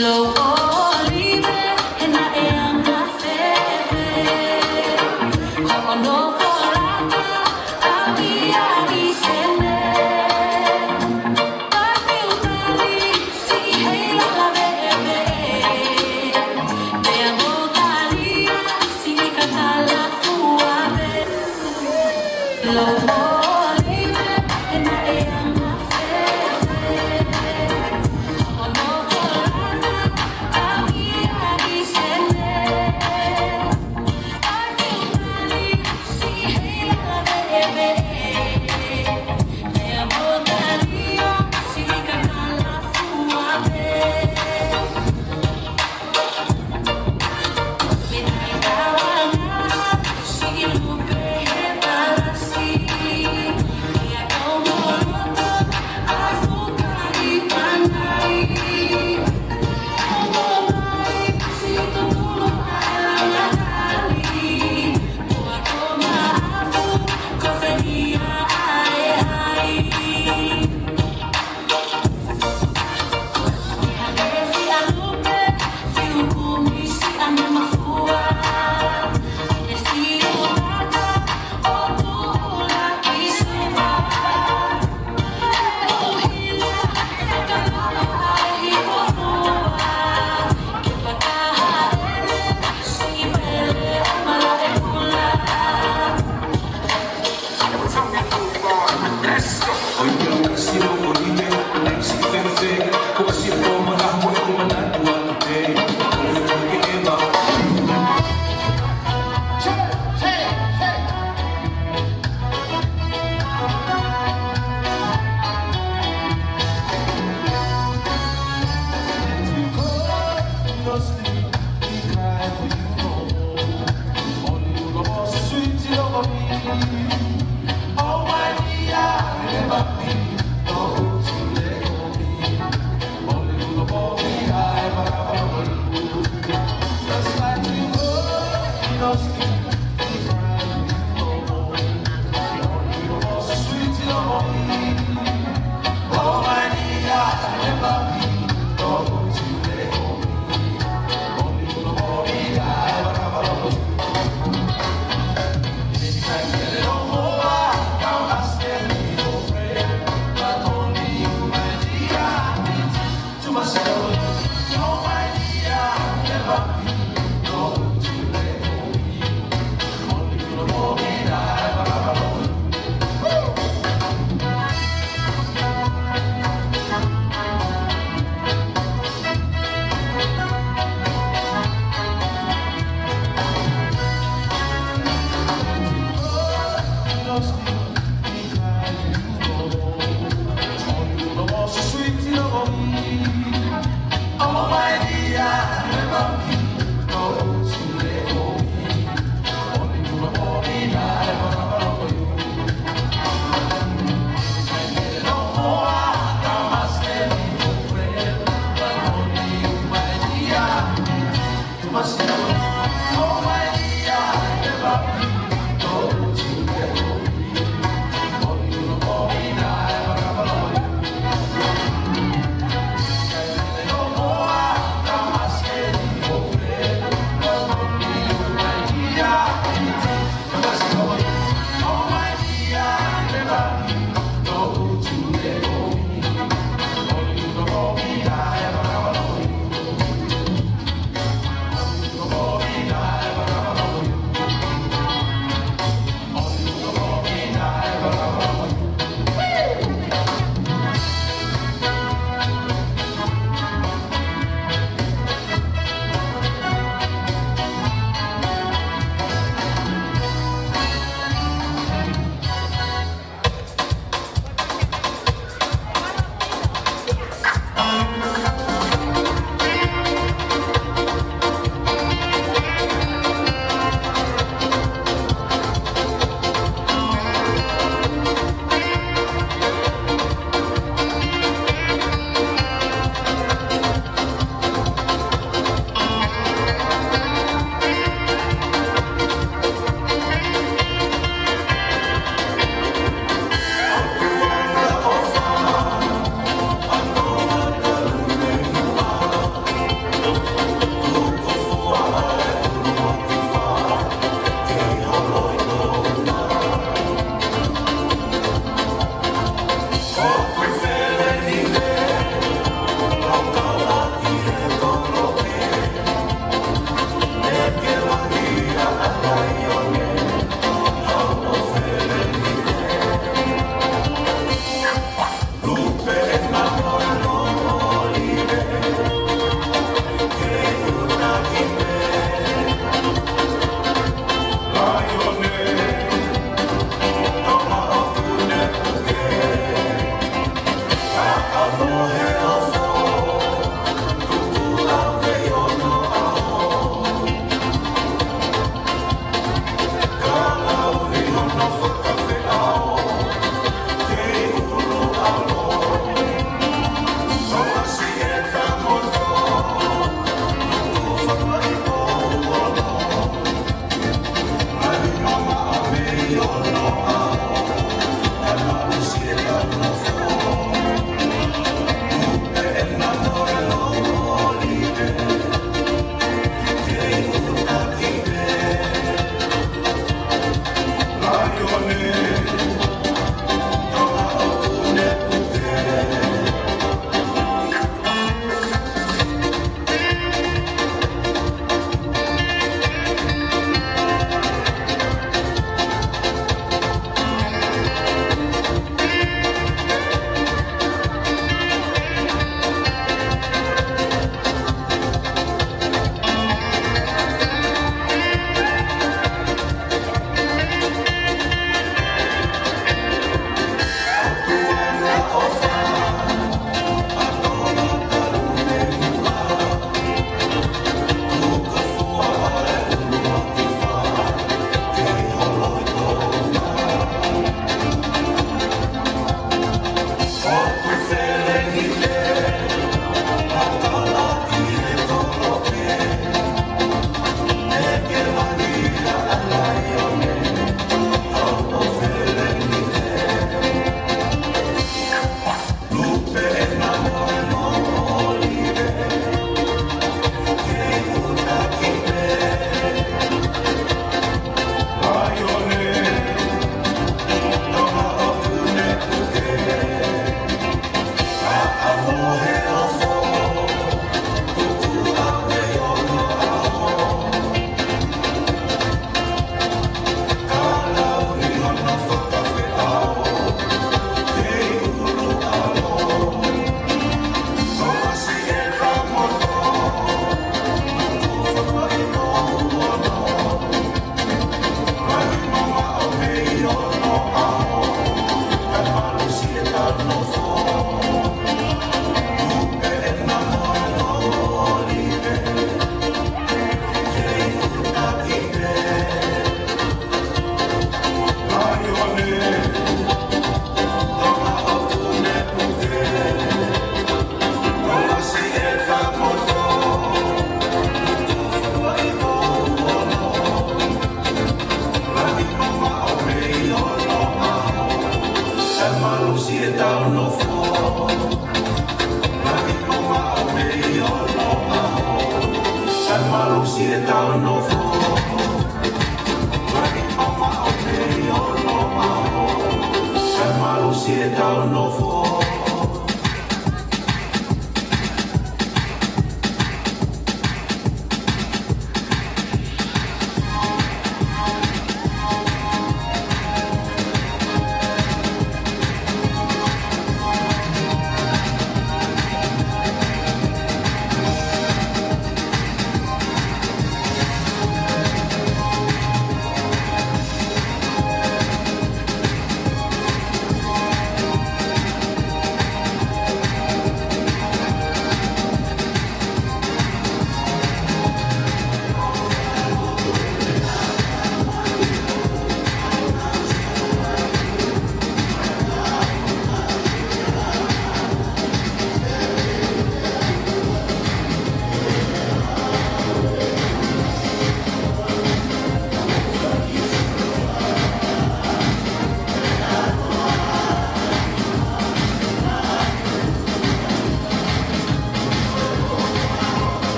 Lo olive e na e ana feve Ono volata a via di sene Parti utali si heila la veve De agotalia si katala fuave Lo olive e na e ana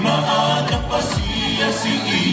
Maaga pa siya si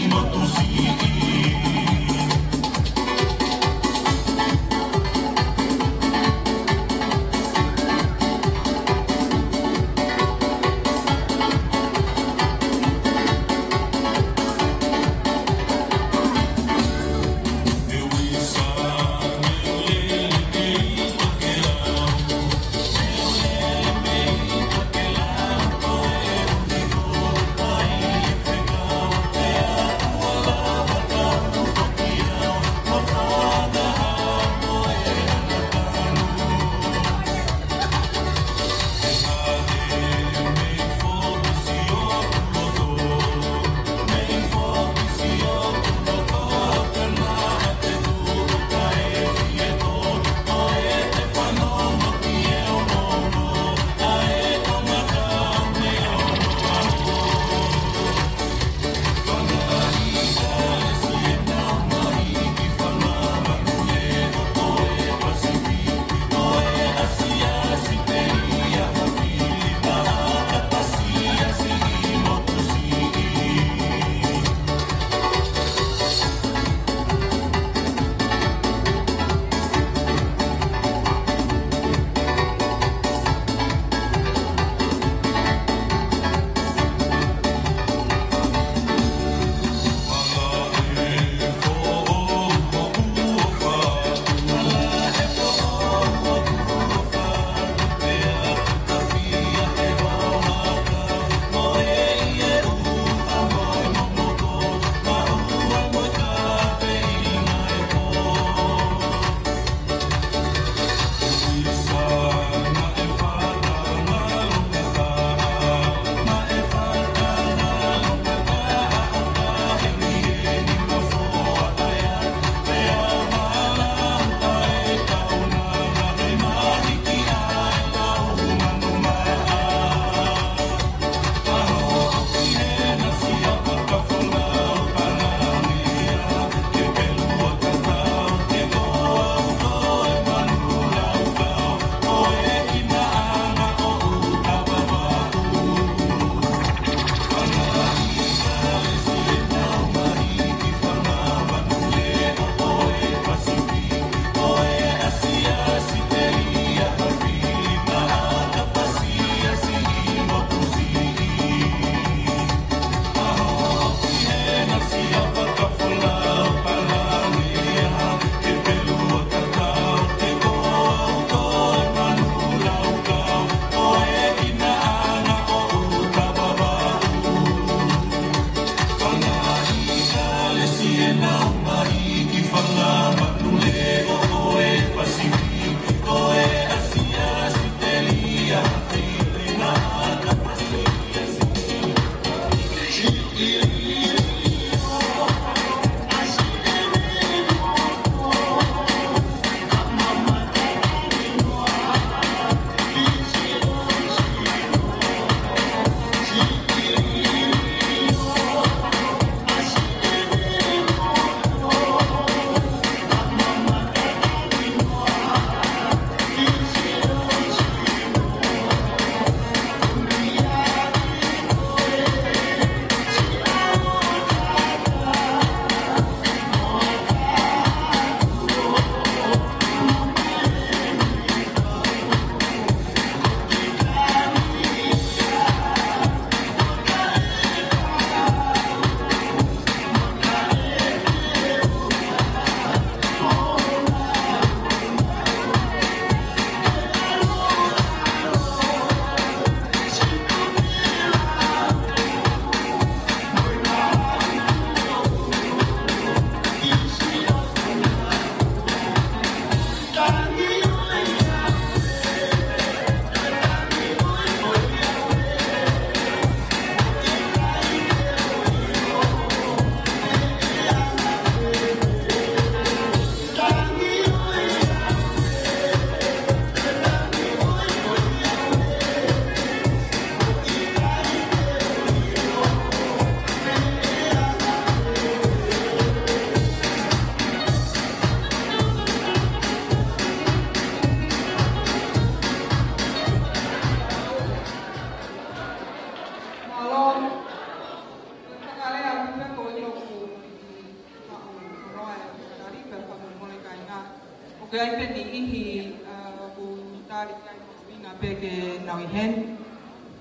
Gai peni ihi o tari kai mawina peke nau i hen.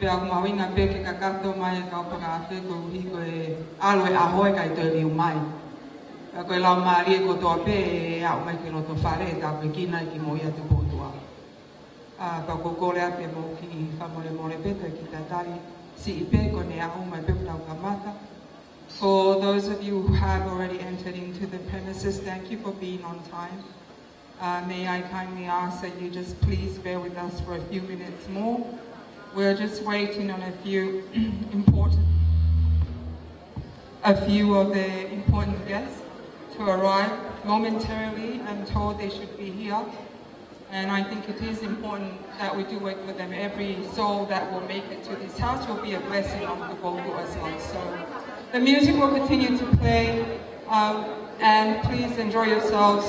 Pea o mawina peke ka kato mai ka upaka awhi ko uhi ko e alo e ahoe kai te riu mai. Ka koe lau maari e kotoa pe e au mai ke roto whare e ka koe kina i ki mo ia te pōtua. Ka ko kore ape mo ki whamore more peto e ki tātai si i pe ko ne ahu mai peputau ka mata. For those of you who have already entered into the premises, thank you for being on time. May I kindly ask that you just please bear with us for a few minutes more. We're just waiting on a few of the important guests to arrive momentarily. I'm told they should be here. And I think it is important that we do wait for them. Every soul that will make it to this house will be a blessing on the Bogu as well. So the music will continue to play, and please enjoy yourselves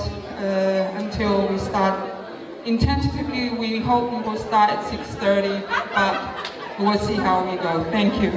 until we start. Tentatively, we hope we will start at 6:30, but we'll see how we go. Thank you.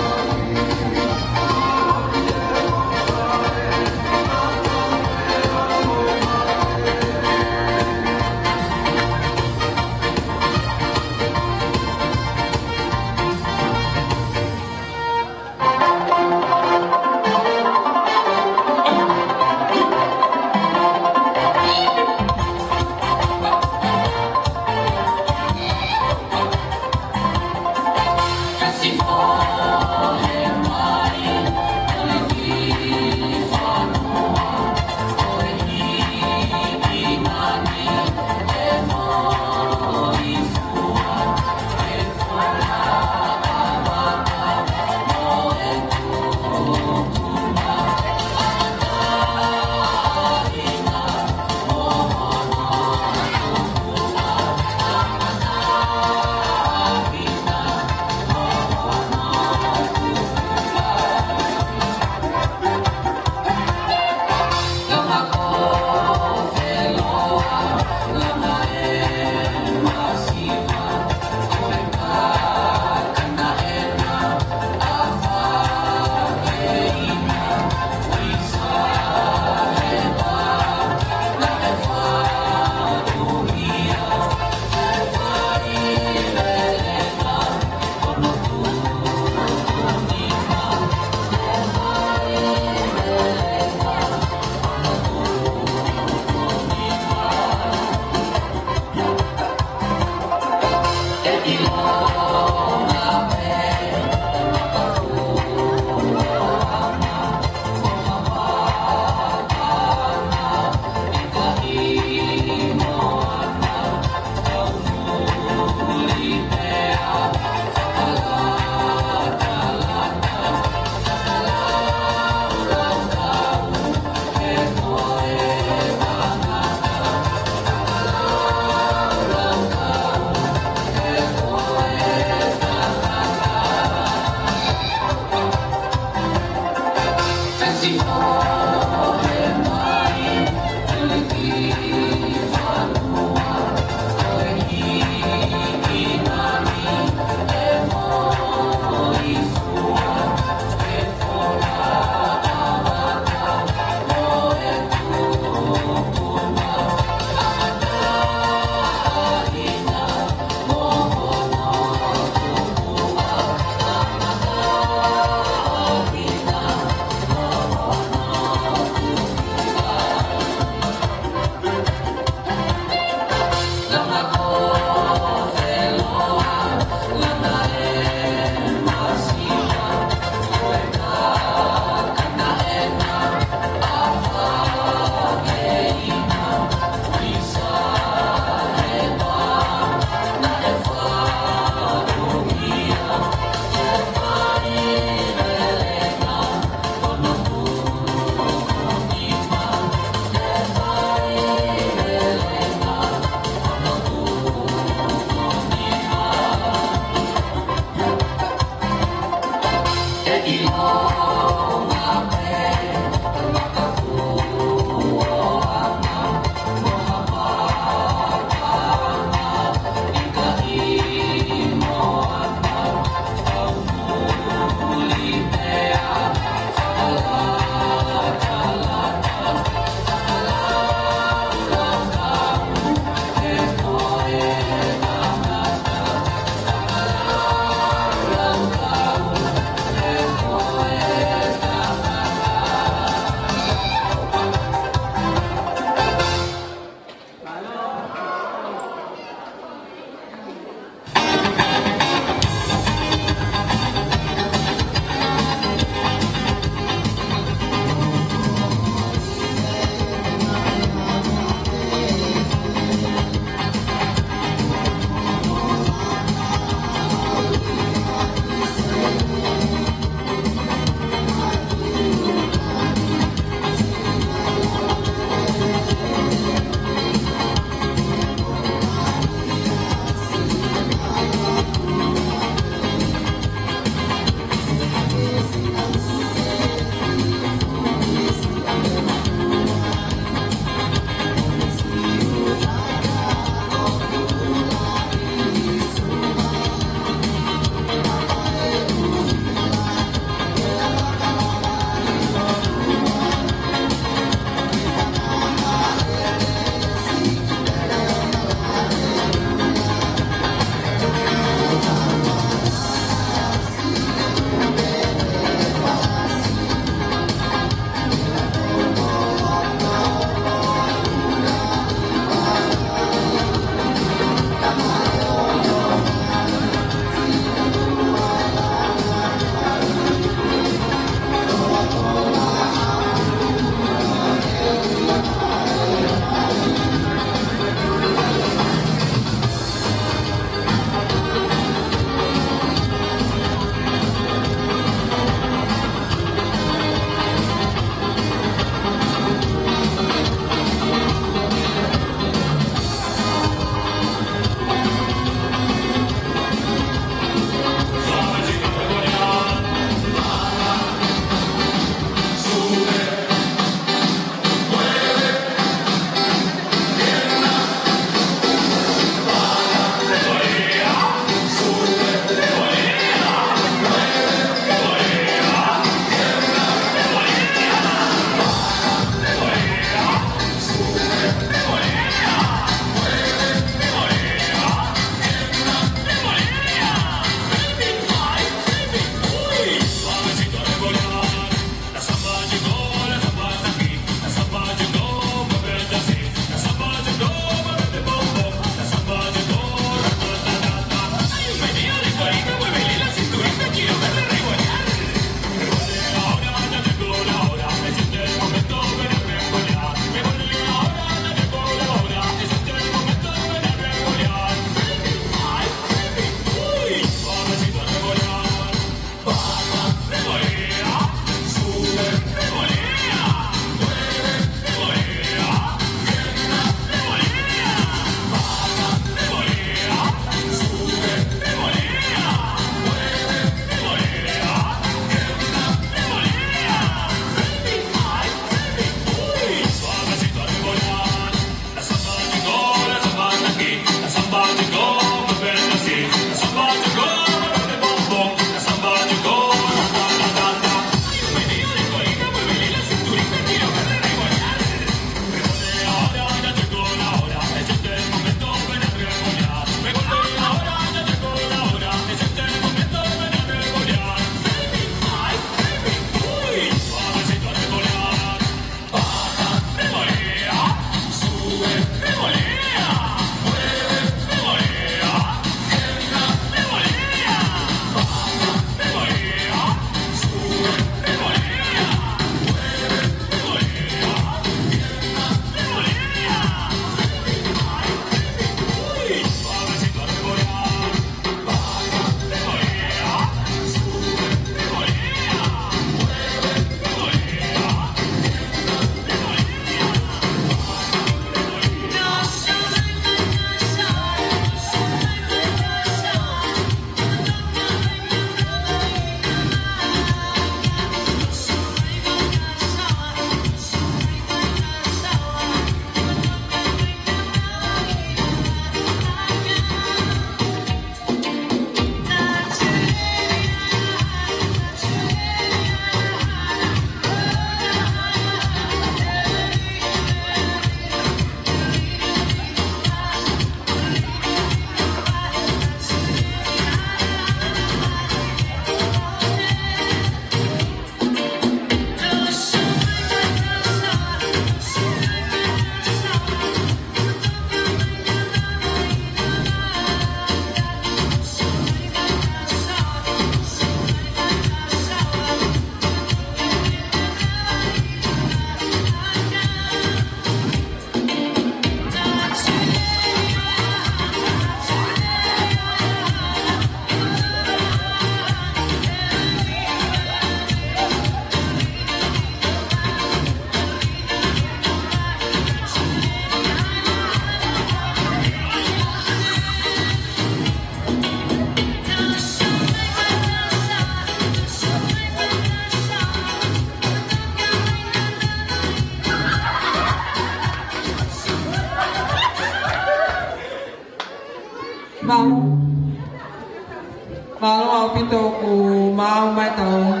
Malo au pito ku mau mai tau.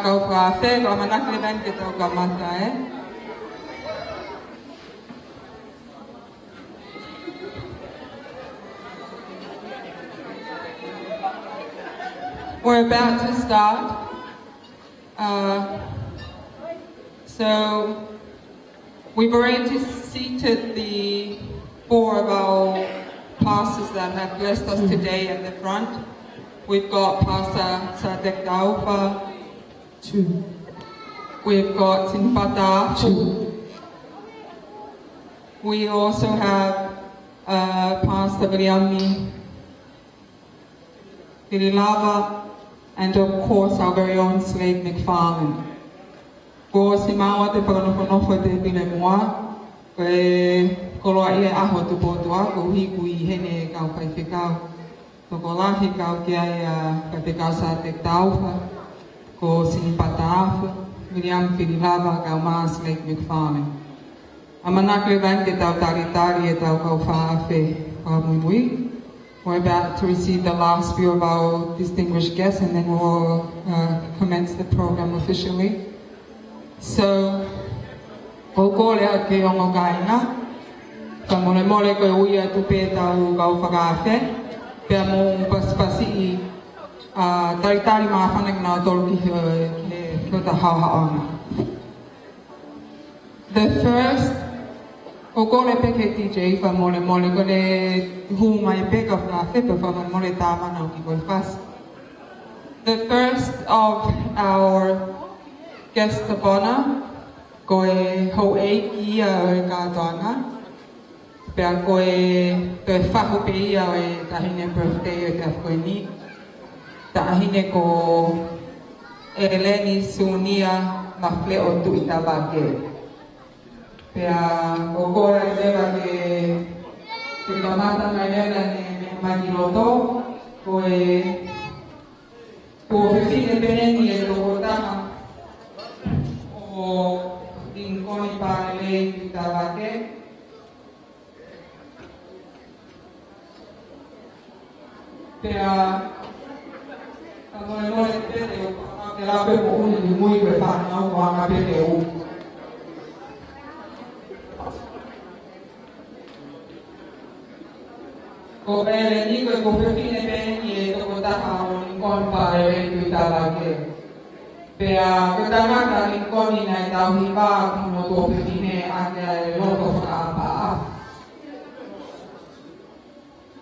Kau frafe, kau manak leban ke tau kau mata We're about to start. So we've already seated the 4 of our pastors that have blessed us today at the front. We've got Pastor Sadek Daufa. 2. We've got Sinpata. 2. We also have Pastor Viliami Vililava, and of course our very own Slade McFarlane. Ko si maua te whakanowhanowha te pine moa, koe koloa ia aho tu pōtua, ko hiku I hene kau whai whikau. Toko lahi kau ki ai whai whikau sa te tauwha, ko Sinpata Afu, Miriam Whirilava kau maa Slade McFarlane. A manakle van ke tau taritari e tau kau whaafe whaamui. We're about to receive the last few of our distinguished guests and then we'll commence the program officially. So, ko lea ke ongo kainga, ka mole mole koe uia tupe tau kau whakaafe, pia mo pasipasi I taritari maa whanake nā tolu ki he kota hauhaonga. The first, ko le peke DJ ka mole mole ko le hu mai peka whakaafe pe wha mole tā mana o ki koe whas. The first of our guests of honor, koe hou eiki ia o e kātoanga. Pea koe whahu pe ia o e tahine birthday o te afkoe ni. Tahine ko Eleni Sunia Mafle o tu Itabake. Pea ko kora e lewa ke kamata mai nena ne Magiloto, koe whiwhine peneni e toko taha o Rinconi Parelei Itabake. Pea Mole mole pete o ke lape ko uni ni mui koe whanau o anga pete o. Ko pere ni koe ko whiwhine peneni e toko taha o Rinconi Parelei Itabake. Pea koe tangata Rinconi nei tau hiwa kuno ko whiwhine ake ai roto whakaapa.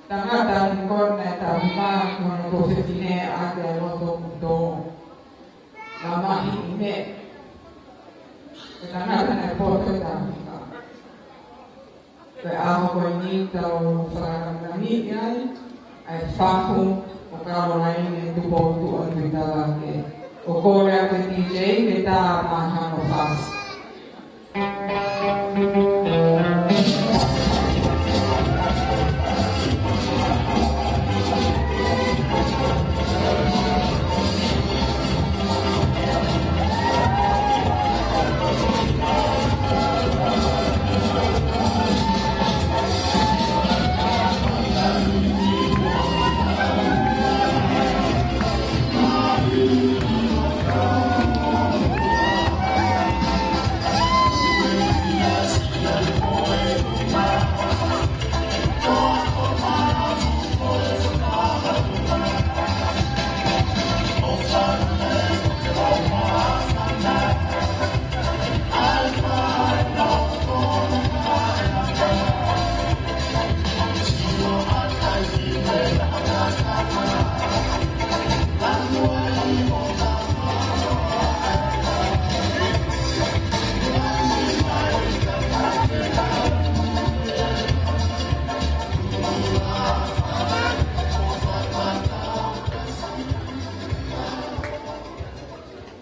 Tangata Rinconi nei tau hiwa kuno ko whiwhine ake ai roto kuto. Nā mahi I me. Koe tangata nei poto I tau hiwa. Koe aho koe ni tau whakakamami ai, ai whahu o Caroline e tupo tu o tui tawake. O kore a koe DJ me tā maha no whas.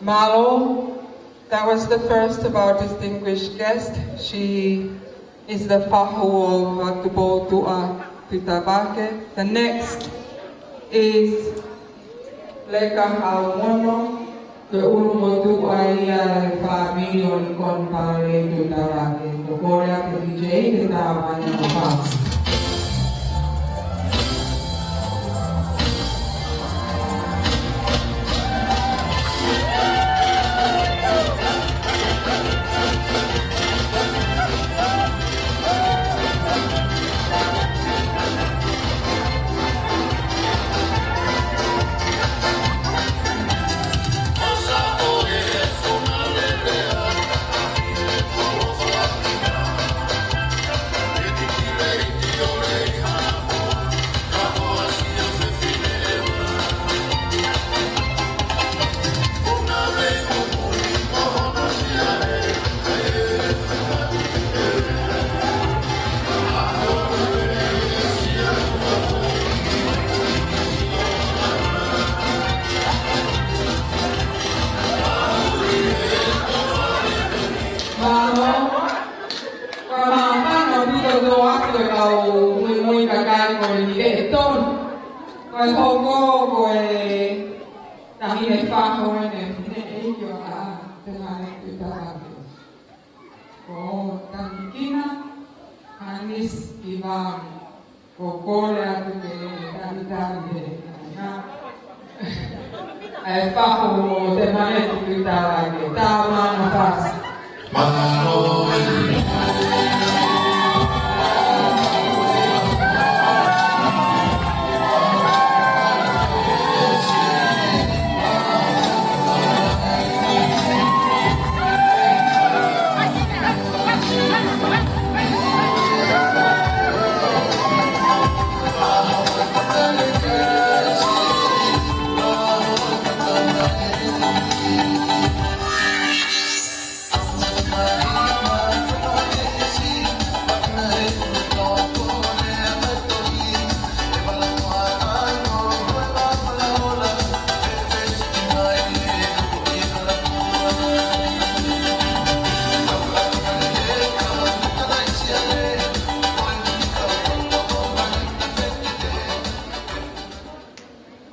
Malo, that was the first of our distinguished guests. She is the whahu of Tupo Tua Pitabake. The next is Leka Haumono Ke ulu motu ai family on kon pare tu tarake. Ko korea ke DJ ke tawa ya pas. Koe hoko, koe tahi e whāhoe ne whine e ki o a te mai te tāke. Ko Tangikina, Anis ki wāmi, ko kore atu te tahi tāke ngā. E whaho o te mai te tāke, tā mana pasi. Mahalo e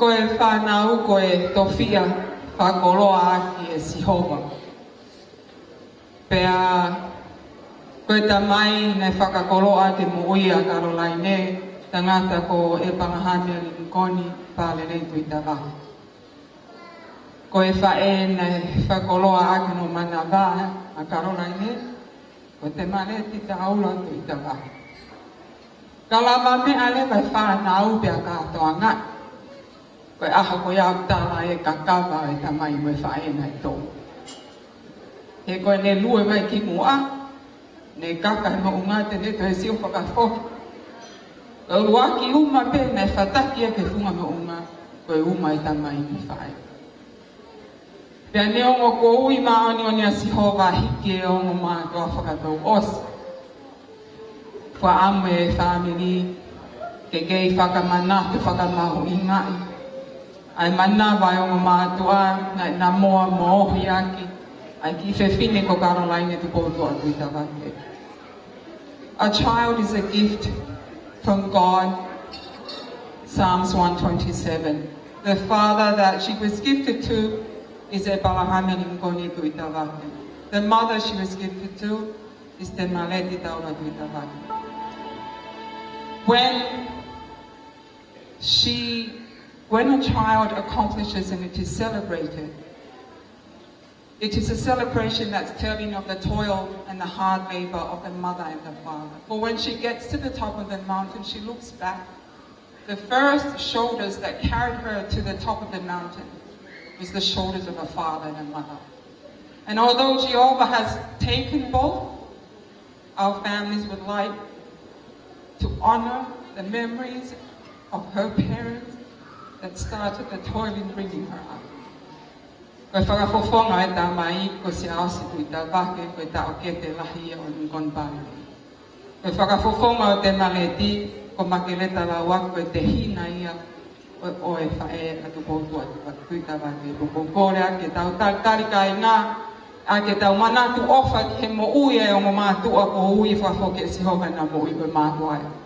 koe whanau koe tofia whakoloa aki e sihowa. Pea koe tamai nei whakakoloa te muia Caroline, tangata ko e pangahane Likoni pale nei tui tawahi. Koe whae nei whakoloa aki no mana wā a Caroline, ko te mane ti ta aula tui tawahi. Kalama me ale vai whanau pea katoa ngai. Koe aha koe au tāna e kakawa e tamai me whae nei tō. He koe ne lue mai ki mua, ne kaka he maunga te neto he sio whakafo. Koe rua ki uma pe nei whataki e ke funga maunga, koe uma e tamai me whae. Pea ne ongo ko ui maoni o nia sihowa hiki e ongo maa toa whakatau osi. Kua ame e whamiri, ke kei whakamana te whakamahu i ngai. Ai mana vai o mātua, ngai nā moa mohi aki, ai ki whewhine ko Caroline te kōtua tui tawake. A child is a gift from God, Psalms 127. The father that she was gifted to is e Palahame Likoni tui tawake. The mother she was gifted to is Te Maleti Taura tui tawake. When a child accomplishes and it is celebrated, it is a celebration that's telling of the toil and the hard labor of the mother and the father. For when she gets to the top of the mountain, she looks back. The first shoulders that carried her to the top of the mountain was the shoulders of a father and a mother. And although Jehovah has taken both, our families would like to honor the memories of her parents that started the toil in bringing her up. Koe whakafofonga e tā mai, ko se aosi tui tā wake, koe tā o ke te lahi o Nkon Pāle. Koe whakafofonga o te maleti, ko makeleta la wak, koe te hina ia, o e whae atu kōtua tui tā wake. Ko kōre ake tau tarika i ngā, ake tau manatu ofa ki he mo ui e o mo mātua ko ui whafoke si hoka na mo ui koe mātua e.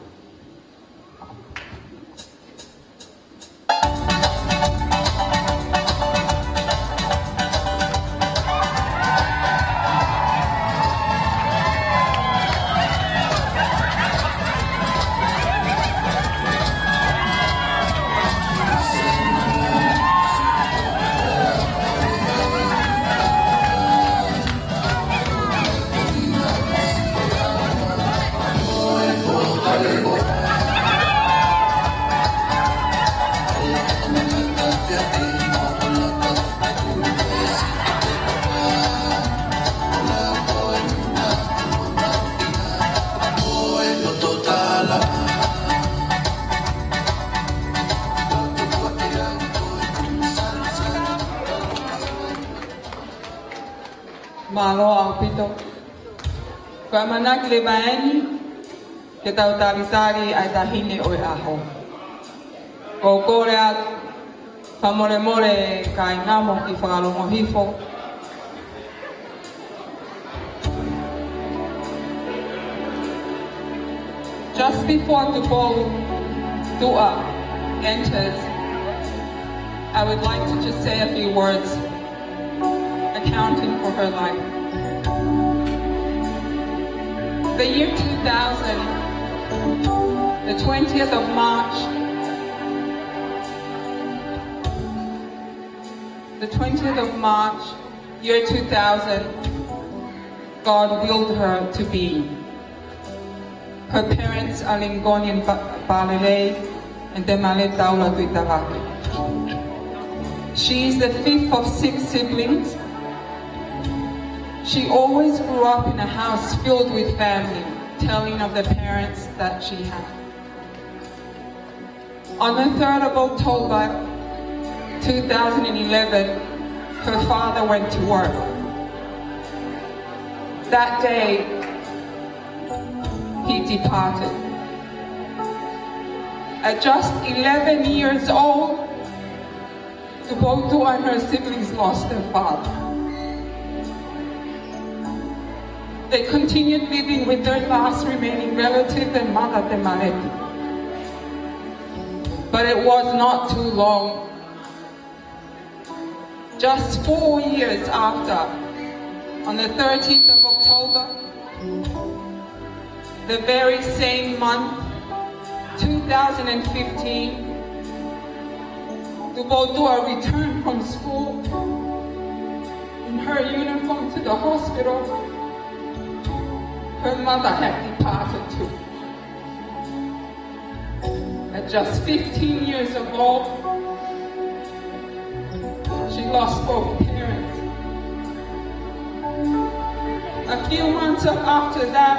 pito. Kua manaki le maeni, ke tau talitari ai tahine o e aho. Ko kore a pamore more ka ingamo ki whakalongo hifo. Just before Tupo Tua enters, I would like to just say a few words accounting for her life. The year 2000, the 20th of March, year 2000, God willed her to be. Her parents are Lingonian Palele and Demale Taula Tuitavaki. She is the fifth of 6 siblings. She always grew up in a house filled with family, telling of the parents that she had. On the 3rd of October 2011, her father went to work. That day, he departed. At just 11 years old, Tupotu and her siblings lost their father. They continued living with their last remaining relative and Mother Temareti. But it was not too long. Just 4 years after, on the 13th of October, the very same month, 2015, Tupotua returned from school in her uniform to the hospital. Her mother had departed too. At just 15 years of old, she lost both parents. A few months after that,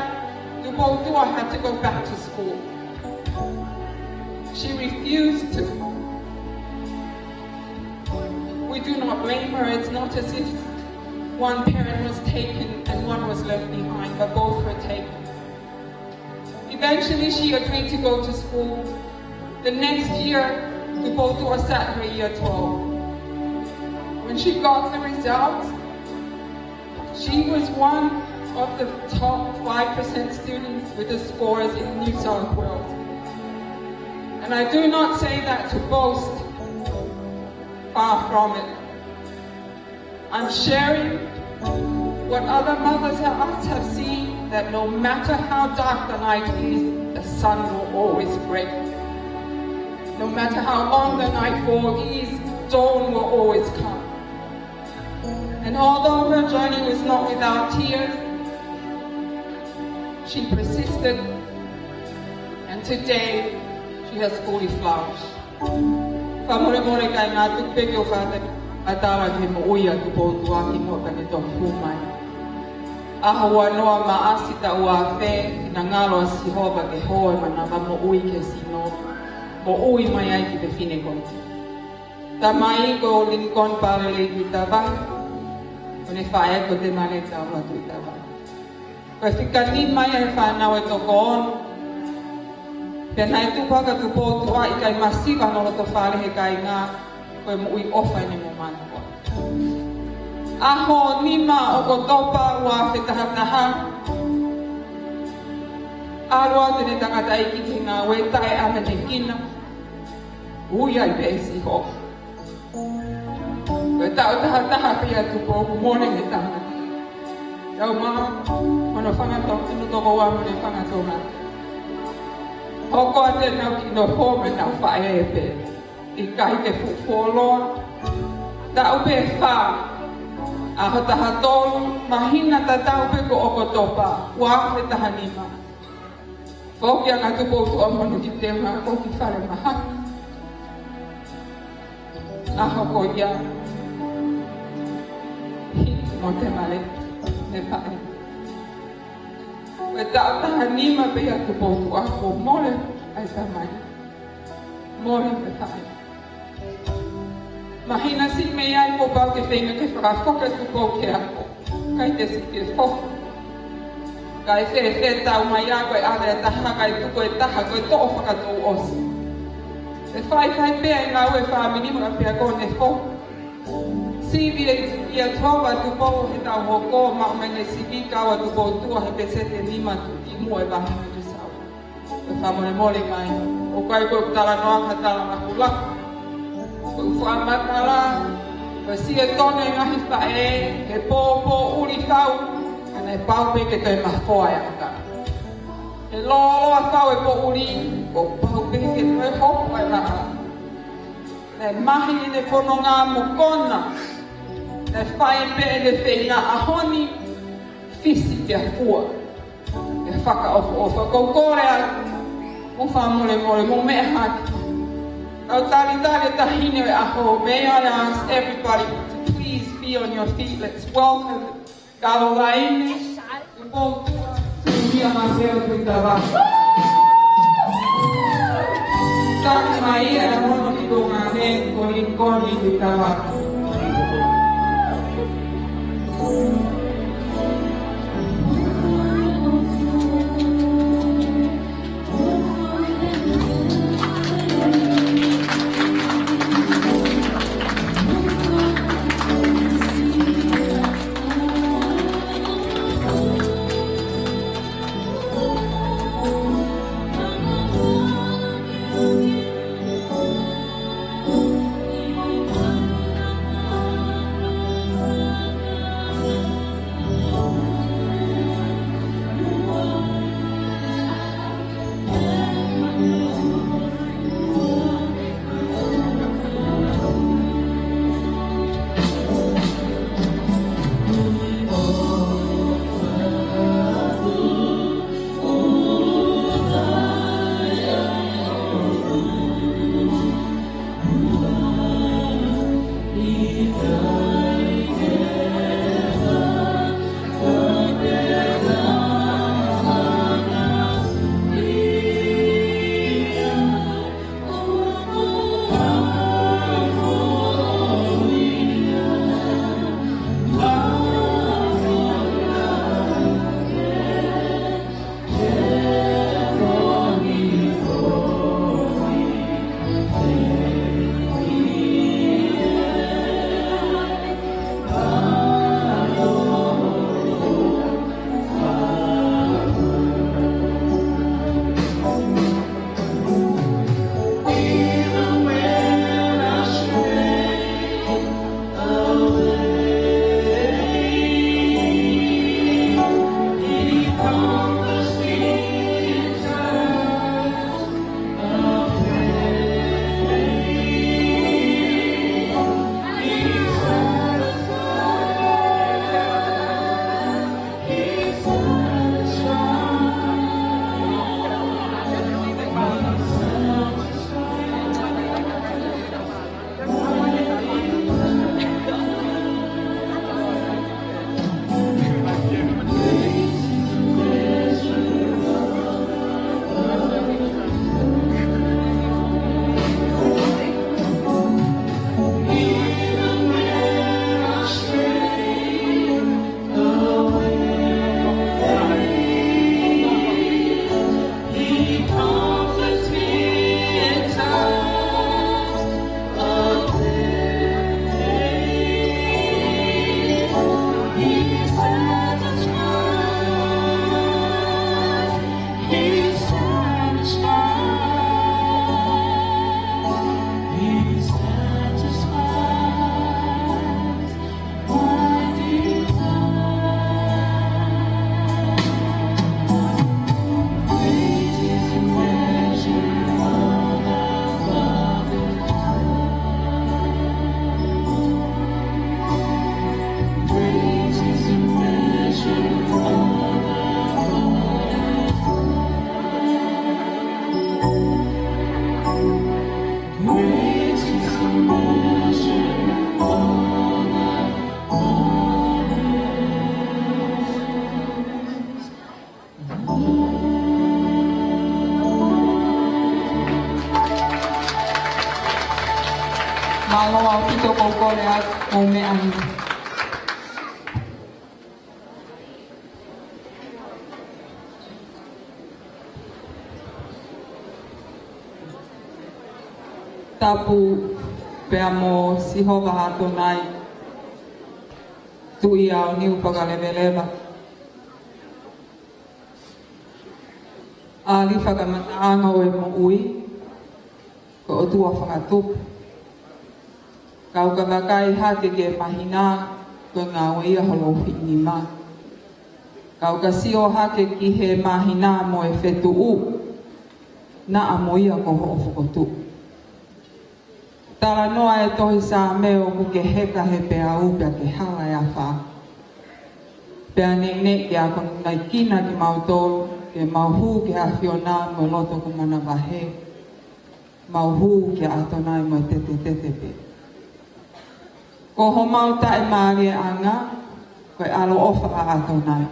Tupotua had to go back to school. She refused to. We do not blame her. It's not as if one parent was taken and one was left behind, but both were taken. Eventually, she agreed to go to school. The next year, Tupotua sat her year 12. When she got the results, she was one of the top 5% students with the scores in New South Wales. And I do not say that to boast, far from it. I'm sharing what other mothers of us have seen, that no matter how dark the night is, the sun will always break. No matter how long the nightfall is, dawn will always come. And although her journey was not without tears, she persisted, and today she has fully flourished. Pamore kai ngā tupeke o whātai atara ke mo uia Tupotua ki mo kane toki humai. Ahawa noa maasita ua whē ki na ngalo a Sihova ke hoe manava mo ui ke sino, mo ui mai ai ki te whine konti. Ta mai ko Lincoln Palele ki ta vai, o ne whae ko te mare taua tui ta vai. Koe whikani mai ai whanau e toko ono, pia nai tupaka Tupotua i kai masiwa no to whare kai ngā koe mo ui ofa ni mo manua. Aho nima o ko topa ua whetahataha. Aroa tene tangata i ki te ngā wetai ana te kina. Ui ai pēsi ho. Koe tau tahataha pia Tupoku mone me tangata. Tau maa, mono whangatau, ino toko wā mone whangatau ngā. Hoko a te nau ki no home nau whae e pē. I kai te whukoloa. Tau pē whā. Aho taha tolu, mahina ta tau pē ko oko topa. Wāwhe taha nima. Whoki a ngā Tupotua monu ki te ngā ko ki whare mahaki. Aho ko ia. Hiti mo te mare. Me whae. Me tau taha nima pia Tupotua ko more ai ta mai. More me whae. Mahina si me ai ko pau ke whenga ke whakawhoka Tupo ke ako. Kai te si te ho. Kai te tau mai a koe ale e taha kai tuko e taha koe to'o whakatou osi. E whai pēa i ngā ue whāminimu a pēa kone ho. Sivi ia toa tu pou he tau hoko ma mene sivi kawa tu pou tua he pesete nima tu i mua e wahi tu sau. E whamone mole mai. O kai koe tala noa ka tala mahu laku. Koe whamatala. Koe si e tone ngahi whae. He pōpō uri whau. Ana e pau peke toi mahoa e aka. He loa whau e pō uri. Ko pau peke toi hopo e raka. E mahi i ne kono ngā mokona. E whai pe e le whenga ahoni, fisi te hua. E whaka ofa. Kou kore a mo whamole mole, mo mea haki. Au tali tahine e aho. May I ask everybody to please be on your feet. Let's welcome Galo Laine. E pou tua, Tumia Mateo Tuitava. Taki mai e a mono ki tō ngā ne, ko Linkoni Tuitava. Malo au kito kokore at o me ani. tapu pea mo sihova hatonai tui au niu whakalewelewa. A li whakamataanga o e mo ui, ko o tua whakatupu. Kau ka wakai hake ke mahina, ko ngā waia holohi ni mā. Kau ka sio hake ki he mahina mo e whetu u, na a moia ko ho o whakotu. Tala noa e tohi sā meo ku ke heka he pea upea ke hala e a wha. Pea ne ke a kon nai kina ki mautoro, ke mauhu ke a whiona mo loto ku mana wahe. Mauhu ke a tonai mo te pe. Ko ho mau tae maari e anga, ko e alo ofa a atonai.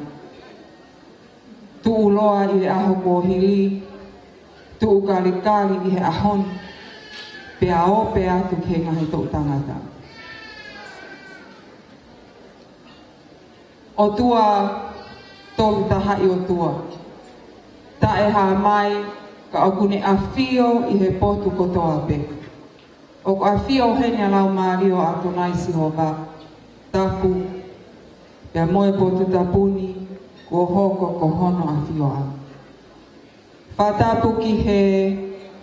Tu uloa i le aho ko hili, tu ukali i he ahon, pea o pea tu ke ngahi tō tangata. O tua tolu taha i o tua. Ta e ha mai ka okune a whio i he potu kotoa pe. O ko a whio he ni alau maari o ato nai sihova. Tapu, pea moe potu tapuni, ko hoko ko hono a whio a. Whatapu ki he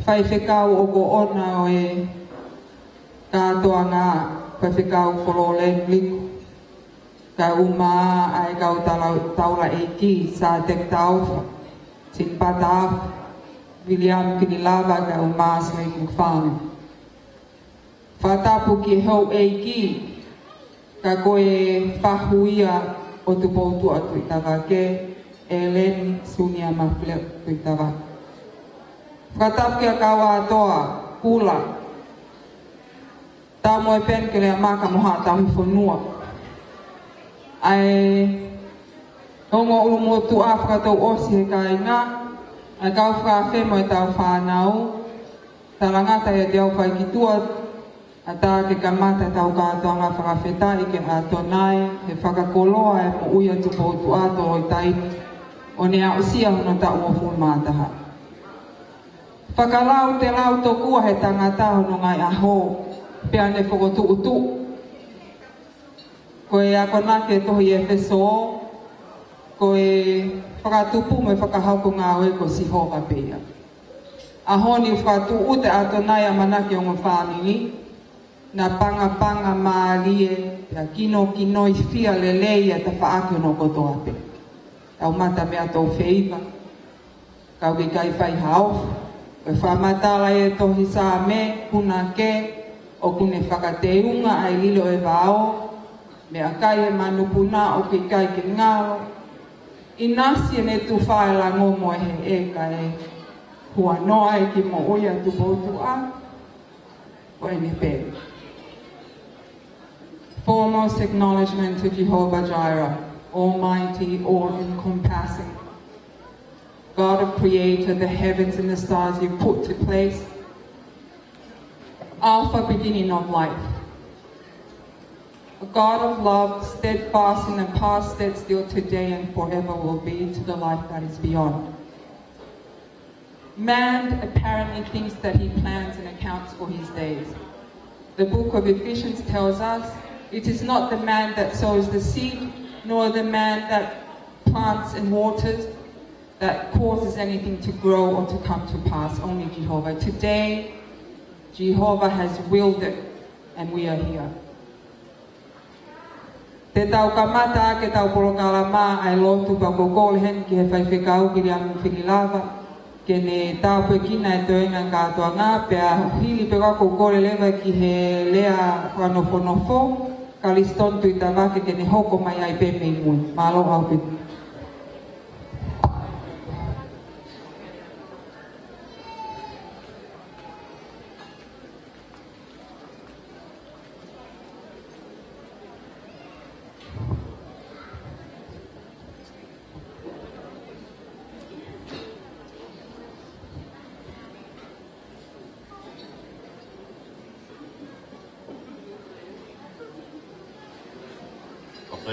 whaiwhekau o ko ona o e kātoa ngā whaiwhekau wholole liku. Ka uma ai kau taula e ki sa tek taufa. Sin pataf, William Kinilava ka uma sa i mwhāne. Whatapu ki hau e ki ka koe whahuia o tu poutu atu i tawa ke Eleni Sunia Mafleo tu i tawa. Whatapu ki a kawa atoa, kula. Tā moe pen ke lea maka moha tahi whanua. Ai ongo ulu mo tu a whakatou osi he kai ngā, ai kau whakawhe mo e tau whanau, tarangata e te au whai ki tua, a tā ke kamata tau kātoa ngā whakawhetai ke a tonai, he whakakoloa e mo uia tupo tu ato o i taini, o ne a usia hono ta ua fulmātaha. Whakalau te lau tokua he tangata hono ngai aho, pea ne whakotu utu. Ko e a kona ke tohi e wheso, ko e whakatupu me whakahauko ngā oe ko sihova pēia. A honi whakatu ute a tonai a manake o ngā whāmini, na panga maalie, pia kino i whia lelei a ta whaake no kotoa pe. Tau mata mea tō wheiva, kau ki kai whai hao, e whamatala e tohi sā me, kuna ke, o kune whakateunga ai lilo e wao, me a kai e manupuna o ki kai ki ngāo, i nasi e ne tu whae la ngomo e he eka e hua noa e ki mo oia tu poutu a, o e ne pe. Foremost acknowledgement to Jehovah Jireh, Almighty, all-encompassing. God of Creator, the heavens and the stars you put to place, Alpha, beginning of life. A God of love, steadfast in the past, that still today and forever will be to the life that is beyond. Man apparently thinks that he plans and accounts for his days. The book of Ephesians tells us, it is not the man that sows the seed, nor the man that plants and waters, that causes anything to grow or to come to pass, only Jehovah. Today, Jehovah has willed it, and we are here. Te tau kamata ke tau polokalama ai lotu pa kokol hen ki he whaiwhekau ki ria mwhingilava, ke ne tau pekina e toenga kātoa ngā, pea hili peka kokole lewa ki he lea whanofo, ka liston tui tawake ke ne hoko mai ai pe mei mui. Malo au pe.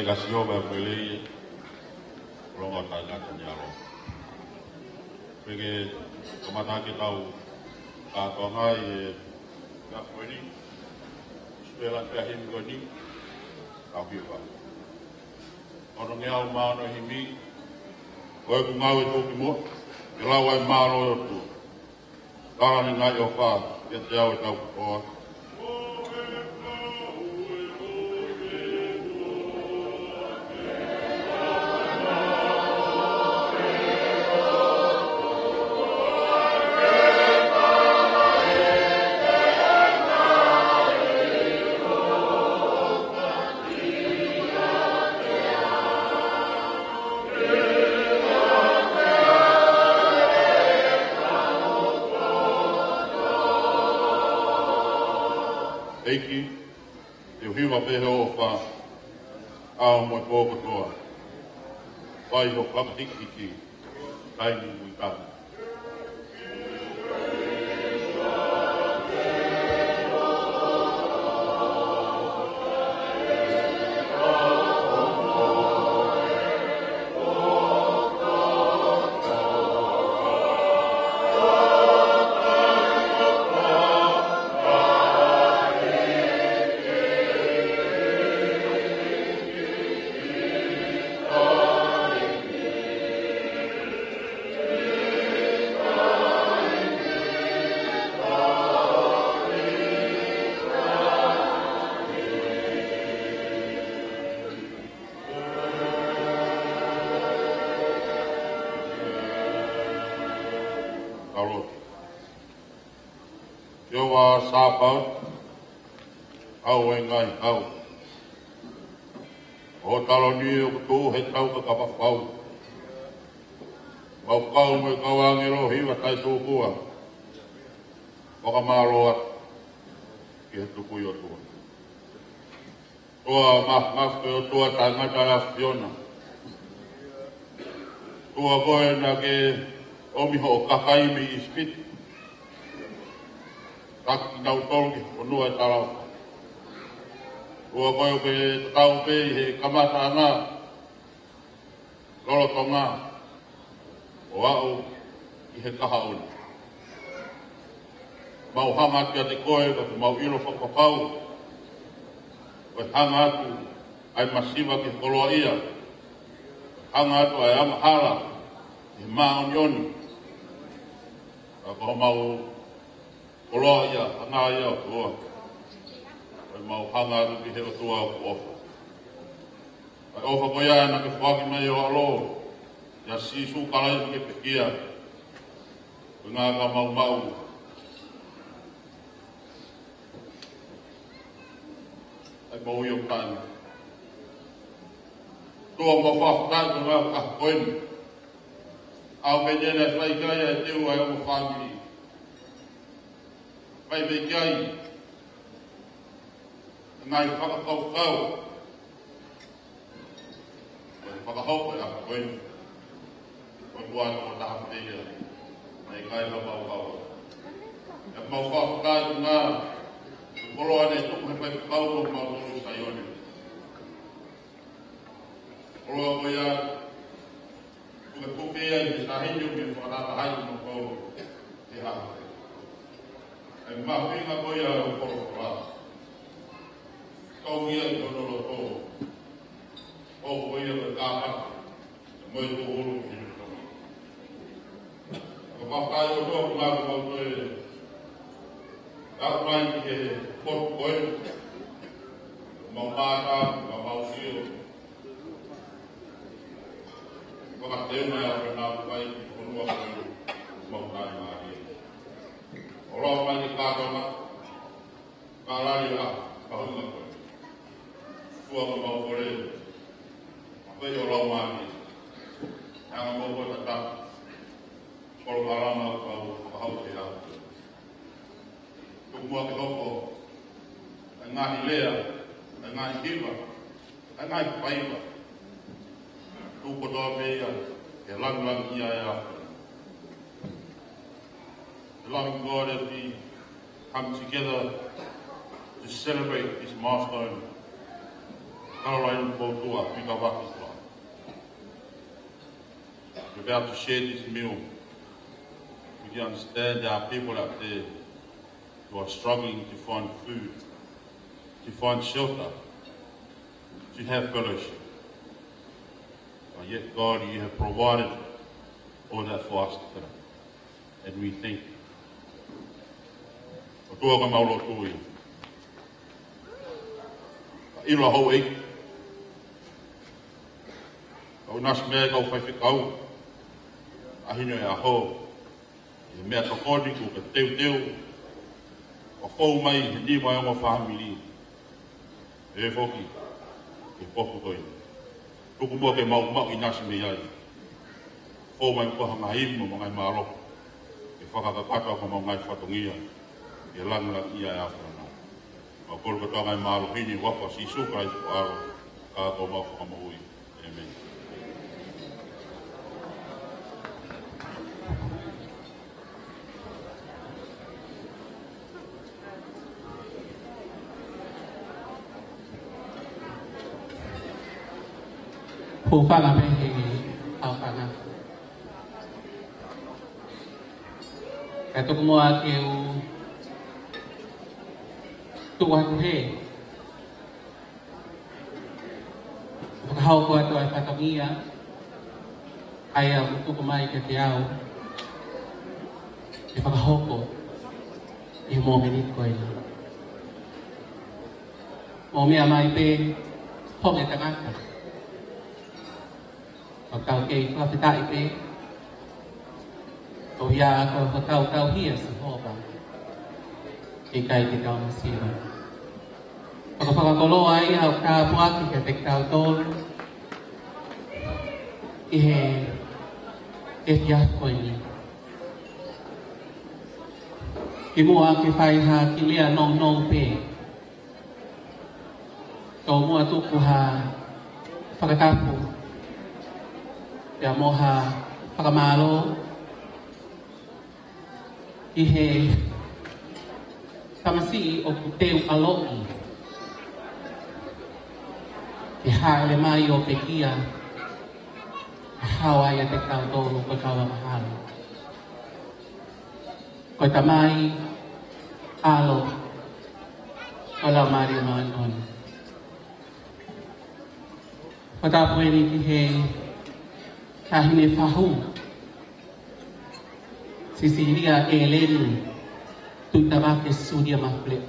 Gasio me peli ronga tanga tanyaro. Pege kamata ke tau ka tonga e Ngā koeni. Spela te ahi koeni. Kau hiwa. Ono ngea o maano himi. Koe ku ngau e tōki mo. E lawa e maano e o tu. Karani ngai o wha. Ia te au e tau kutoa. Eiki, te uhiwa pehe o wha, ao moe pōko toa. Whai ho whakahiki, taini mui tāna. Karoti. Yo wa sāpau, au e ngai au. O talo ni o kutu he tau ka kapapau. Mau kau me kawangero hiwa tai tūkua. Waka māroa ki he tuku i o tua. Tua mahmaske o tua tangata a Fiona. Tua koe na ke omiho o kakaimi i spiti. Taki nau tolki o nua e tarau. Ua koe o ke tau pei he kamata ngā. Loloto ngā. O au i he kaha uni. Mau hanga tia te koe ka te mau ilo whakapau. Koe hanga atu ai masiva ki koloa ia. Hanga atu ai amahara. I maa o nioni. Ko mau koloa ia, hanga ia o tua. Koe mau hanga atu ki he o tua o ofa. Ai ofa ko ia na ke whaki mai o alo. Ia sisu kalai ke pekia. Koe ngā ka mau mau. Ai mau i o tāna. Tua mau whakatā ngā ka koeni. Au me nena whai kai e teo ai o whāngiri. Whai me kai. Ngai whakakau kau. Whakahau e a koe. Koe buana o taha pēia. Mai kai la mau kau. E mau whakakai ngā. Koloa ne tuku he whai kau o mau tolu saione. Koloa koe ia. Kue pupea i te tahinyo me whanata hai no kou te haka. E mahuinga koe a o koro kora. Kau ia i honoro kou. Kou koe ia koe kāhaka. E moe tō horo ki hino tonga. Ko whakai o tōku ngāku mau koe. Kāpai ki he koru koe. Mau mātā, mau sio. Waka teuna e awe nā wai ki konua koe mau kai māri. O rao mai ni kātona, kā rari a kahunga koe. Tua mo mau kore, a koe o rao māri. Anga mau koe tata, koro karama o kau whakahau te hau. Tukua ke hoko, e ngahi lea, e ngahi hiwa, e ngahi paiwa. Tuko toa pēia, e lang ia e a. The loving God as we come together to celebrate this milestone. Caroline Potua, Pika Wakiswa. We're about to share this meal. We can understand there are people out there who are struggling to find food, to find shelter, to have fellowship. But yet, God, you have provided all that for us today. And we thank you. O tua ka maulo tui. Ka ilo hau eiki. Ka unas mea kau whaiwhikau. Ahino e aho. E mea ka kodi ku ka teu teu. O whau mai he ni mai ongo whahamiri. E whoki. E poku koi. Tuku mua ke mau mau i nasi me iai. Whau mai kua hanga himu mo ngai maalo. E whakakakata ko mau ngai whatongia. E langlang ia e awhana. Ma kolo katoa ngai maalo hini wapa si suka i ko aro. Ka tō mau whakamaui. Amen. Phù pha là bên thì ao phà nào cái tôi mua kêu tôi ăn thế hậu qua tôi phải tao nghĩ á ai tôi có mai cái tiêu thì phải hậu cô thì mua mình đi coi mua mình mai bên hôm nay tao ăn ở cao cây qua phía tại bên ở nhà có cao cao hiển sự hồ bằng cái cây thì cao nó xì mà có phải có lô ấy học cao qua thì cái tịch cao tôn cái giáp của nhỉ cái mua cái phai ha cái lia nong nong pe cầu mua tu cu ha phải cái tapu ya moha pakamalo ihe tamasi o puteu aloi ke hale mai o pekia hawa ya te kau to ko kawa mahal ko tamai alo ala mari manon pada pueni ki kahine fahu Sicilia Elen tutama ke sudia mafle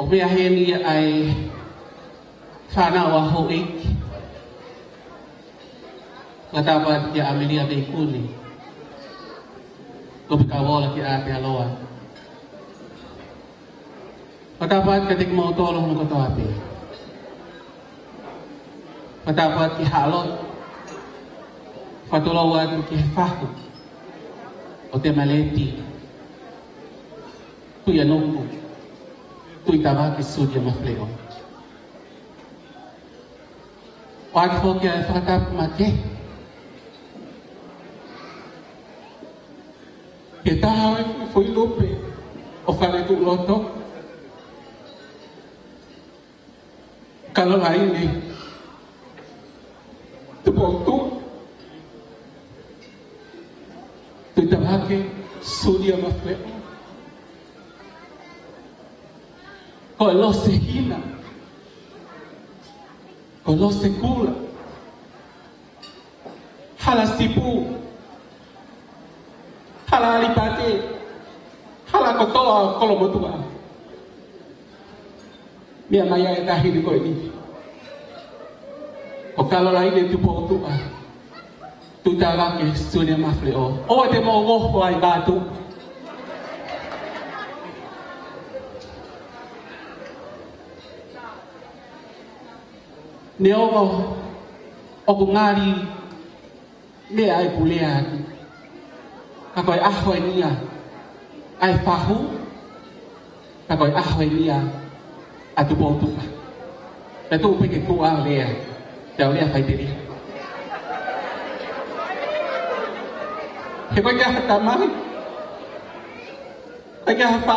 obe aheni ai fana wa hoik katapat ya Amelia Bekuni ko bikawola ki ate aloa katapat katik mo tolong ko to ate Patapat ki halot fatulawan ki fahu o te maleti tu ya nungu tu itama ki sudia mafleo wad fo ki fatap make kita hawe foi lupe o fale tu loto kalau lain ni tu itabake sudia mafleo ko lo se hina ko lo se kula hala sipu hala alipate hala kotoa kolomotua mia maya etahini ko ini o kalau lain tu po tu tu tawa ke sudia mafleo o te mo go ai batu neo o ngari me ai pulea ka koi ahoi nia ai fahu ka koi ahoi nia atu po tuแต่ตู้ไปเก็บตู้อ้าวเลยเดี๋ยวเนี่ยไฟติดดิเห็นว่าแกตามมั้ยไอ้แกไฟ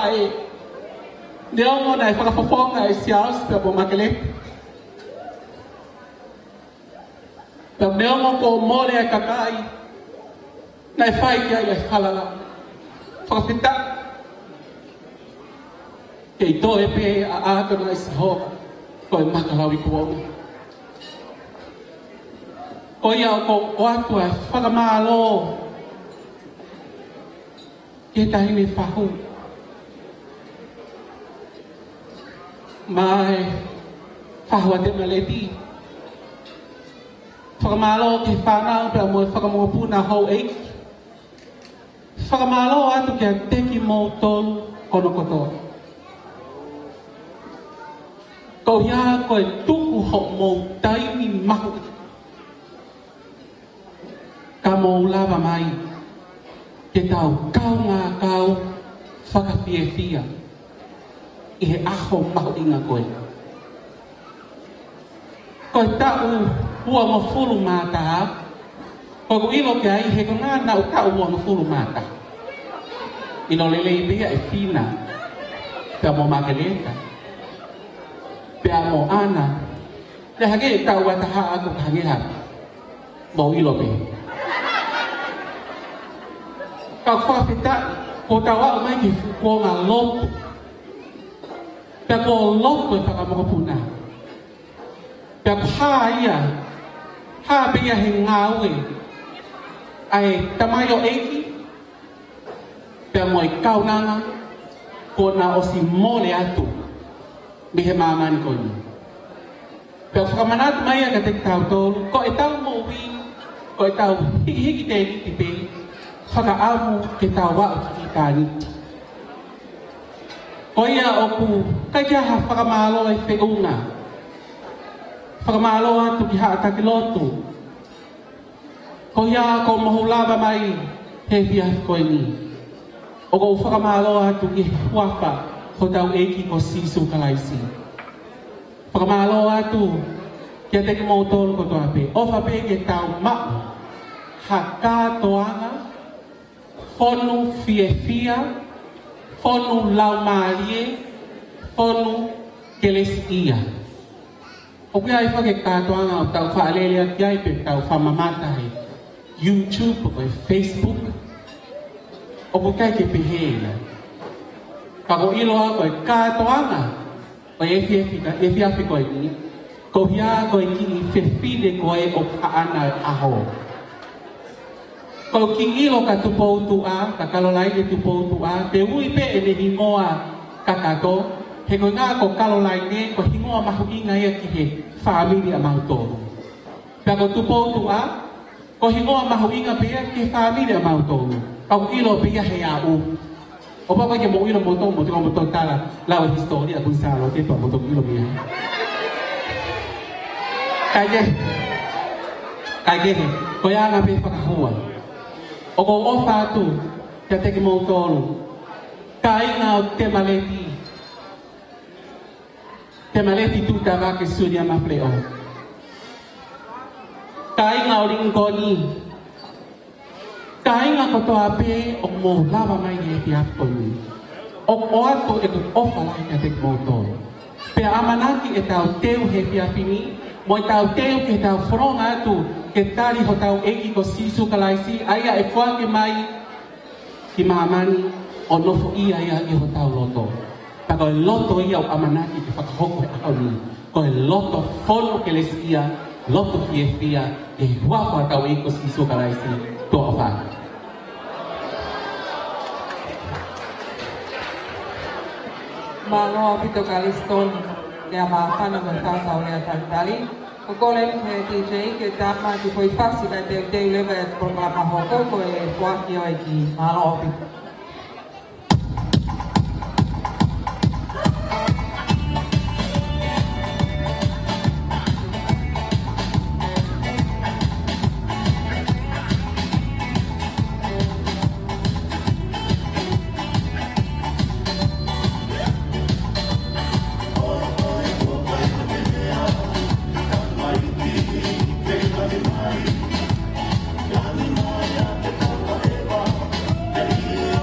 เดี๋ยวมันไหนฟังฟ้องไอ้เสียสแบบผมมาเกล็ดแบบเดี๋ยวมันโกมโมเลยกับไอ้ในไฟแกใหญ่ขนาดนั้น whakawhita. Kei tō e pe a ātona i saho, ko e makalau i kuonga. Ko ia o ko o atua e whakamālo ke tahine whahu. Mai whahu a te maleti. Whakamālo ke whanau pia mo e whakamopuna hou eiki. Whakamālo atu kia teki mō tolu kono kotoa. Ko ia ko e tuku ho mō taimi mahu. Ka mō lava mai, ke tau kau ngā kau whakawhiewhia i he aho mahu inga koe. Ko e tau ua mo furu māta, ko ku ilo ke ai he ko ngā nau tau ua mo furu māta. Ilo lele i bea e whina, pia mo makeleta, pia mo ana, le hage e tau wataha aku kahangeha, mo ilo bea. Kau whakawhita, ko tau au mai ki ko ngā loto. Pia ko loto e whakamokopuna. Pia pā ia, pā pia he ngāue, ai tamai o eiki, pia mo i kaunanga, ko nā osi mole atu, mi he māmani koni. Pia whakamanatu mai a ka te tau tolu, ko e tau mo wi, ko e tau hiki hiki te niti pe, whakaamu ke tau wau ki kāniti. Ko ia o ku, kai kia ha whakamālo e whiunga. Whakamālo atu ki haataki lotu. Ko ia ko mohu lava mai he whiahi koe ni. O ko whakamālo atu ki huafa ko tau eiki ko sisu kalaisi. Whakamālo atu kia teki mō tolu ko toa pe. Ofa pe ke tau ma'u. Ha kātoanga. Fonu fiefia, fonu laumarie, fonu kelesia. O kia i whake kātoanga o tau whaalelea kia i pe tau whamamata he YouTube o Facebook. O ku kai ke peheela. Kako ilo a koe kātoanga o e fiafi koe ni. Ko hia koe ki i whewhine koe o kaana aho. Ko ki ilo ka tupoutu a, ka kalolai ke tupoutu a, te ui pe e ne hingoa kakato, he koe ngā ko kalolai ne, ko hingoa mahu inga ia ki he whaamiri a mahu tōru. Pea ko tupoutu a, ko hingoa mahu inga pe ia ki he whaamiri a mahu tōru. Kau ilo pe ia he a u. O papa ke mo ilo mo tō, mo tō mo tō tala, lau e historia kun sālo, te tō mo tō ilo mia. Kai ke he, ko ia ngā pe whakahua. O ko ofa atu, kia teki mō tōru. Ka inga o te maleti. Te maleti tu ta wake suri a mafleo. Ka inga o ringoni. Ka inga ko toa pe o mō lava mai e te aponi. O atu e tu ofa lai kia teki mō tōru. Pea amanaki e tau teu he fiafini, mo e tau teu ke tau whronga atu, ke tari ho tau eki ko sisu kalaisi, aia e whake mai ki mahamani o nofo ia ia i ho tau loto. Ta koe loto ia o amanaki te whakahoko e aoni. Koe loto whono ke les ia, loto fiefia, e huapo a tau eki ko sisu kalaisi, toa whaka. Mā noa pito kalistoni, lea mā whana mo tātau lea talitali. Ko kole he DJ ke tāma ki koi whasi kai te lewa e programa hoko ko e whaki o e ki mā noa pito. Yeah.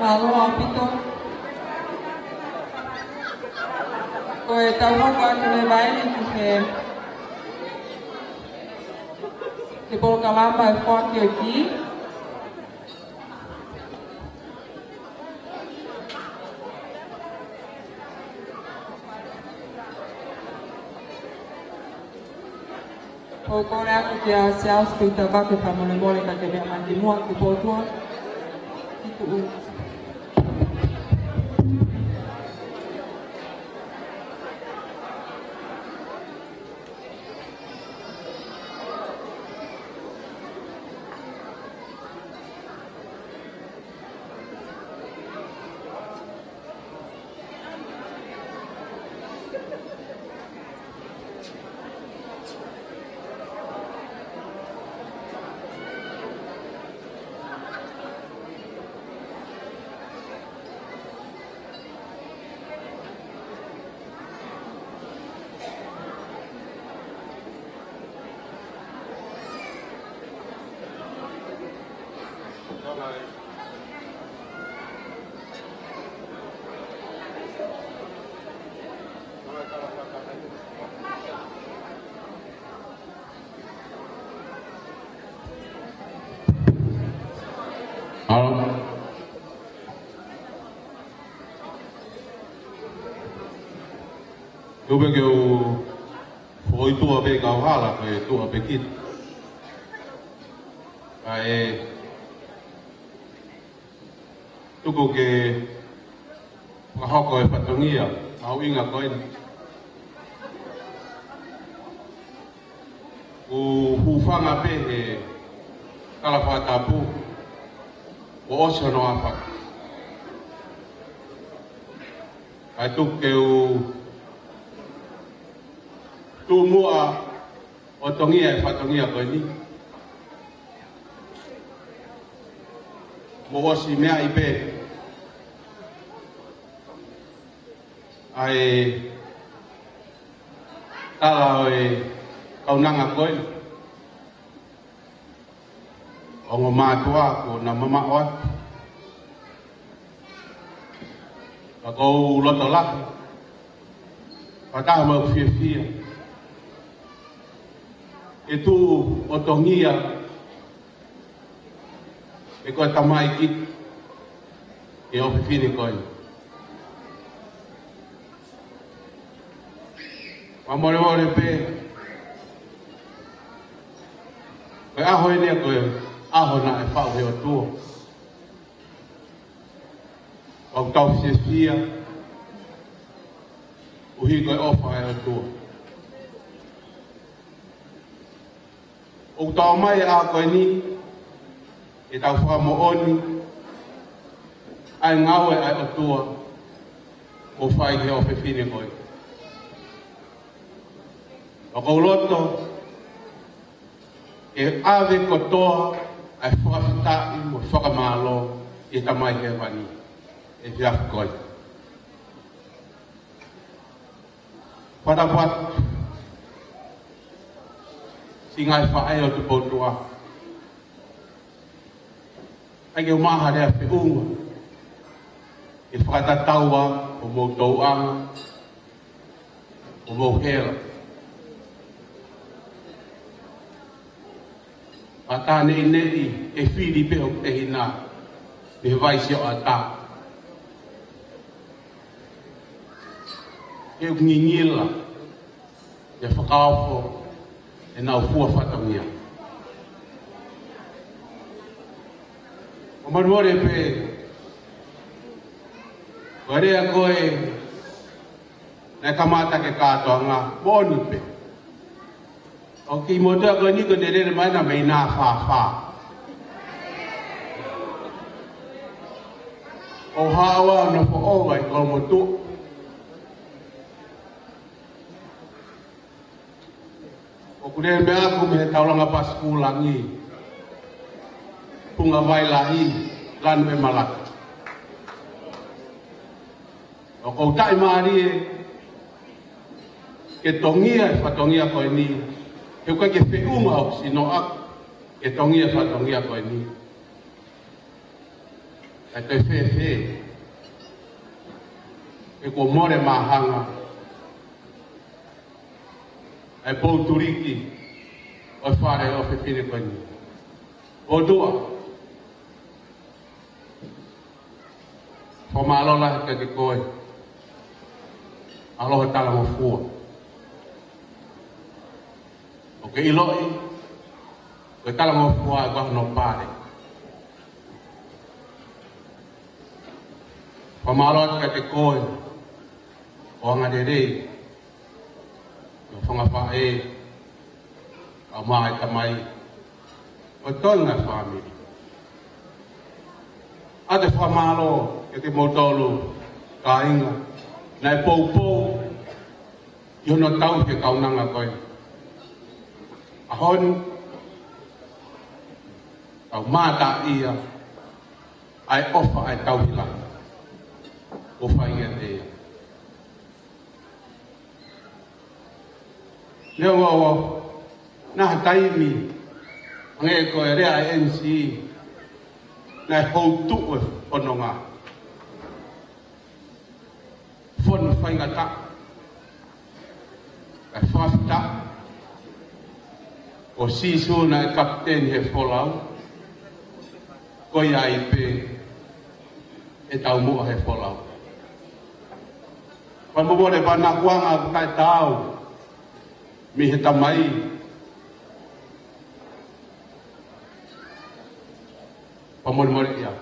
Aloha pito. Koe tau hoko atu me vaini ki he polo kalama e whaki o ki. O kore aku ki a se austu ta wake pa mole mole ka ke mea mandi mua ki pōtua. Iku u. Eu peguei o foi tua pegar o hala, foi tua pequit. Aí tu que a hoko e patongia, a winga coin. O hufanga pe e kalafatapu. O oso no apa. Aí tu que o tu mua o tongia e whatongia koe ni. Mo osi mea i pē. Ai tala o e kaunanga koe. O ngō mātua ko na mama o atu. Ka kou loto laki. Pataha mau fia fia. E tu o tongia e koe tamai ki e o whiwhine koe. Ma more more pe koe aho e nea koe aho na e whau he o tua. O tau fia uhi koe ofa e o tua. O tau mai a koe ni, e tau whakamooni, ai ngawe ai o tua, o whai ke o whiwhine koe. O kou loto, e ave kotoa, ai whakawhitai mo whakamalo, e tamai he wani, e whiafu koe. Whanapatu, si ngai whae o te pōtua. Ai ke maha rea whiunga. E whakatataua o mō tauanga, o mō hera. A tāne i nei e whiri peho te hina, me vaisi o a tā. E ngingila, e whakaofo, e nau fua whatamia. O manuore pe, koe rea koe, nei kamata ke kātoa ngā, mōni pe. O ki motoa koe niko ne rere maina mei nā whā. O hawa na fo ogai ko motu. O kure me aku me taulanga paskulangi. Punga vai lahi lan me malaka. O kou tai maari ke tongia e whatongia koe ni. He koe ke whiunga o sino ak ke tongia e whatongia koe ni. e te whewhe, e ko more mahanga, e pouturiki, o whare o whiwhine koe ni. O dua, o maalola he te koe, aloha tala mo fua. O ke iloi, koe tala mo fua e waha no pare. O maalola te koe, o anga de rei, o whangawha e, a maa e tamai, o tōna whamiri. A te whamalo e te motolu ka inga, nai pou, i hono tau te kaunanga koe. A hon, au māta ia, ai ofa ai tau hila. Ofa ia te ia. Leo ngō, nā taimi, ange koe rea NC, nai hou tuwe whanonga. Whanu whaingata, kai whafita, o sisu nai kapten he wholau, koe ai pe, e tau mua he wholau. Whamumore whana kuanga kai tau, mi he tamai. Pamor ia.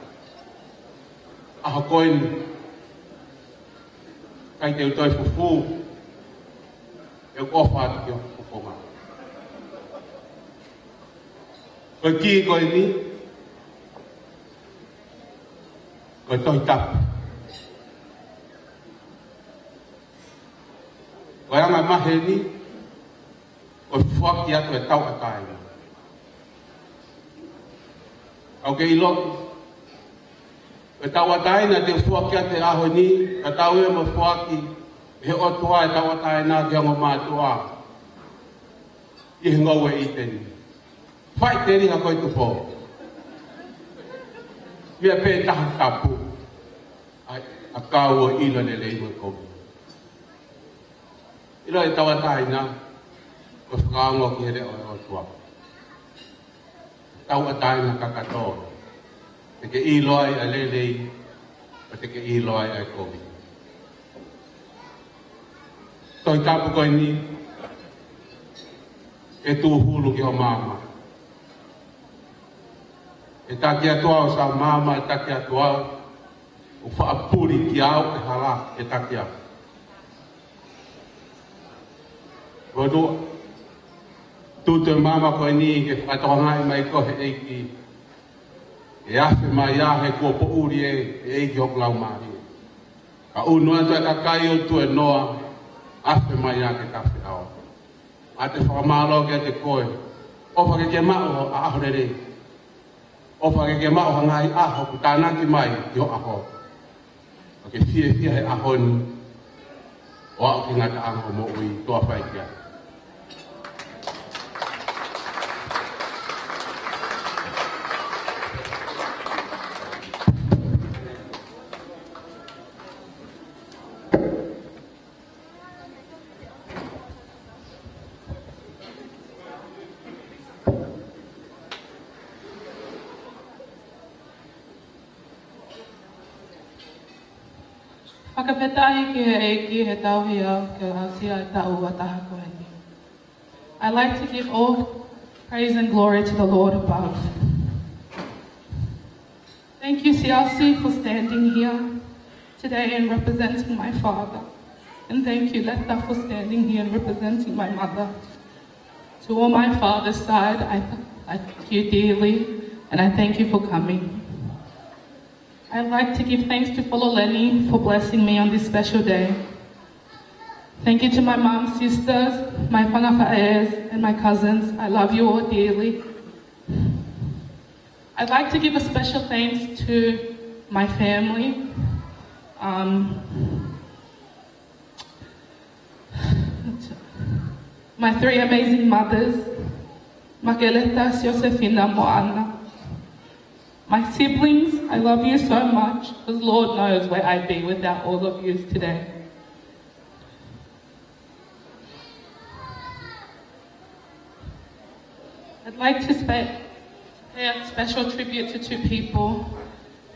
Aha koin, kai te utoi fufu, e kofa ati o fufonga. Koe ki koe ni, koe toi tapu. Koe anga mahe ni, koe fuaki atu e tau atai. Au ke ilo, e tau atai na te fuaki ate aho ni, ka tau e ma fuaki, he otua e tau atai na te ongo mātua. I ngau e i teni. Whai te ringa koe tupo. Mia pe taha tapu. A kau o ilo ne leiwa komi. Ilo e tau atai na, ko whakaongo ki here o otua. Tau atai na kakato. Te ke iloi a lelei, o te ke iloi a komi. Toi tapu koe ni, e tū hulu ki o mama. E taki atua o sa mama, e taki atua o whaapuri ki au e hala, e taki au. Rodua, tūtu e mama koe ni, ke whakatohangai mai kohe eiki, e afe mai ahe kua po uri e eiki hoku lau mahi. Ka unua tu e kakai o tu e noa, afe mai a ke kafe au. A te whakamalo ke te koe, ofa ke mao a aho rere. Ofa ke mao hangai aho ku tānaki mai i o aho. O ke fie he aho ni, o au ki ngata ango mo ui toa whai kia. Whakawhetahi ki he eiki he tauhia ke hasia e tau a taha koe ni. I'd like to give all praise and glory to the Lord above. Thank you, CLC, for standing here today and representing my father. And thank you, Letta, for standing here and representing my mother. To all my father's side, I thank you dearly, and I thank you for coming. I'd like to give thanks to Fololeni for blessing me on this special day. Thank you to my mom's sisters, my whangawhaeas, and my cousins. I love you all dearly. I'd like to give a special thanks to my family. My three amazing mothers, Makeleta, Josefina, Moana. My siblings, I love you so much, because Lord knows where I'd be without all of you today. I'd like to pay a special tribute to two people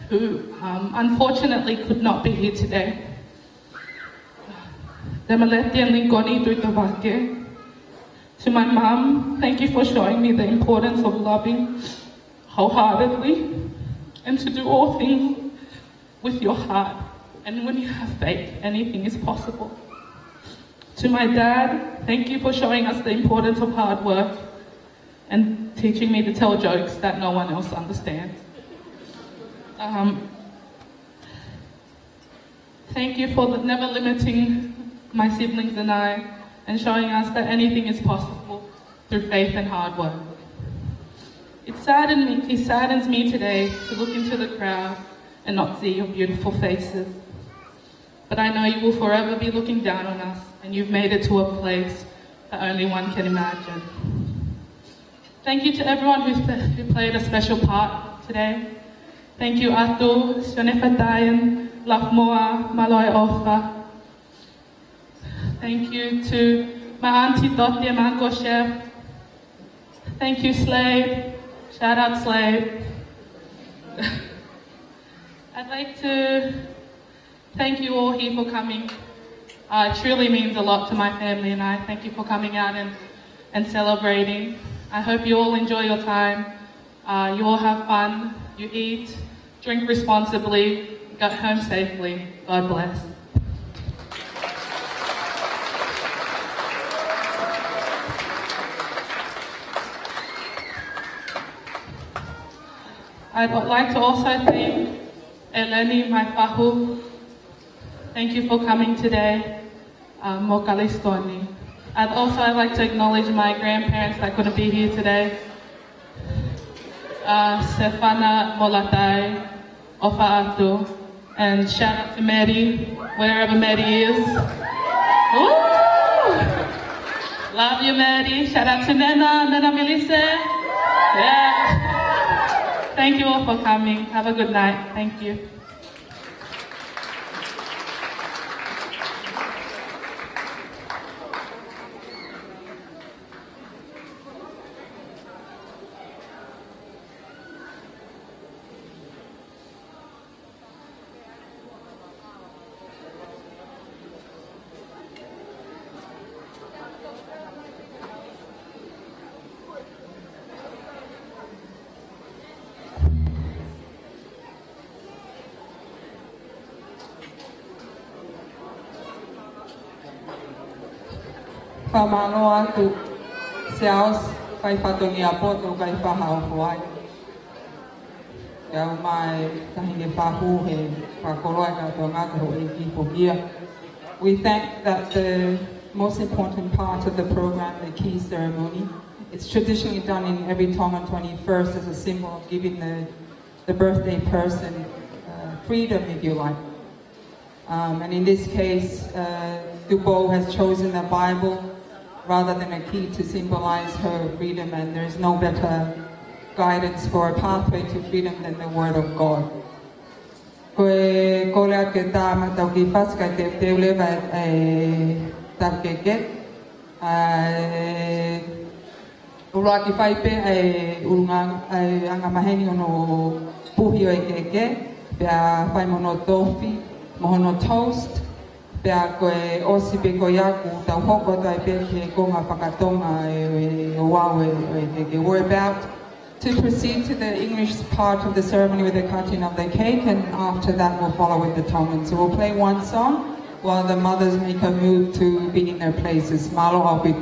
who unfortunately could not be here today. Demaleti and Linkoni Duitavake. To my mum, thank you for showing me the importance of loving wholeheartedly and to do all things with your heart. And when you have faith, anything is possible. To my dad, thank you for showing us the importance of hard work and teaching me to tell jokes that no one else understands. Thank you for never limiting my siblings and I and showing us that anything is possible through faith and hard work. It saddens me today to look into the crowd and not see your beautiful faces. But I know you will forever be looking down on us, and you've made it to a place that only one can imagine. Thank you to everyone who played a special part today. Thank you, Atu, Shonefatayan, Lafmoa, Maloi Ofa. Thank you to my auntie Dottie and Uncle Chef. Thank you, Slade. Shout out, Slade. I'd like to thank you all here for coming. It truly means a lot to my family and I. Thank you for coming out and celebrating. I hope you all enjoy your time. You all have fun. You eat, drink responsibly, get home safely. God bless. I'd like to also thank Eleni, my fahu. Thank you for coming today. Mokalistoni. I'd like to acknowledge my grandparents that couldn't be here today. Stefana Molatai, Ofa Atu, and shout out to Mary, wherever Mary is. Woo! Love you, Mary. Shout out to Nena Melissa. Yeah. Thank you all for coming. Have a good night. Thank you. Pamanoa tu seaus kai whatongia poto kai whahao whai. Kia mai tahine whahu he whakoroa katoa ngākaro e ki pokia. We thank that the most important part of the program, the key ceremony, it's traditionally done in every Tongan 21st as a symbol of giving the birthday person freedom, if you like. And in this case, Dubo has chosen the Bible rather than a key to symbolize her freedom, and there's no better guidance for a pathway to freedom than the Word of God. Koe kolea ke tā matau ki whaska te teulewa tarkeke. Urua ki whaipe urunga anga maheni ono puhi o e keke, pia whai mono tofi, mohono toast, pia koe osi pe koe aku, tau hoko tai pe ke konga whakatonga e wau e keke. We're about to proceed to the English part of the ceremony with the cutting of the cake, and after that we'll follow with the Tongan. So we'll play one song while the mothers make a move to be in their places. Malo Api.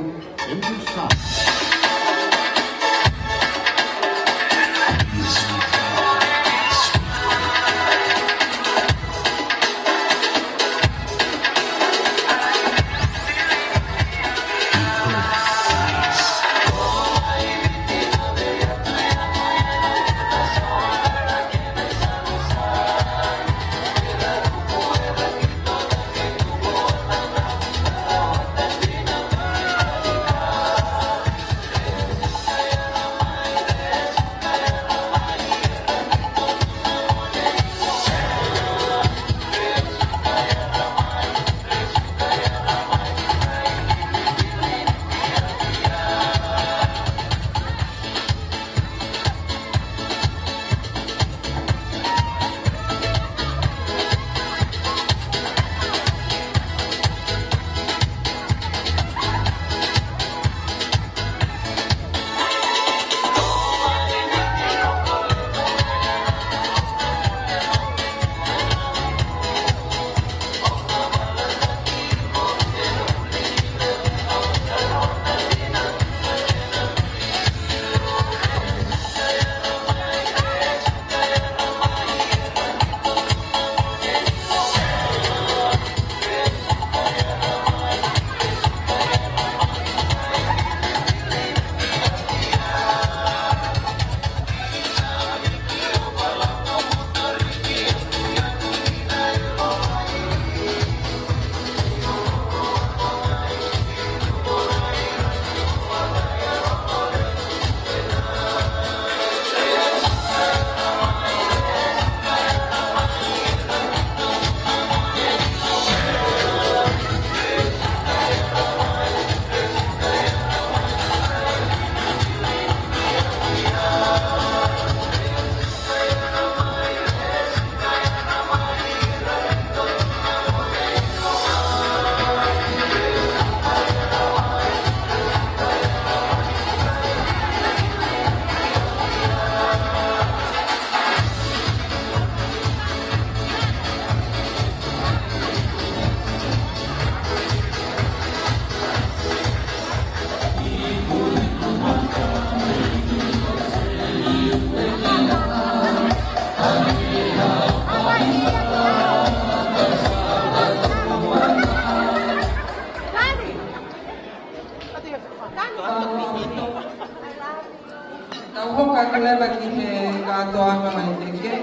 ka kuleba ki he katoa mai teke.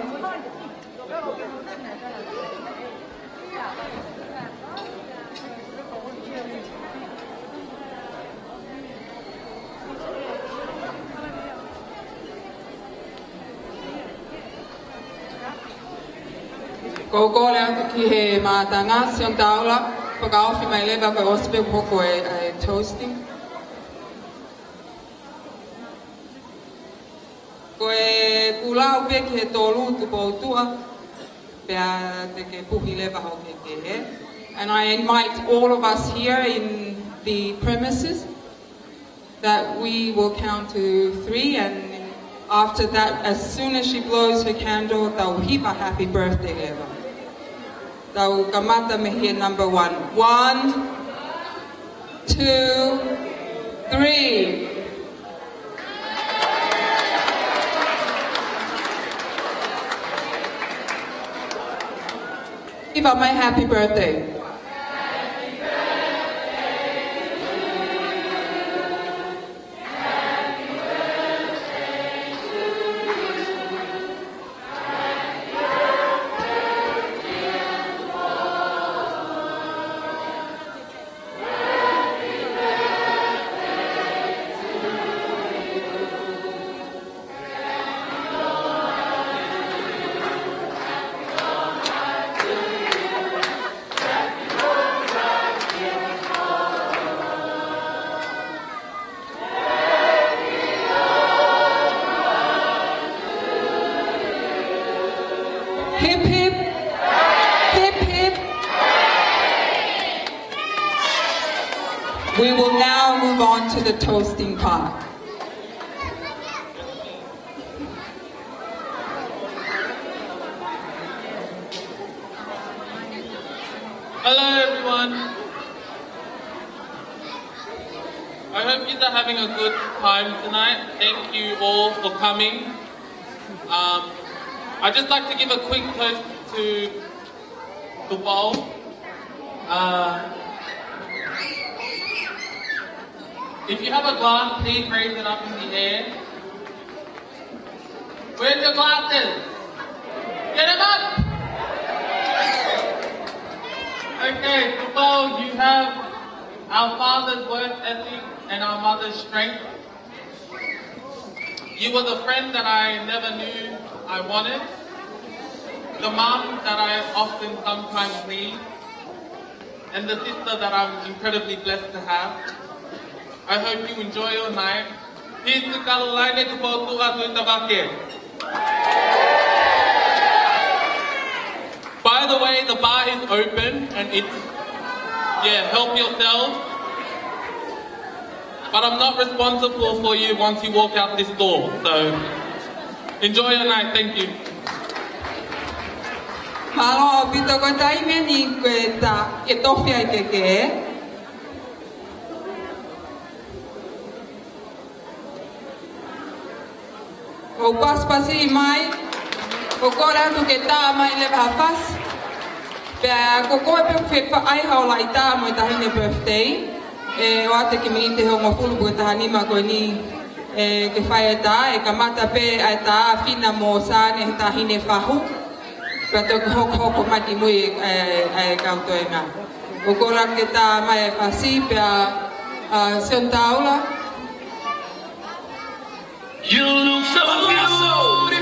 Ko ko le atu ki he mātanga sion taula, whakaofi mai lewa koe ospe poko e toasting. Ko e kulau pe ki he tōlu tu poutua, pea te ke puhi lewa ho ke he. And I invite all of us here in the premises that we will count to 3 and after that, as soon as she blows her candle, tau hipa happy birthday lewa. Tau kamata me here number 1. 1, 2, 3. Give up my happy birthday. Hip hip, hip hip. We will now move on to the toasting part. Hello everyone. I hope you are having a good time tonight. Thank you all for coming. I'd just like to give a quick toast to the bowl. If you have a glass, please raise it up in the air. Where's your glasses? Get them up! Okay, the bowl, you have our father's work ethic and our mother's strength. You were the friend that I never knew I wanted, the mom that I often sometimes need, and the sister that I'm incredibly blessed to have. I hope you enjoy your night. Here's to kalulaine tu pautua tu itawake. By the way, the bar is open and it's, help yourself. But I'm not responsible for you once you walk out this door, so enjoy your night, thank you. Malo pito ko taime ni kweta ke tofi ai keke. O pas pasi mai, o kora tu ke ta mai le papas. Pea ko ko pe fe pa ai hau lai ta mo tahine birthday. O ate ke mi te hongo fulu ko tahani ma ko ni ke whae tā, e kamata pe ai tā whina mō sāne he tahine whahu. Pea tō hoko hoko mati mui e kauto e ngā. O kora ke tā mai e whasi pea sion taula. You look so beautiful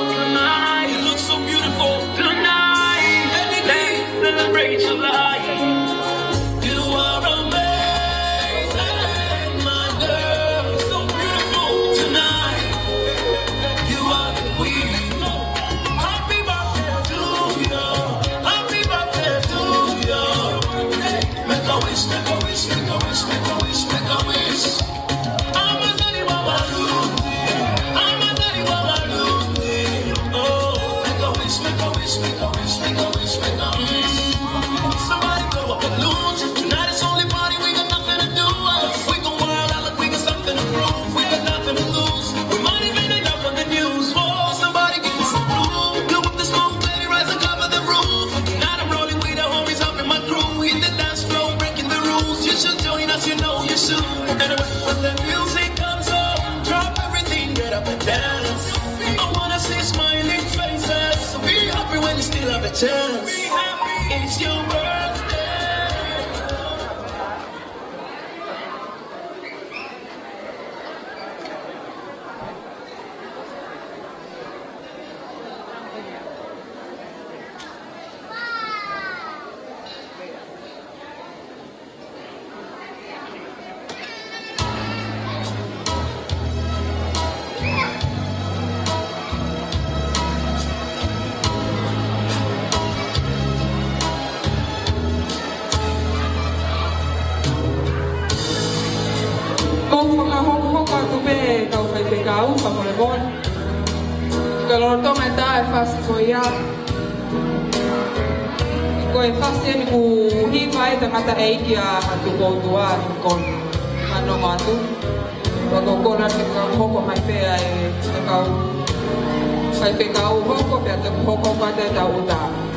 tonight. You look so beautiful tonight. Let's celebrate your life. You are amazing, my girl. So beautiful tonight. You are the queen. Happy birthday to you. Happy birthday to you. Make a wish, make a wish, make a wish, make a wish, make a wish. I'm Just, it's your birthday. Kalau tong ada fast koya, koi fast ni ku hibai tengah eikia atu kau tua kon ano matu, bago koran kau hoko mai pe ai kau kai pe kau hoko pe atu hoko pada dah udah.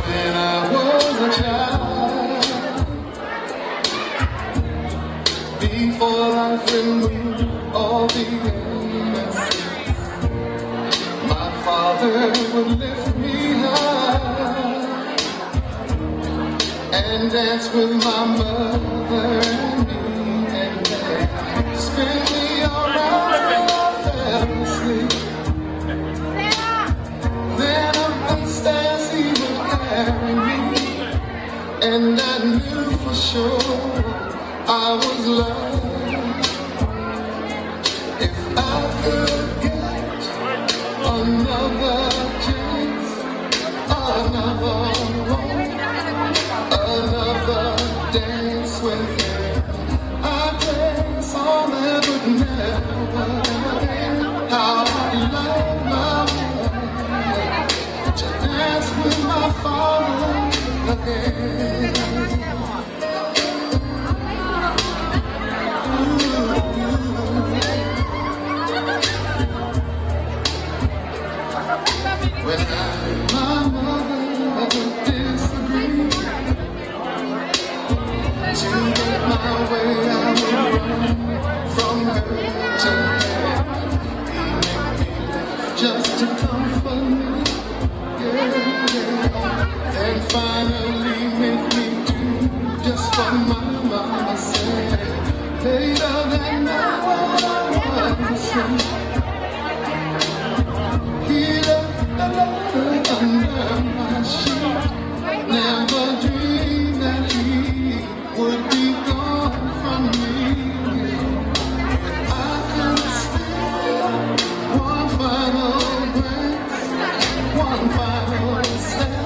When I was a child, before life removed all the innocence, my father would lift me high and dance with my mother and me, and then spin me around till I fell asleep. Then upstairs he would carry me, and I knew for sure I was loved. If I could get another chance, another one, another dance with him, I'd dance on that would never end. How I love my man to dance with my father again. When I and my mother disagree, to get my way I would run from her to him. He made me laugh just to comfort me, yeah. Then finally make me do just what my mama said. Later that night I was asleep. He left a letter under my sheet. Never dreamed that he would be gone from me. I could steal one final glance, one final step,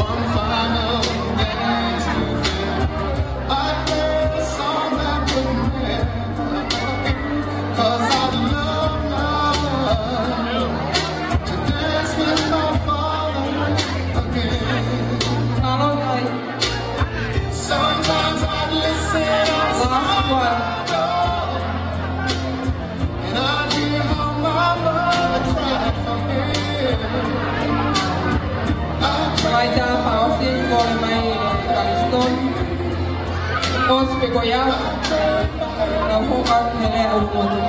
one final dance with him. I play a song that would never end, 'cause I love to dance with my father again. Sometimes I listen outside my door, and I hear how my mother cried for him. I Mai ta pháo xin gọi mày cả stone Os pe goya. Ka hoka hele au modu.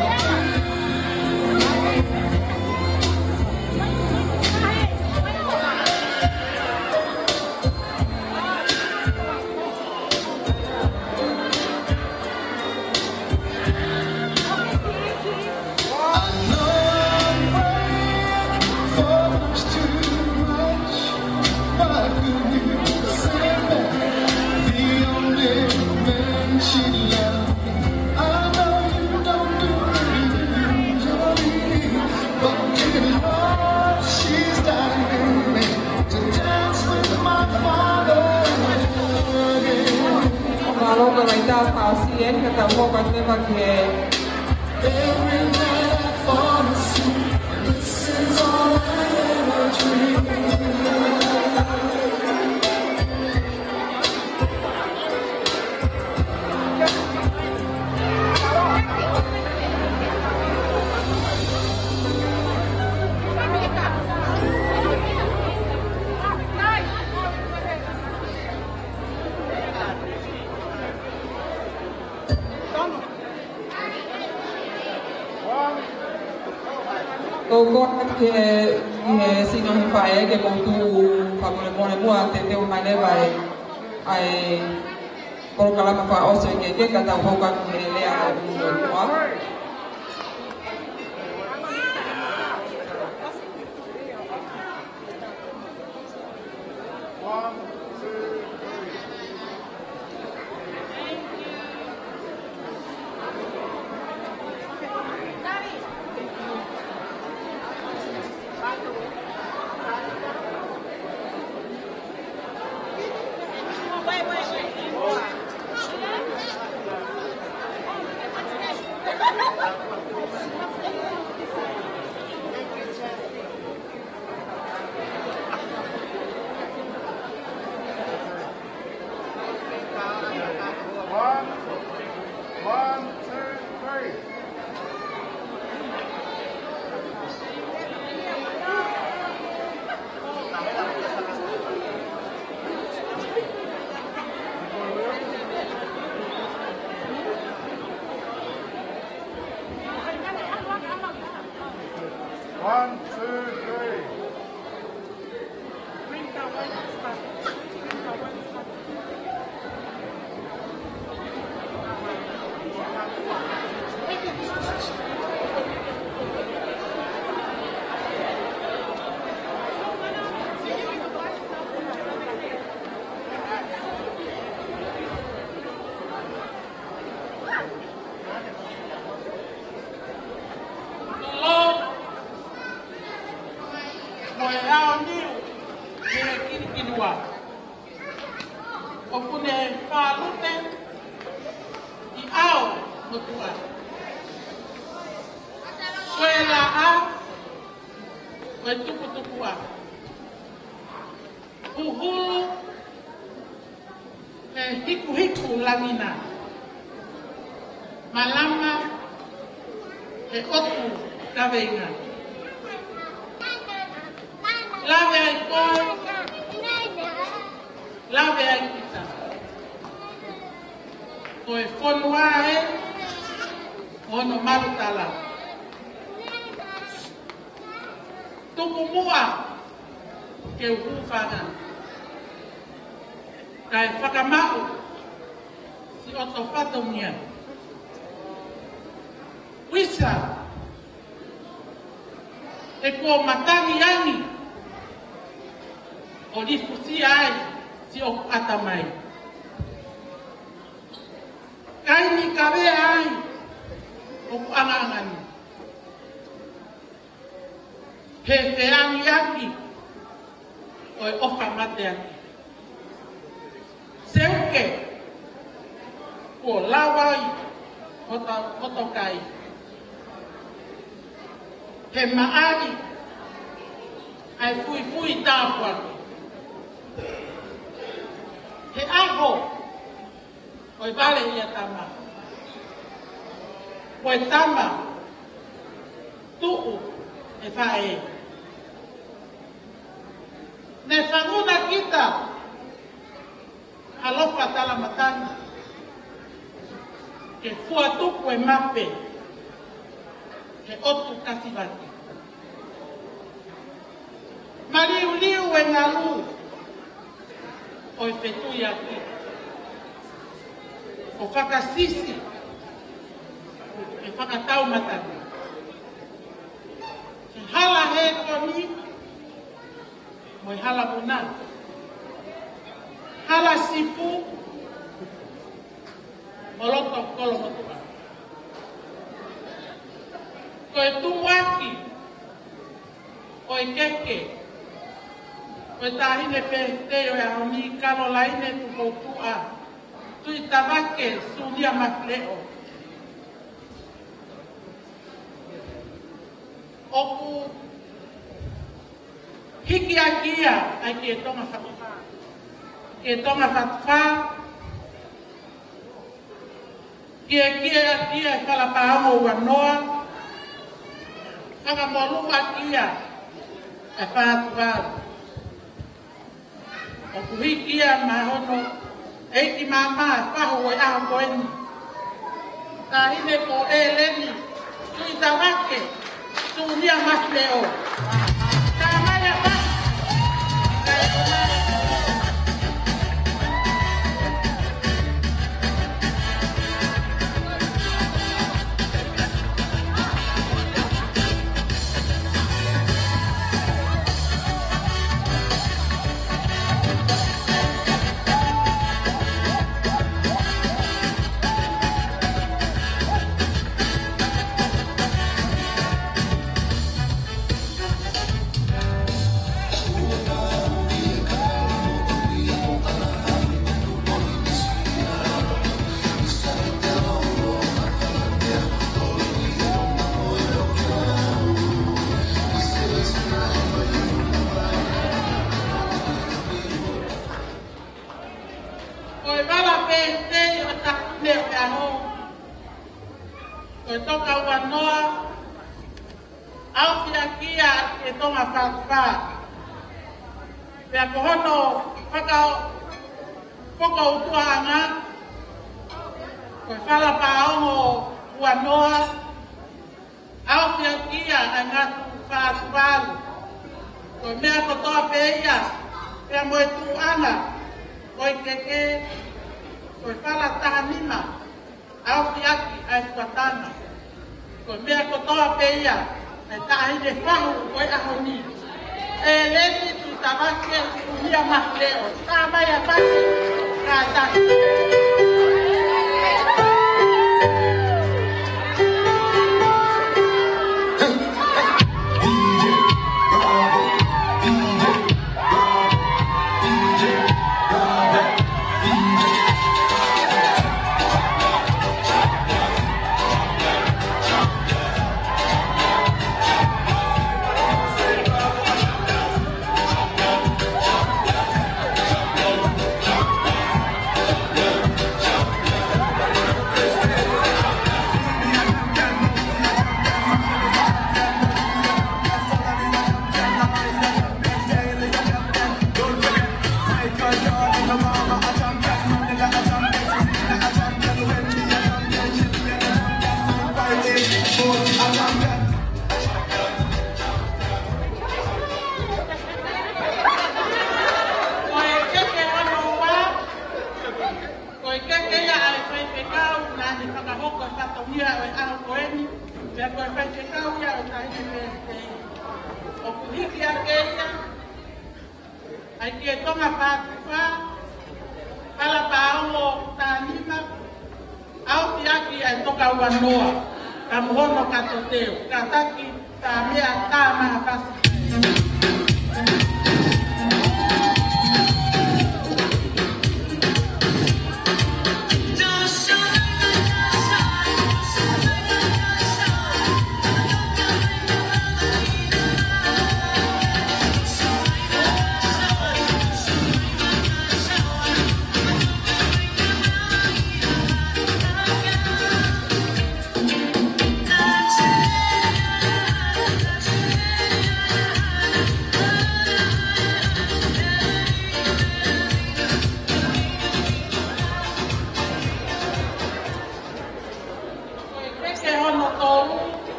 Kalau kita pasien kata mau kata pakai. Every night I fall asleep, and this is all I ever dream. Kau ke sino hifae ke kau tu pamole mole mua tete o mai vai ai kalau kalau apa oso ke kata kau kan ke lea mua. Hiku langina. Malama e otu kavenga. Lave ai koi. Lave ai kita. Koe fonua e ono marutala. Tuku mua ke uhufana. Kai whakamau si oto whatomia. Wisa e kua matani ani o difusi ai si o atamai. Kai ni kawe ai o kuangangani. He ani aki o e ofa mate aki. Seuke ko lawai hoto kai he maari ai fui tāpua he aho oi vale ia tama oi tama tuu e whae ne whanuna kita alofa tala matanga ke fua tuku e mape, ke otu kasivati. Mariuliu e ngalu, o e whetui aki. O whakasisi, e whakatau matani. Ke hala he koni, mo e hala muna. Hala sipu, moloto kolo motua. Ko e tumuaki, o e keke, o e tahine pehte o e aoni kalo laine tukotua, tui tawake sunia makleo. Oku hiki akia ai ke tonga whakawha. Ke tonga whakawha, kia e whalapaamo ua noa, whakamolua kia e whātuwau. O kuhi kia mahono, eiki māmā whaho e aho koeni. Tā hine ko e leni, tui tawake, sunia makleo. Tā mai a wha.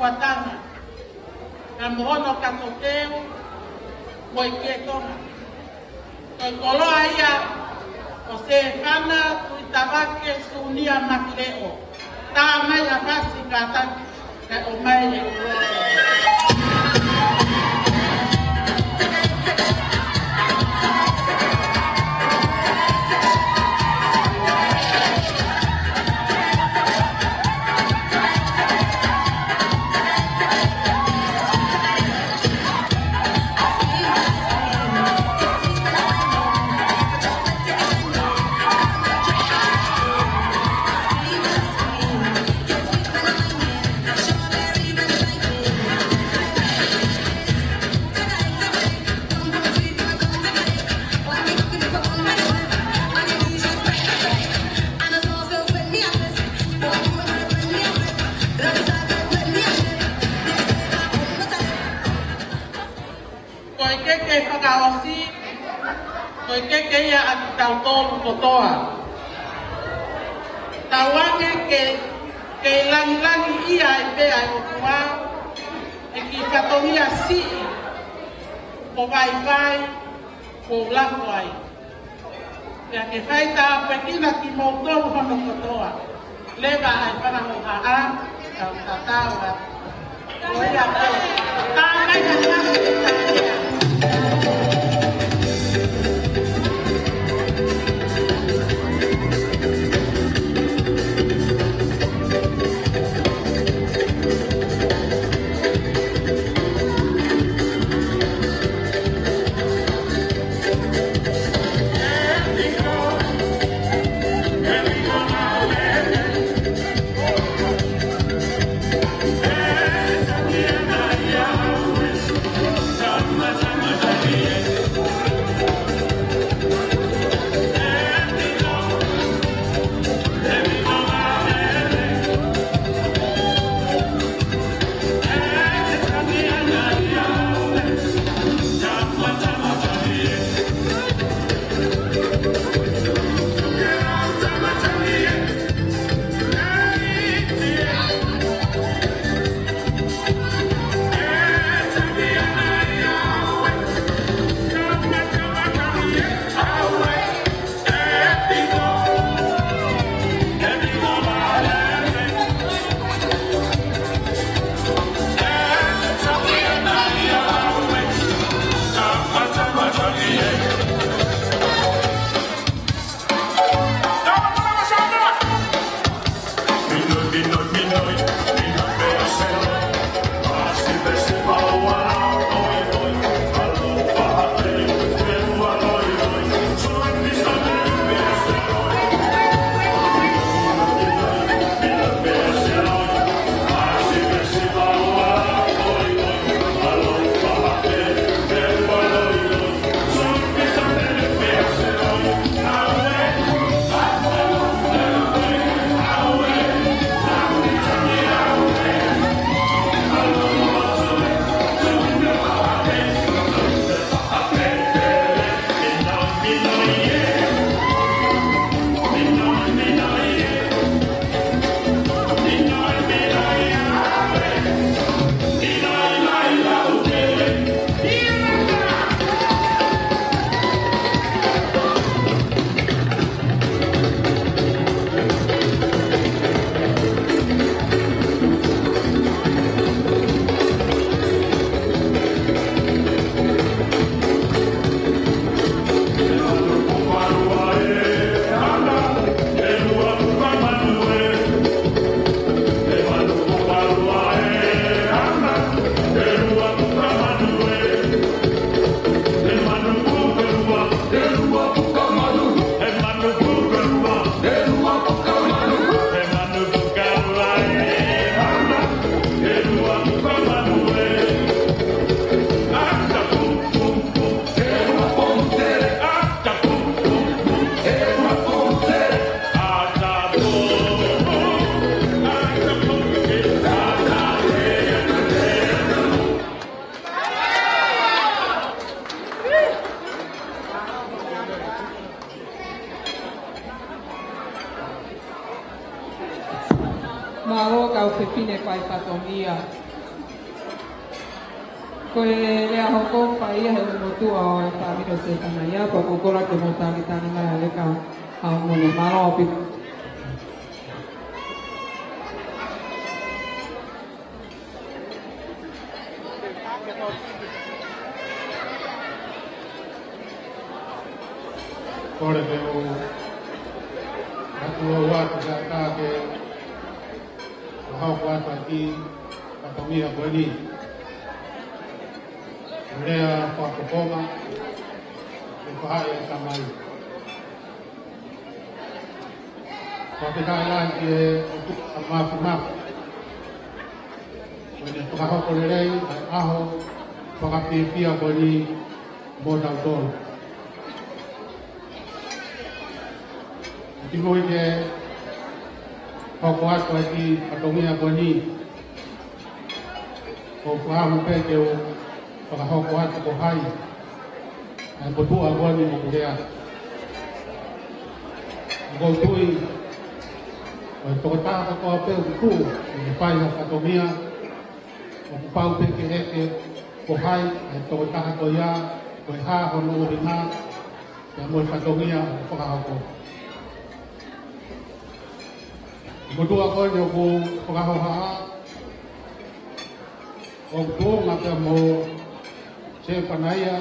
kuatanga. Ka mohono ka tokeu, moi ke tonga. Koi koloa ia, o se kana tui tawake sunia makileo. Tā mai a kasi kātaki, ka o mai e Koi keke ia ati tau tolu kotoa. Tawange ke langi ia e pea e o kuau, e ki whatongia si, ko vai, ko lako ai. Pea ke whaita pekina ki moutou hono kotoa. Lewa ai whanaho haa, tau tataua. Ko ia tau, tā mai a nasi e tā ia. Maro kau pepine pai patomia. Koe ea hoko whai he motu o e whamiro se tana ia, pa kukora ke mo tāki tāni mai a leka a mono maro o piku. Kore te o atu o watu ka tā ke o hau watu aki katomia koeni. Rea whakaponga e whahai e tamai. Whapekai lai ki e o tuku a mafu mafu. Koene whakahoko rei ai aho whakapipia koeni mō tau tōru. Ki moi ke hoko atu aki katomia koeni. O whahamu peke o whakahoko atu ko hai. Ai potua koeni mo kurea. Ko tui o tokotaha ko apeu ku i whai ho katomia. O kupau peke heke ko hai. Ai tokotaha ko ia ko i haa ho noo ringa. Ia mo i katomia o whakahoko. Motua koe ni o ku whakahoha o tō ngaka mo se whanaia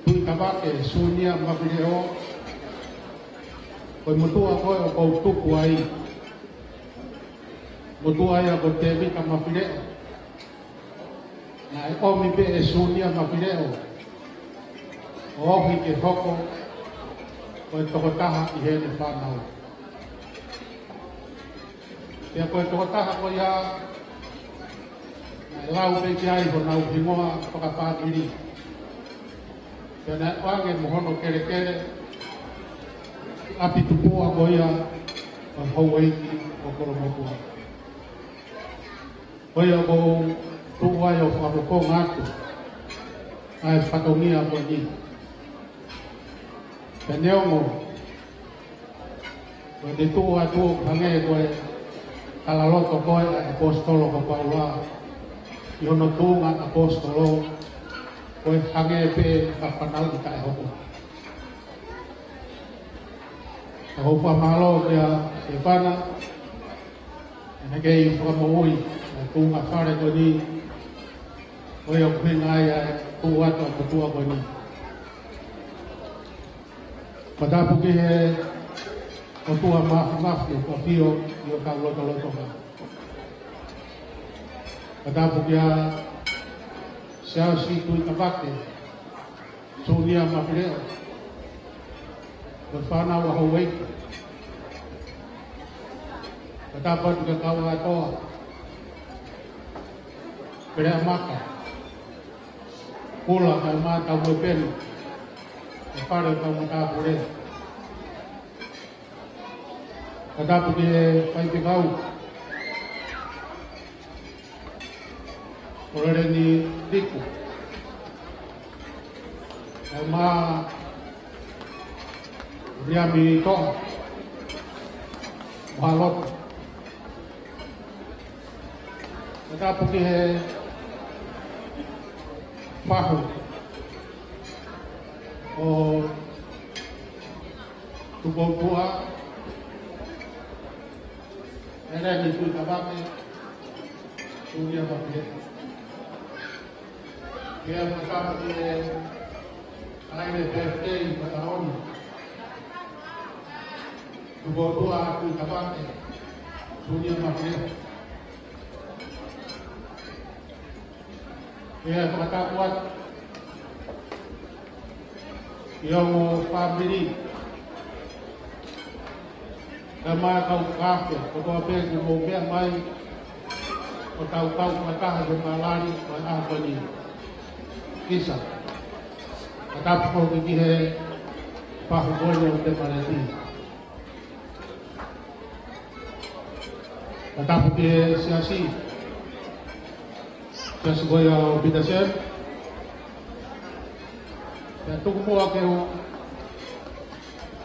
tui kawake sunia mawhireo koe motua koe o kou tuku ai motua ai a ko te vika mawhireo na e omi pe e sunia mawhireo o ohi ke hoko koe tokotaha i hene whanau. Ia koe tokotaha ko ia na lau pe ki ai ko nau hingoa whakapātiri. Ia na wange mohono kere kere api tupua ko ia o hau eiki o koromokua. Ko ia ko tuku ai o whakapokonga atu ai whatongia ko ni. Ia neongo ko te tuku atu hange koe Kalaloto koe a apostolo ko paula. Iono tunga apostolo koe hange pe kapanau i tae hoko. Ka hopa malo kia Stefana. Ene kei whakamoui a tunga whare koe ni. Koe o kuhinga ai a tuu atu a kutua koe ni. Patapu ki he o tua mafu o pio i o tau loto ka. Katapu kia siau si tui kapake sunia mawhireo o whanau a hau eiki. Katapu atu ka kaua atoa perea maka pula kai maa tau mo penu e whare tau mo tāpu rea. Katapu ki e whaipi kau. Orere ni diku. E maa riami toa. Mahaloto. Katapu ki e whahu. O tupopua. Era ni tui kabake, sunia bakle. Kaya makapa ki aile birthday mataoni. Tubotua tui kabake, sunia bakle. Kaya matakuat, yung family. Nama kau kafe, kau apa yang mau biar mai, kau tahu mata ada malari, mana apa ni, kisah. Kata kau begini he, faham boleh untuk malati. Kata begini siasi, siasi boleh bida sen. Dan tu semua kau,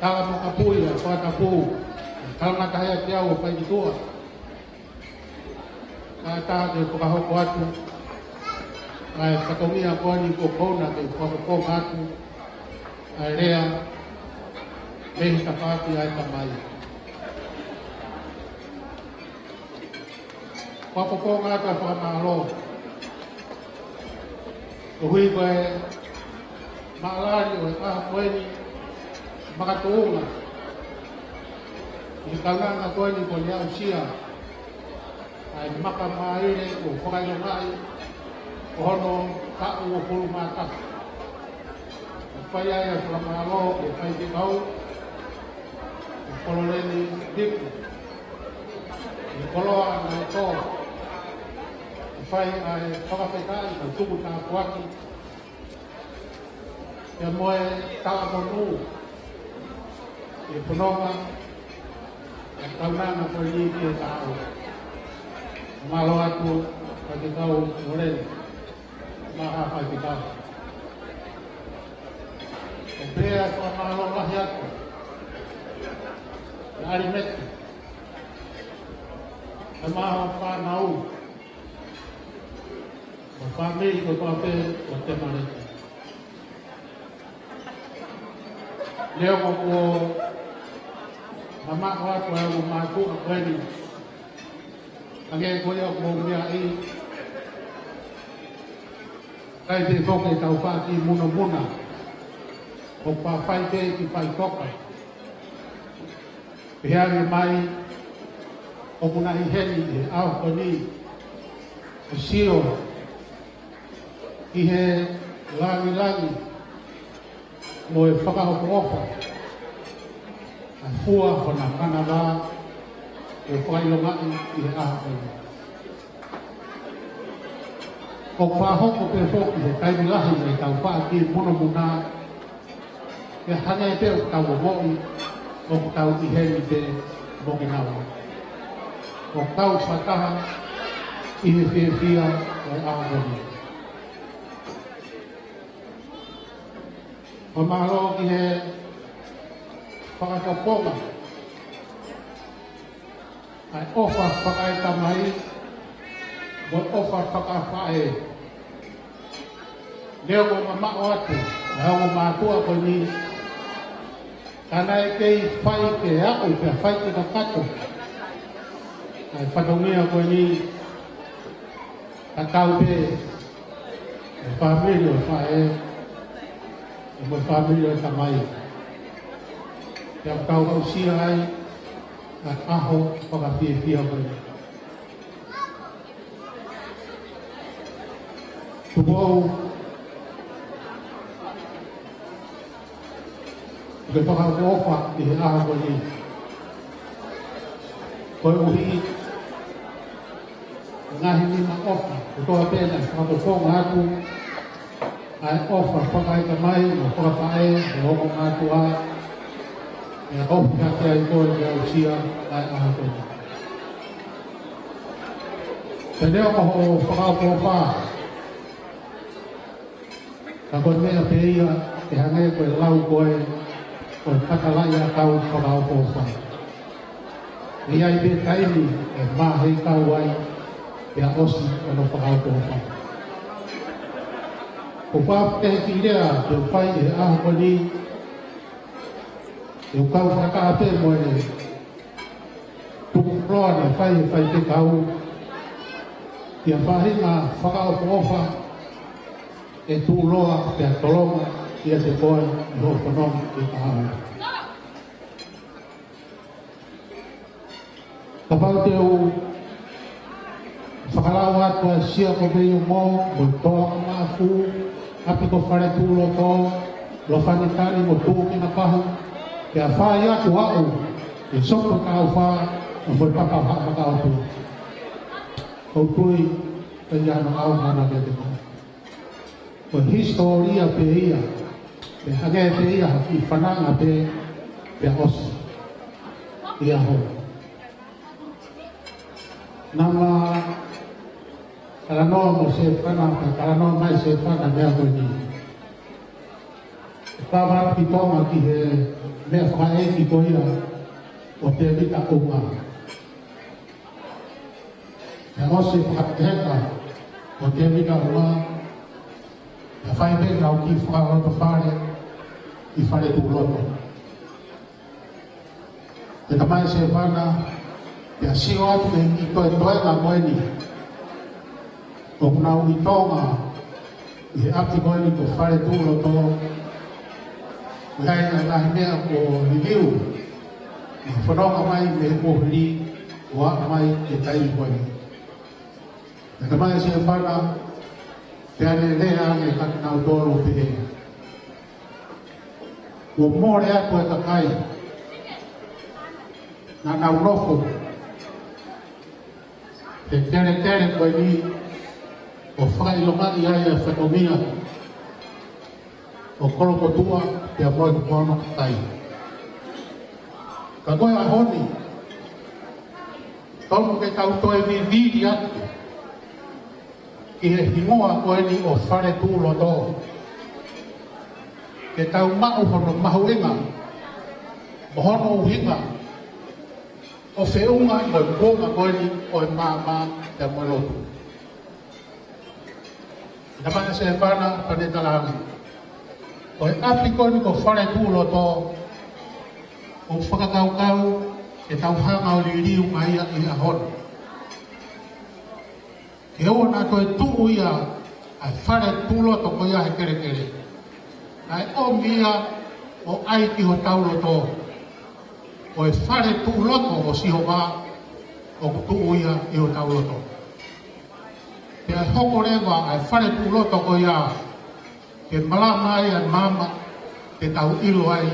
kalau mau kapui, kau kapui. Kalau nak kaya tiaw pa itua. Kata de ko ho ko atu. ai katongia koa ni ko kona ke whakako hatu ai rea e tapati ai tamai. Whakako ngata whakamaro o hui koe maalari o e kaha koeni makatoonga i kaunanga koeni ko lea usia ai maka maire o whakailongai o hono ta'u o pulu mata. O whai ai a whakamaro o whai te kau o koloreni diku i koloa na e tō o whai ai whakawhekai o tuku tā puaki e moe ta'a monu e whanonga e kaunanga koe ni ki e tāu. Malo atu whai te kau o reni. Maha whai te kau. O pēa kua mahalo lahi atu. E ari metu. E maha whanau. O whamiri ko toa pē o te marete. Leo ko ko mamako atu e o mātu a koeni. Ange koe o ko mea i kai te toke tau whaki muna muna o pa whai te ki whai toka. Peare mai o muna i heni e au koni o sio i he langi langi mo e whakahoko ofa a fua hona kanara o whailongai i he au koni. O whahoko pe whoki he kaimilahi e tau whaaki muna muna e hane e peo tau o moi o tau i heri te moki nawa. O tau whakaha i he whiawhia o aangoni. O mahalo ki he whakataponga ai ofa whakaita mai mo ofa whakawhae. Leo ko mamao atu, hao mo mātua ko ni, kana e kei whai ke ako, pe whai ke takato. Ai whatongia ko ni, kakau pe, e whamiri o whae, e mo whamiri o tamai. Te au kau kau sia ai, a aho whakawhiawhia ko ni. Tupou, ke whakaofa i he aha ko ni. Koe uhi, ngahi ni ma ofa, o toa pēna, whakaofonga atu, ai ofa whakaita mai, o whakawhae, e hoko ngātu a, e ofi hake ai koe ni au sia, ai aha ko ni. Te leo moho whakaofa, ka koe mea peia, te hangai koe lau koe, koe katalai a kau whakaofa. Ni ai te taimi e mahei kau ai, e a osi ano whakaofa. Ko whapete ki rea, te whai e aha ko ni, e o kau whakaape mo e tuku roa ne whai te kau, te a whahinga whakaofa, e tu loa te atolonga ia te koe i ho whanong i tahau. Ka pau te u whakalau atu a sia ko beio mō, mo toa ka maafu, api ko whare tūlo tō, lo whanitari mo tū ki na kahu, te a whai atu au, e sopo ka au wha, o mo paka haka au tū. Kau tui, te iana au hana ke te mō. O historia pe ia, pe hage pe ia, i whananga pe osi, ia ho. Nama karanoa mo se whananga, karanoa mai se whanga mea koe ni. E pāwara ki tonga ki he mea whakaeki ko ia, o te rita unga. E osi whakateheka, o te rita unga, E whai me ngau ki whakaroto whare I whare tu loto. Te tamai se whana te asio atu me I toe toe ngā moeni. O kunau I tonga I he api moeni ko whare tu loto. Whai ngā ngahi mea ko riliu. I whanonga mai me he pohiri o a mai e tai moeni. Te tamai se whana te ane lea e kakinau tōru te he. Ua mōre aku e kakai. Nā nau rofo. Te tere koe ni o whakailonga I ai a whakomia. O korokotua te a moe kupono kakai. Ka koe a honi. Tonu ke tau toe viviri atu. Ki he hingoa koe ni o whare tūlo tō. Ke tau mau hono mahuinga, mohono uhinga, o whiunga I oi pōnga koe ni o I māma te malotu. Ina mana se whana pane talangi. O I api koe ni ko whare tūlo tō, o whakakaukau, ke tau hanga o liriu mai I a hono. Ke o nā toi tuu ia ai whare tūlo to ko ia he kere kere. Ai o mia o ai ki ho taulo tō. O e whare tūlo to o si ho wā o tuu ia I ho taulo tō. Ke ai hoko rewa ai whare tūlo to ko ia ke malama ai ai mama ke tau ilo ai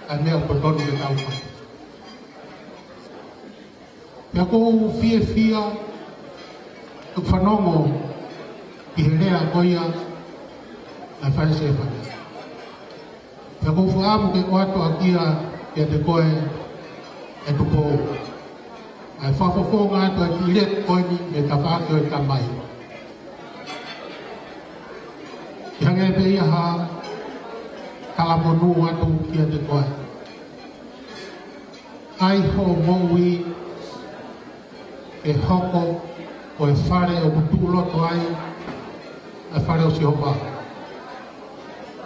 ai mea kotonu ke tau mai. Ke kou fie fia tu whanongo I he rea koia ai whai se whai. Pea kou whaamu ke koato a kia ke te koe e tupo. Ai whawhawho ngā tu a ki let koe ni me ta whaake o ta mai. Ki hange pe ia ha kalamonu atu kia te koe. Ai ho moui e hoko o e whare o kutu loto ai a whare o si hopa.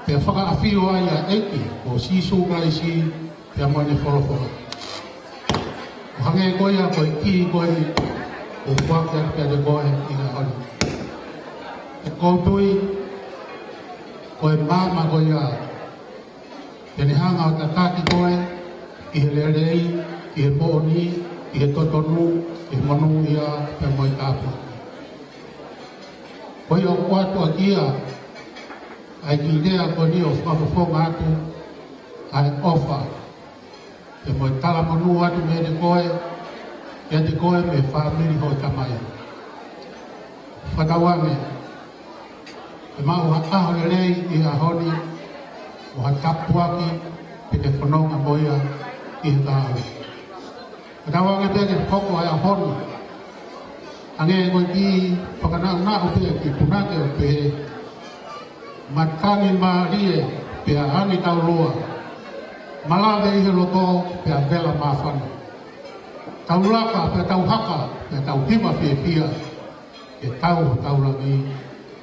Te whaka awhio ai a eki o sisu ngai si te amone whorofora. O hange e koe a koe ki koe o whaka kia te koe I ngā hori. E koutui koe māma koe a tene hanga o tataki koe I he lerei, I he pōni, I he totonu, I he manu ia pe moi tāpua. Koi o kuatu a kia, ai ki rea koe ni o whakawhonga atu, ai ofa. Pe moi tala manu atu me te koe, ia te koe me whamiri ho tamai. Whatawange, e mau ha aho rei I a honi, o ha tapuaki, pe te whanonga moia I he tāu. Whatawange pe ke whoko ai a honi, ange koe ki whakanau nā o pe ki punake o pe matangi maarie pe a hangi tau roa. Malawe I he loko pe a vela mawhana. Tau laka pe tau haka pe tau hima pe pia pe tau langi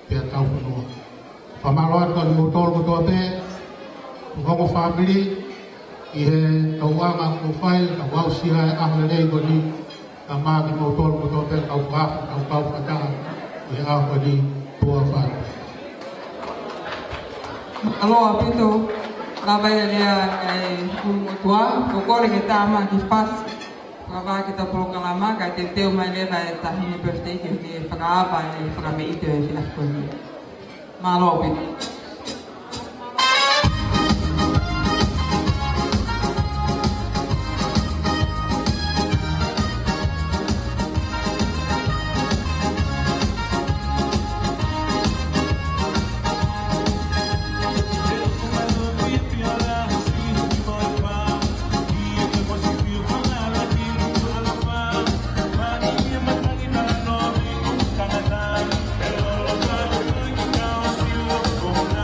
pe a tau whanua. Whamaloa toa ni utoro kotoa pe, ukongo whamiri I he tau anga ko whai, tau wausia e ahle rei koni, ka māki mo tōru ko tō pēr kau whāpu, kau kau whataha, I a koni tua whai. Aloha pito, nā vai lea e tua, ko kore ke tāma ki whasi. Ka wā ki ta polokalama, kai te teo mai lewa e tahine birthday ki e whakaapa e whakameite e whina koni. Mā aloha pito. Oh,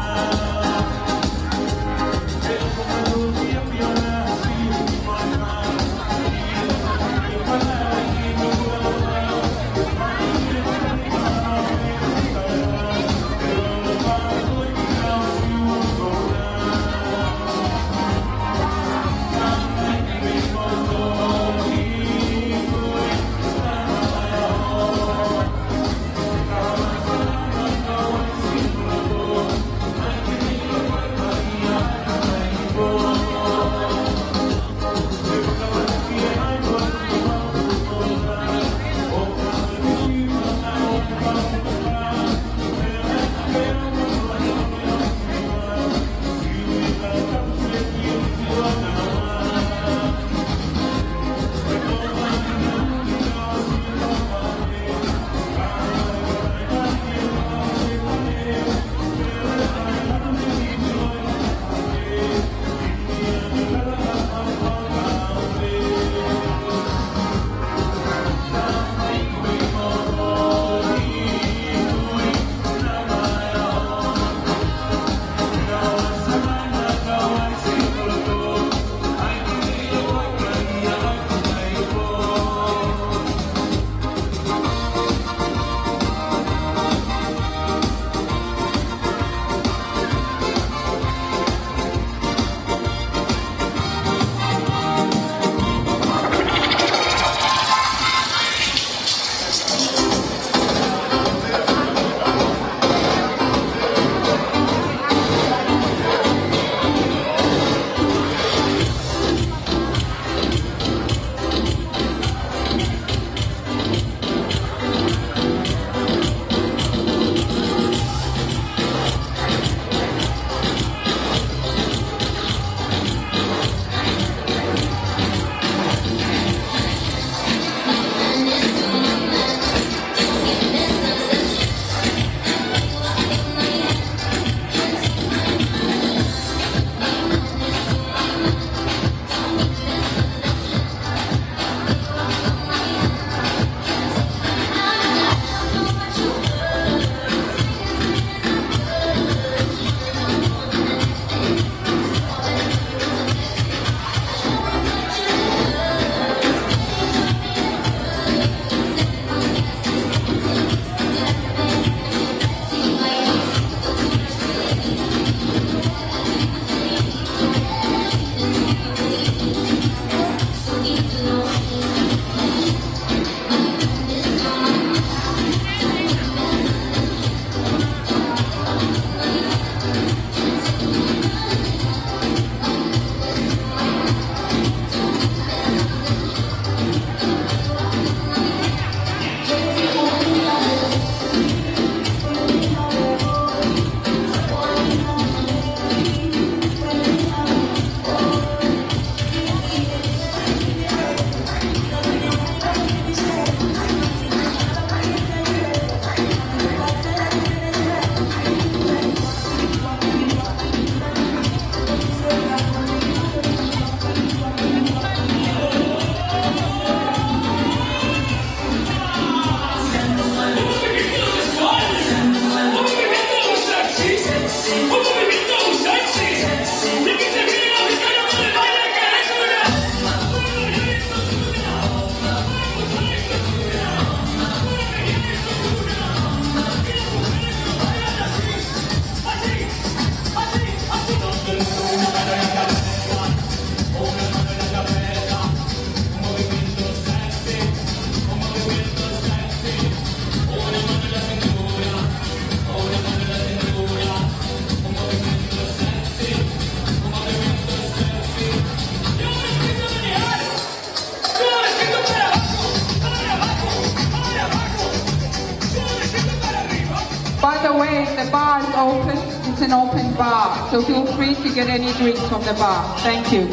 the way, the bar is open. It's an open bar, so feel free to get any drinks from the bar. Thank you.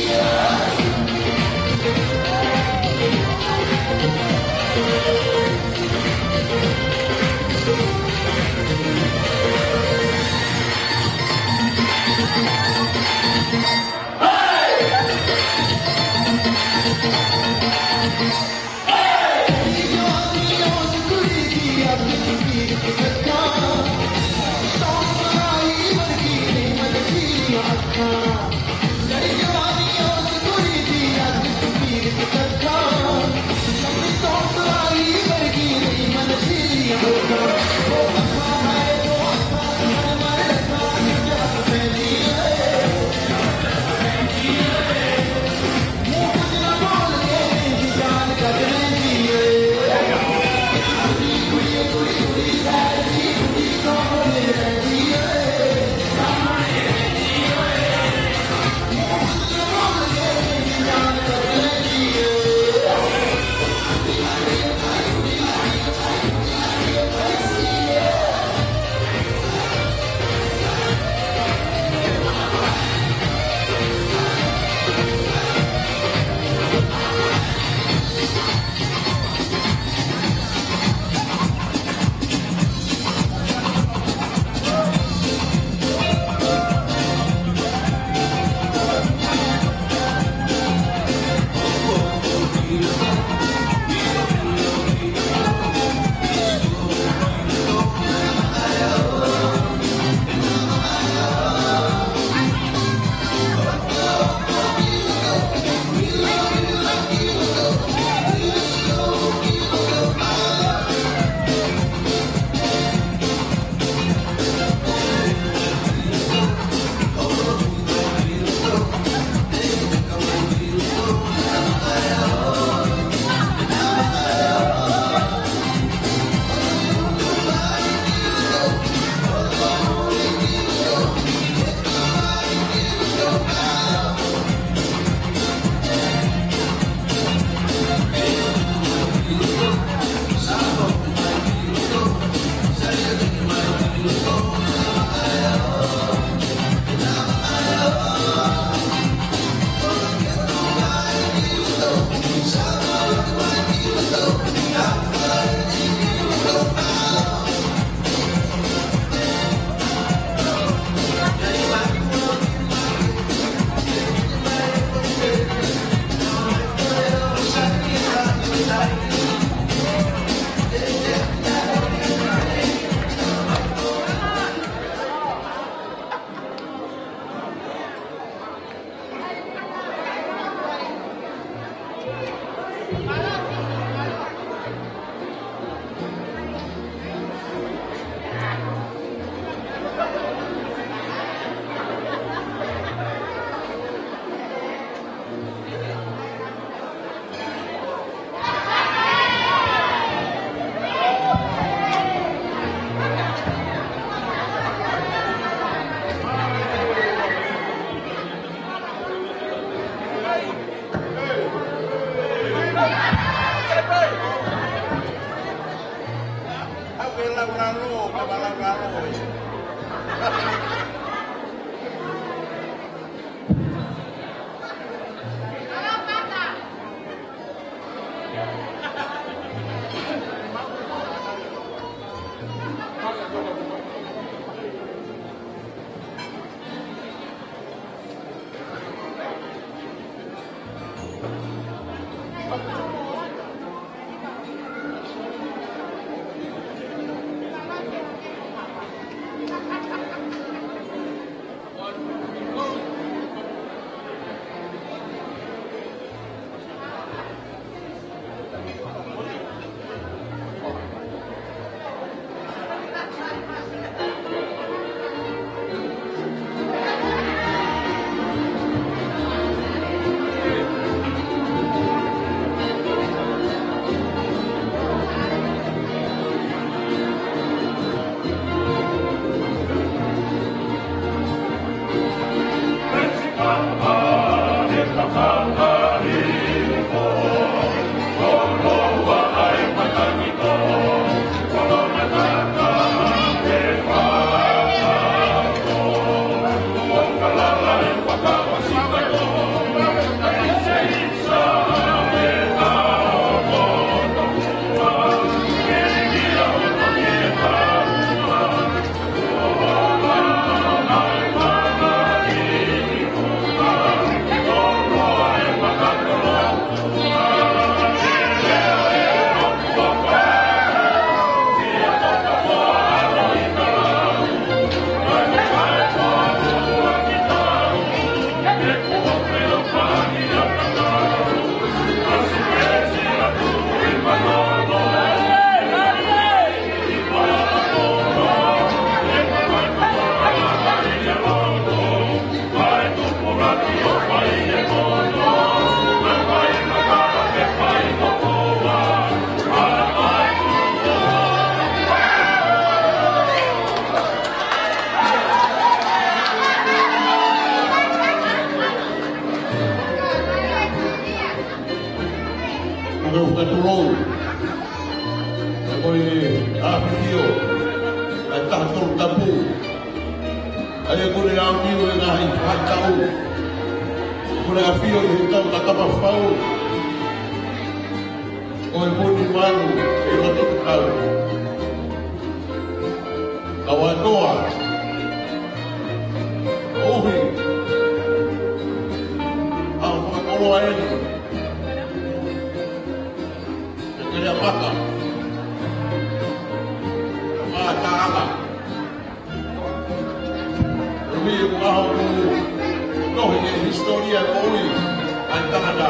Yeah. ka tulou. Koe āwhio, ai tātou tapu. Ai kore au niu e ngā hei whātau. Kore a whio i he tau ta kapa whau. Koe puni manu e matoku kau. Kau atoa. Ohi. Au whakakoloa eni. E kere a maka. Ta'ala. Rumi ko aho ko no he historia ko ui ai Canada.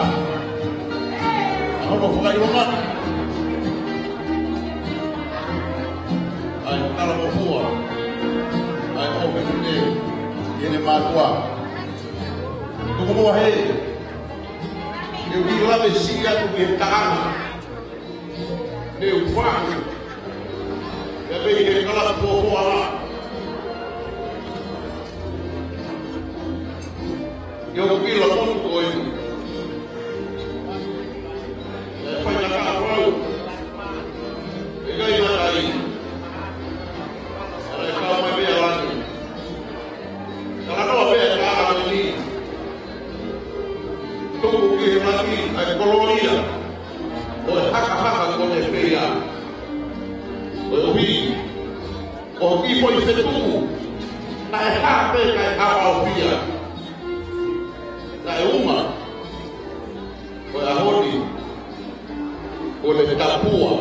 Aho no fukai ronga. Ai tala mo fua. Ai o pe ne yene matua. Ko mo he. Eu vi lá de sia do Vietnã. Eu falo. Ya vei que kala poho ala. Yo vi la foto ko e. Fa ya ka ro. E ga ina ai. Ala ka ma be ala ni. Kala no be ka ala ni. To ku ke ma ni ai kolonia. O haka ko ne feia. O que foi feito na errada na alvia na uma foi a rodi o le tapua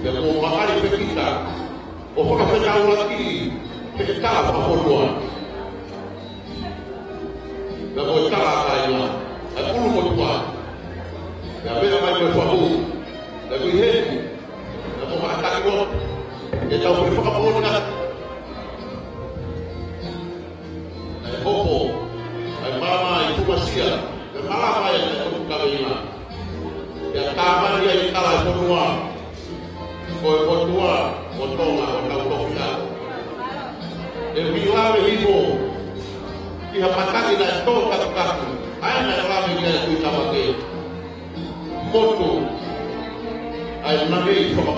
de o mamari petita o foi a fazer aula aqui petava a rua da voltava a cair a pulu motua da beira mais meu favor da guerreiro da tomar cacau. Então, por favor, ai popo, ai mama, ai pumasia, ai malama, ai kabina, ai kamari, ai kala, ai ponua, o tonga, o tautofia. E milave vivo, que a pataki da toca do carro, ai na lave que é cuita bate, moto, ai navei como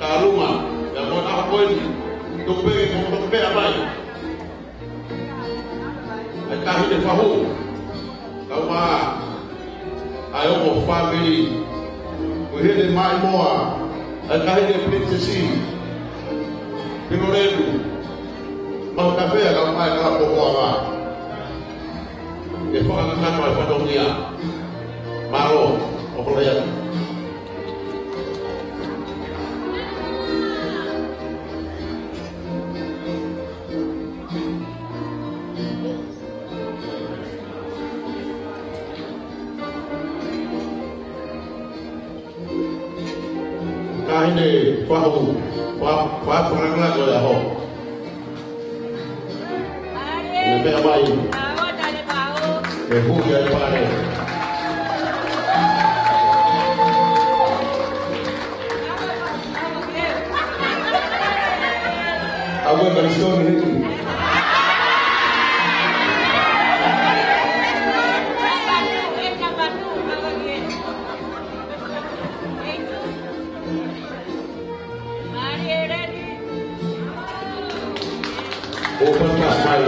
Taluma, ya mona kweli, tupe amai. Atahi de fahu, kama ayo mo family, kuhele mai moa, atahi de princesi, pinoredu, mau kafe ya kama kala pokoa ma. E foka kana ma fotonia, maro, okolaya. Ini fahu, fahu orang lagi ho. Ini apa ini? Behu dari mana? Aku bersih ni. Open class mai.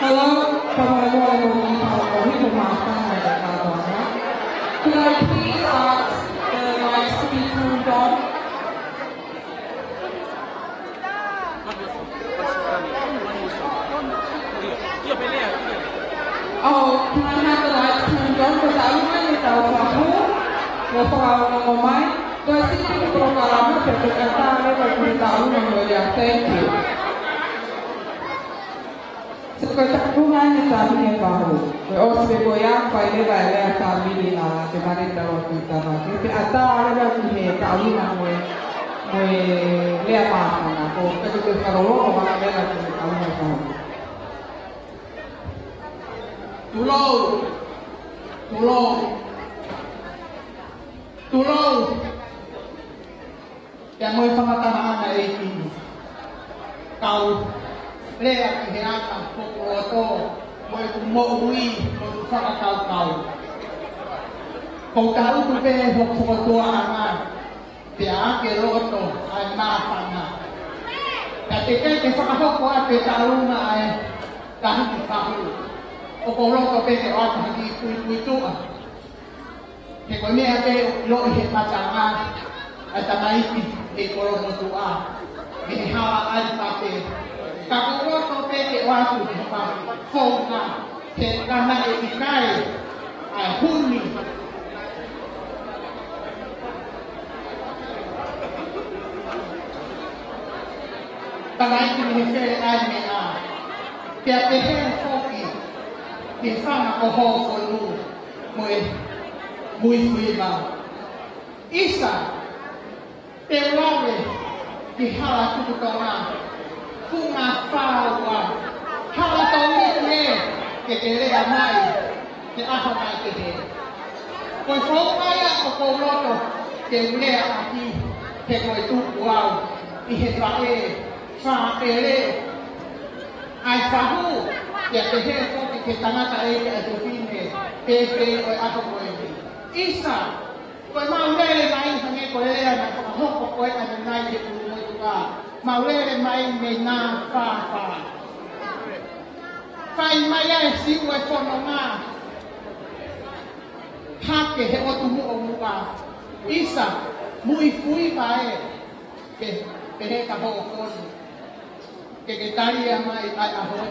Hello, could I please ask the lights to be turned on? Oh, can I have the lights turned on? Because I would like to know for my so I think you can thank you. Sepertinya kami baru. Os begoyang pada daerah kami ni lah, kemarin dalam kita lagi. Tapi ada orang yang kami nak lihat apa? Aku ketika kalau orang lihat kami nak. Tolong. Yang mau sama tanah ini. Kau lea ke heata pokoroto mo ku mo ui mo tu saka kau ko kau tu pe hok foto ana pia ke roto ai ma fana ta te ke saka hok ko pe taru na ai ta ki pa o ko roto pe ke wa ta ki kui tu a ke ko me ate lo he ma ta ma ata mai ki e ko ro tu a ke ha ai pa pe Kalau kau pergi waktu tempat fona, kerana ikai, huni. Kalau itu mesti ada mena, tiap hari foki, di sana kau solu, mui bang. Isa, terlalu dihalat tu kau Funga fawa, hala tome que te lea mai, te aja mai que te. Pues vaya o coloco que lea aquí, que no es tu guau, y que trae, ay fahu, que te jefe que te mata ella a tu fin, que o ajo coe. Isa, pues más leve mai también coe na como coe na nai que tu muy tu Mawere mai me na fa. Fai mai ai si o fono ma. Hake he o tu o muka. Isa mui fui bae. Que he ka ho kon. Que taria mai ai a ho.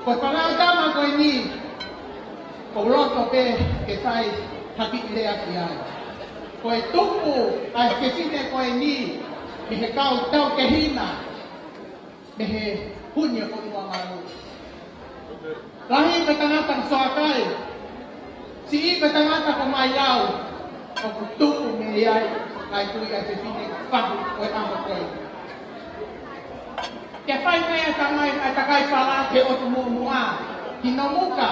Pues para tama ko ni. Ko loto pe que fai happy ile aquí ai. Pues tupu ai que sine ko ni. Mehe kau tau kehina, mehe punya konua malu. Lahi ketangatang soakai, si ketangatang pemayau, kutuku meyai, kai tui kai sefine pahu koi amat koi. Kia fai mea atakai pala ke otu mua, hino muka.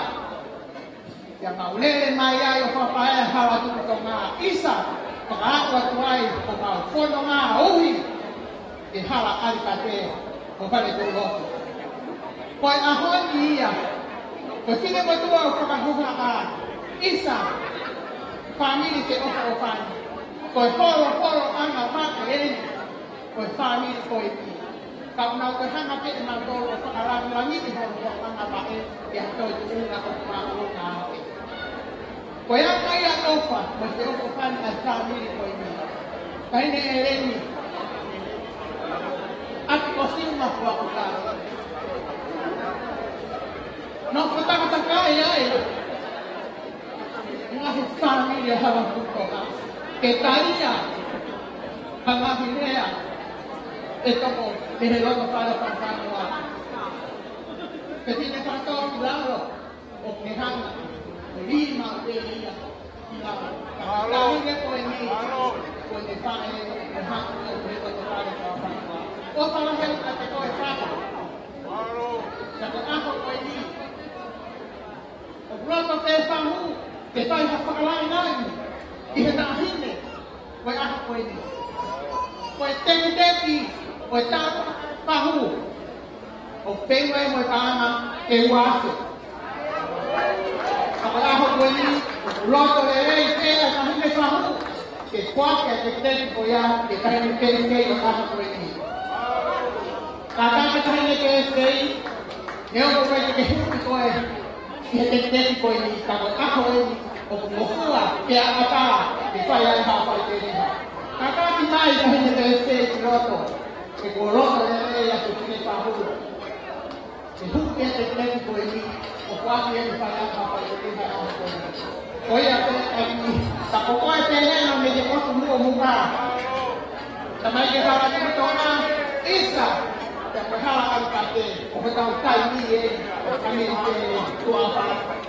Kia maulele mayai o papae hawa tu konga isa. Pagkakwa tuway, pagkakfono nga, uwi, ihala alikate, kufale tuloto. Kwa ahon niya, kwa sine mo tuwa pagkakuha ka, isa, family se ofa-ofan, kwa poro ang mapake, koe whāmi koe ki. Ka unau koe hanga pe e mātoro o whakarami rangi i horo o hanga pae e atoi tu unga o whāo ngā hape. Koe a kai a tofa, mo te oko whani a whāmi koe ni. Kaine e reni. Ati ko singa hua o kāra. No whataka kai ai. Ngahi whāmi e hawa kutoka. Ke taia. Hangahi rea. E toko, e he roto whara whakanoa. Ke tine whakatoa ki laro, o ke hanga, o rima o te ia, ki laro. Ka tahinge koe ni, koe te whae, e hanga o te roto whara whakanoa. O whalaheu a te koe whaka. Ka te aho koe ni. O roto te whahu, te whai whakalai nai, i he tahine, koe aho koe ni. Koe teni teki, koe tāta pahu, o penga e moe tāna e uase. Kapalaho koe ni, roto e rei pēa tahine pahu, ke kuake te teki koe ia, ke tahine pēi kei o tāta koe ni. Tātake tahine ke e kei, ne o koe te huki koe, i he te teki koe ni, ka koe ako e ni, o kumokua, ke a ata, ke whai ai hawhai te riha. Kakaki mai tahine ke e kei ki roto, ke ko roto e rei a te tine pahu. Ke huke te teki koe ni, o kuaki e ni whai a hawhai te riha o koe ni. Koe a te aki, ta ko koe te rena me te koto mua muka. Ta mai ke hara te tona, isa, te koe hara au ka te, o he tau tai ni e, o kami te tua whara.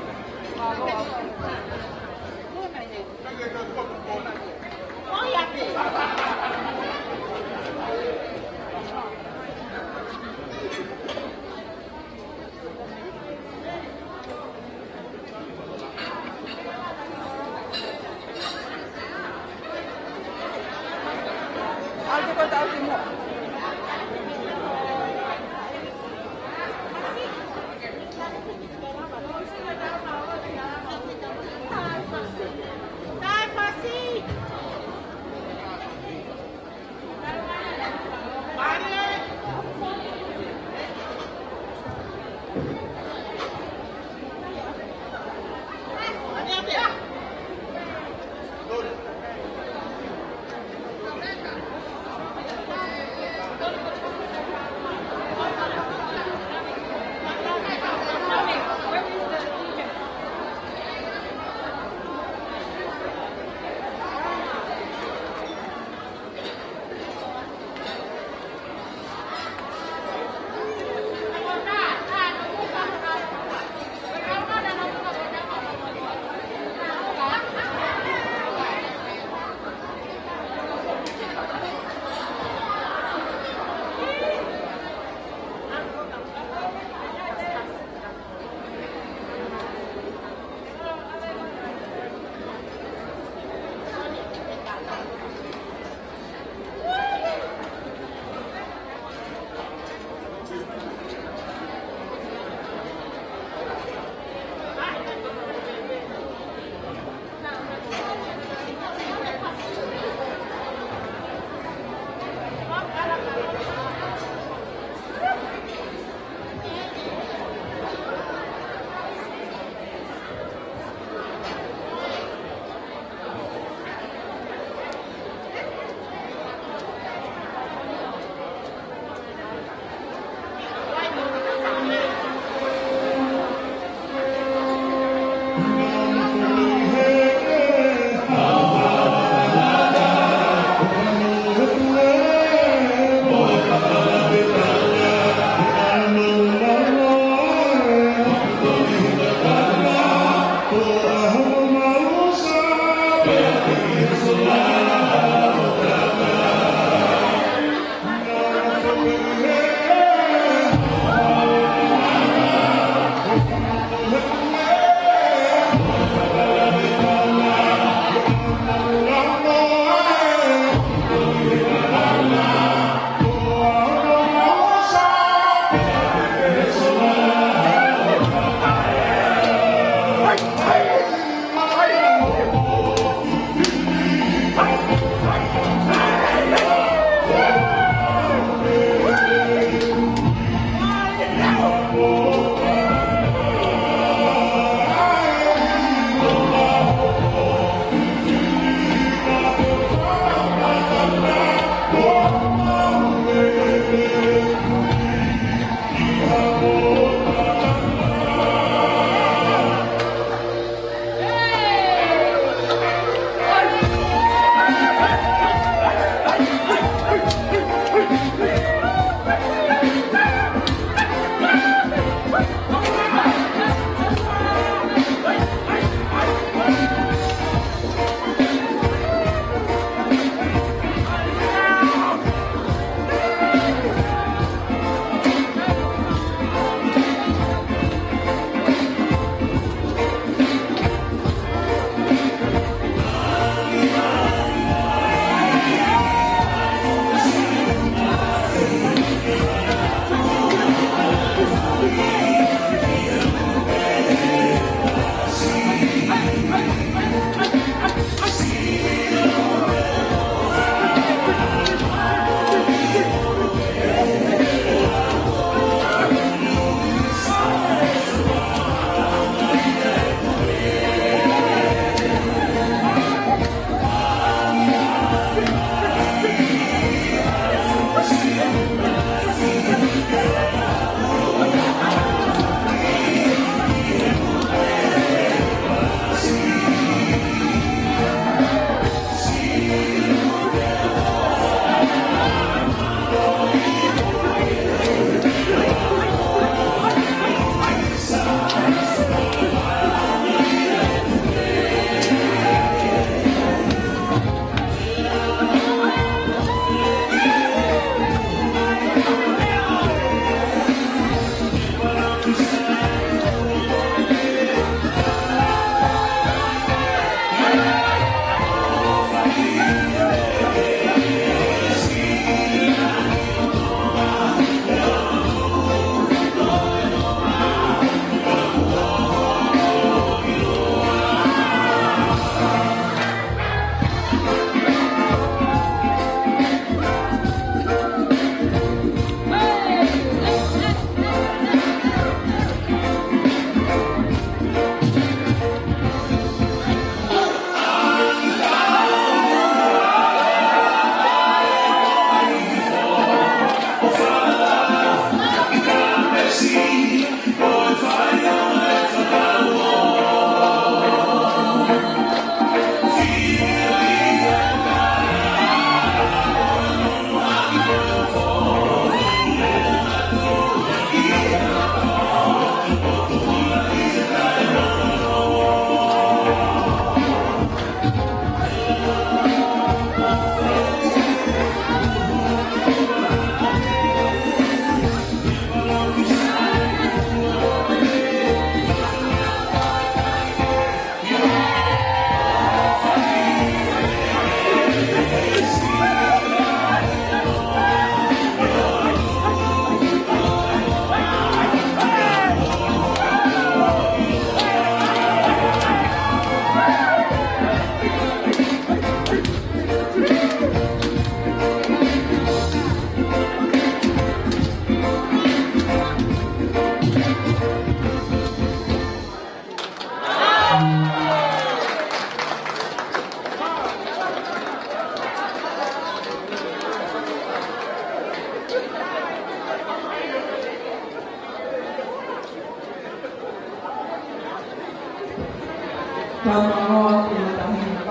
Tama ko tinatanggap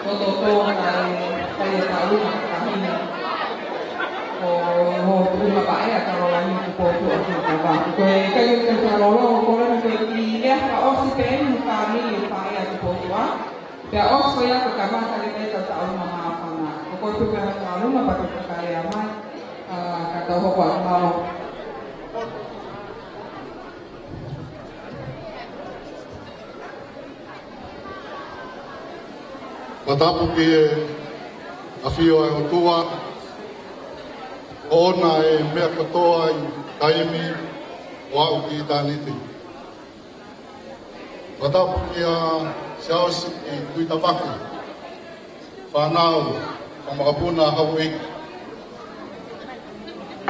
ko totoo kay tahu kami o mabait atau orang yang kupu apa kayo kalau orang dia kalau si pen kami pakai kupu ya saya ke kamar kali kita tahu mama apa nak kupu kalau mama pakai kaya mah kata bapak mau Matapu ki e awhio e o tua, ona e mea katoa i taimi o au ki tāniti. Matapu ki a seaosi ki kuitapaki, whanau, whamakapuna hau iki.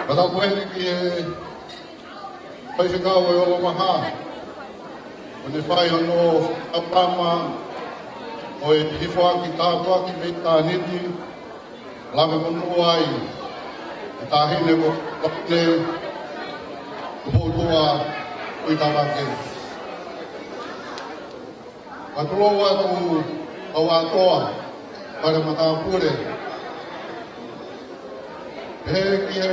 Matapu e ki e whaiwhikau e o maha, o ne whai anō apama, o o e hifo aki tātua ki me tāniti, langa manu ai, e tāhine ko kapne, kupotua ui tāwake. Katuloa tu au atoa, para matāpure, he ki he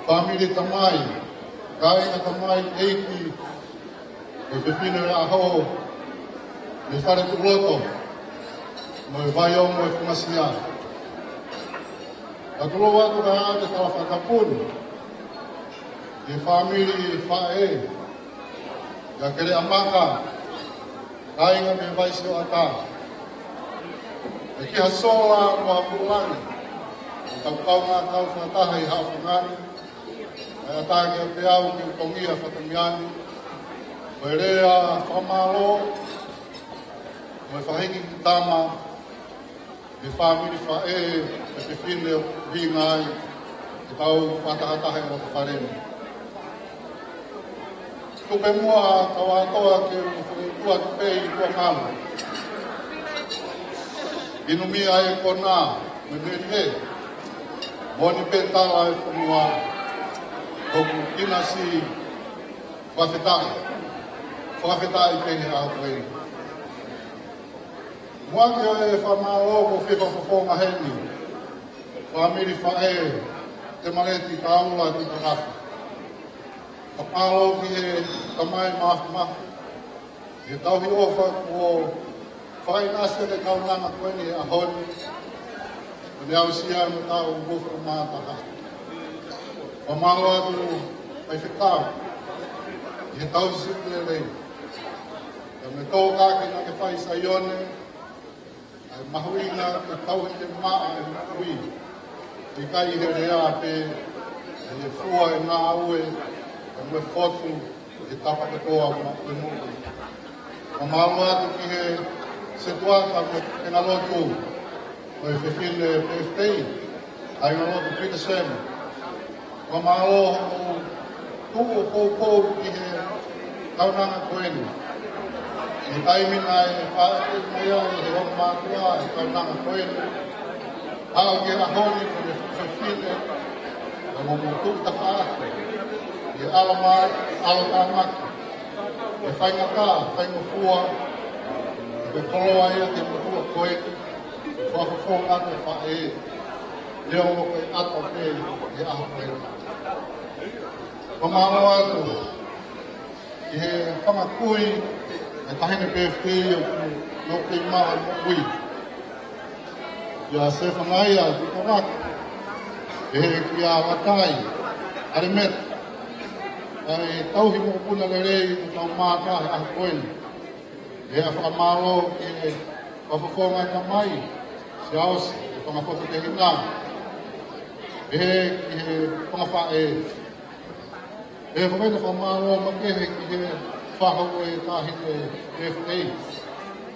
family tamai, kai na tamai eiti, o te whine a ho, me whare tu roto, mo e vai au mo e whamasia. A tolo watu ka ate tala whakapun, e family whae, ya kere amaka, kai nga me vai sio ata. E ki hasola mo a pulani, tau kau ngā tau whataha i hao whangani, ai atake o te au ki kongia whatamiani, o e rea whamalo, o e whahiki ki tama, e whamiri whae, e te whine o vingai, e tau whatahataha i rata wharene. Tupe mua tau atoa ke ua ki pei i tua kama. Inumia e kona, me me Moni petala e kumua, hoku kina si whawhetai pehe a koe. Mwaki o e whamao ko whiwha whawhonga heni, whamiri whae, te mareti ka aula ki ka rafi. Ka pālo ki he kamai mahu, e tauhi ofa ko whainase le kaunanga koeni a honi, ne au sia no tau ngofo mātaha. O mālo atu ai whetau, i he tau sipu e rei. Ia me tō kāke na ke whai sa ione, ai mahuinga ke tau he te maa e hui. I kai he rea pe, e he fua e ngā ue, e mwe whotu, e tapa ke toa ma te mūki. O mālo atu ki he setuaka me ke ngā lotu, o e whiwhine PFT, ai ngā roto Peter Sam. Wa mālo o tūko pōpō ki he kaunanga koeni. E taimina e whaate mai ai he hoka mātua e kaunanga koeni. Hao ke ahoni ko e whiwhine, e mo tūku ta whaate. E alo tāmaki. E whaingata, whaingofua, e koloa ia te motua koeni. Whakafong ate whae, leo mo koe ato pe, e aho koe. Whamaro atu, i he whamakui, e tahine PFT o ke maha mo ui. Ia se whangai a ki karak, e he ki a watai, arimet, e tauhi mo puna le rei, i tau māta e aho koe. E a whamaro e whakafonga ka mai, se aos, e whangawhaka te hina. E he whangawhae. E whakaita whamaro makehe ki he whahau e tāhine FA.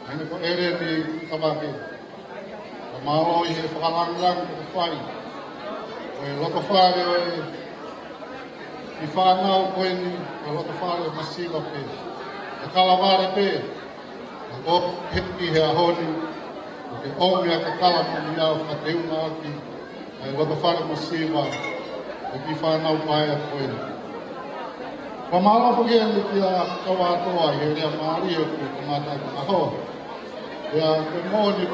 Hine ko ere ni kawake. Whamaro i he whakalangang ki whai. E loko whare e i whanau koe ni, e loko whare e masiwa pe. E kalaware pe. E o hiki he ahoni. Ke ome a ka kalama ni au whateuna aki, e waka whare mo siwa, e ki whanau mai a koe. Whamala whake ane ki a kawatoa, he rea maari e ku ka mātai ka aho. E a ke mōni,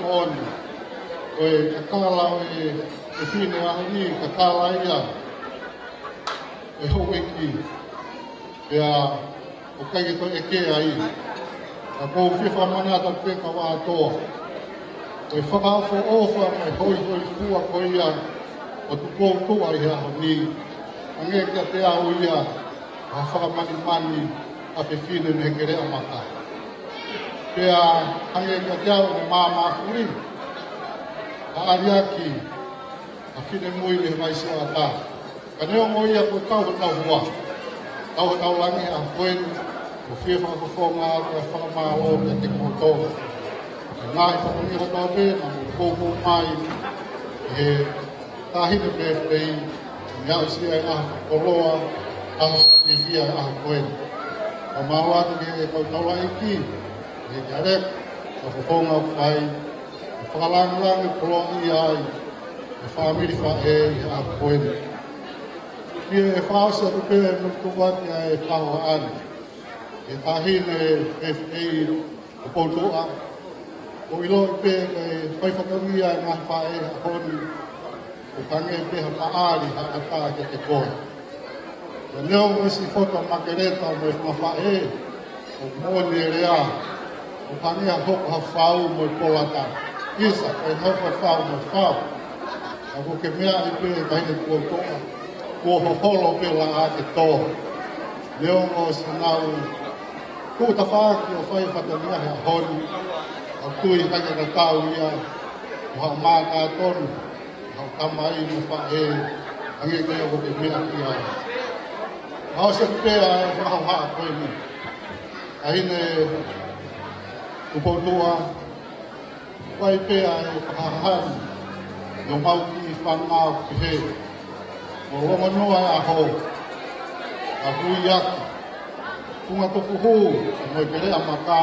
koe ka kala e whine ahoni, ka kala ia, e hōweki, e a o kai to e ke ai. A kou whiwha manata pe ka wātoa. E whakawha ofa mai hoi fua ko ia o tu kōtua i aho ni. Ange kia te au ia a whakamani a te whine me ke rea mata. Pea ange kia te au o māma furi. A ariaki a whine mui le mai se a tā. Ka neo mo ia ko tau hua. Tau langi a koen o whia whakawhonga a whakamalo ke te kōtoa. Ngai whakamira tau pēna, kōkō mai, e tāhine PFT, ngau sia e aha koroa, aha whiwhia e aha koen. Ka mau atu ki e kau taura iki, e ki arek, a whakonga whai, a whakalangang e kolongi ai, e whamiri whae a poene. Ia e whaasa upe e nukuwati ai e whaua ane. E tahine e whei o poutoa. O ilo i pe e whaiwhakangi ai ngā whae a honi. O kange e peha paari ha ata ke te koe. E leo esi whota makereta me wha whae. O mōni e rea. O kange a hoko ha whau mo i polata. Isa, e hoko ha whau mo i whau. A ko ke mea i pe e kahine poutoa. Ko hoholo pe la a te tō. Leo o sinau. Ko ta whaaki o whai whatangia he a honi. A kui hake ka tau ia. O ha maa ka tonu. O tamai mo whae. Ange kaya ko ke mea ki ai. Hao se pēa e whahau haa koe ni. Ahine upotua. Whai pēa e whahahani. No mau ki whanau ki he. O ronga noa e aho, a hui aki, kunga toku hou, e moi pere a maka,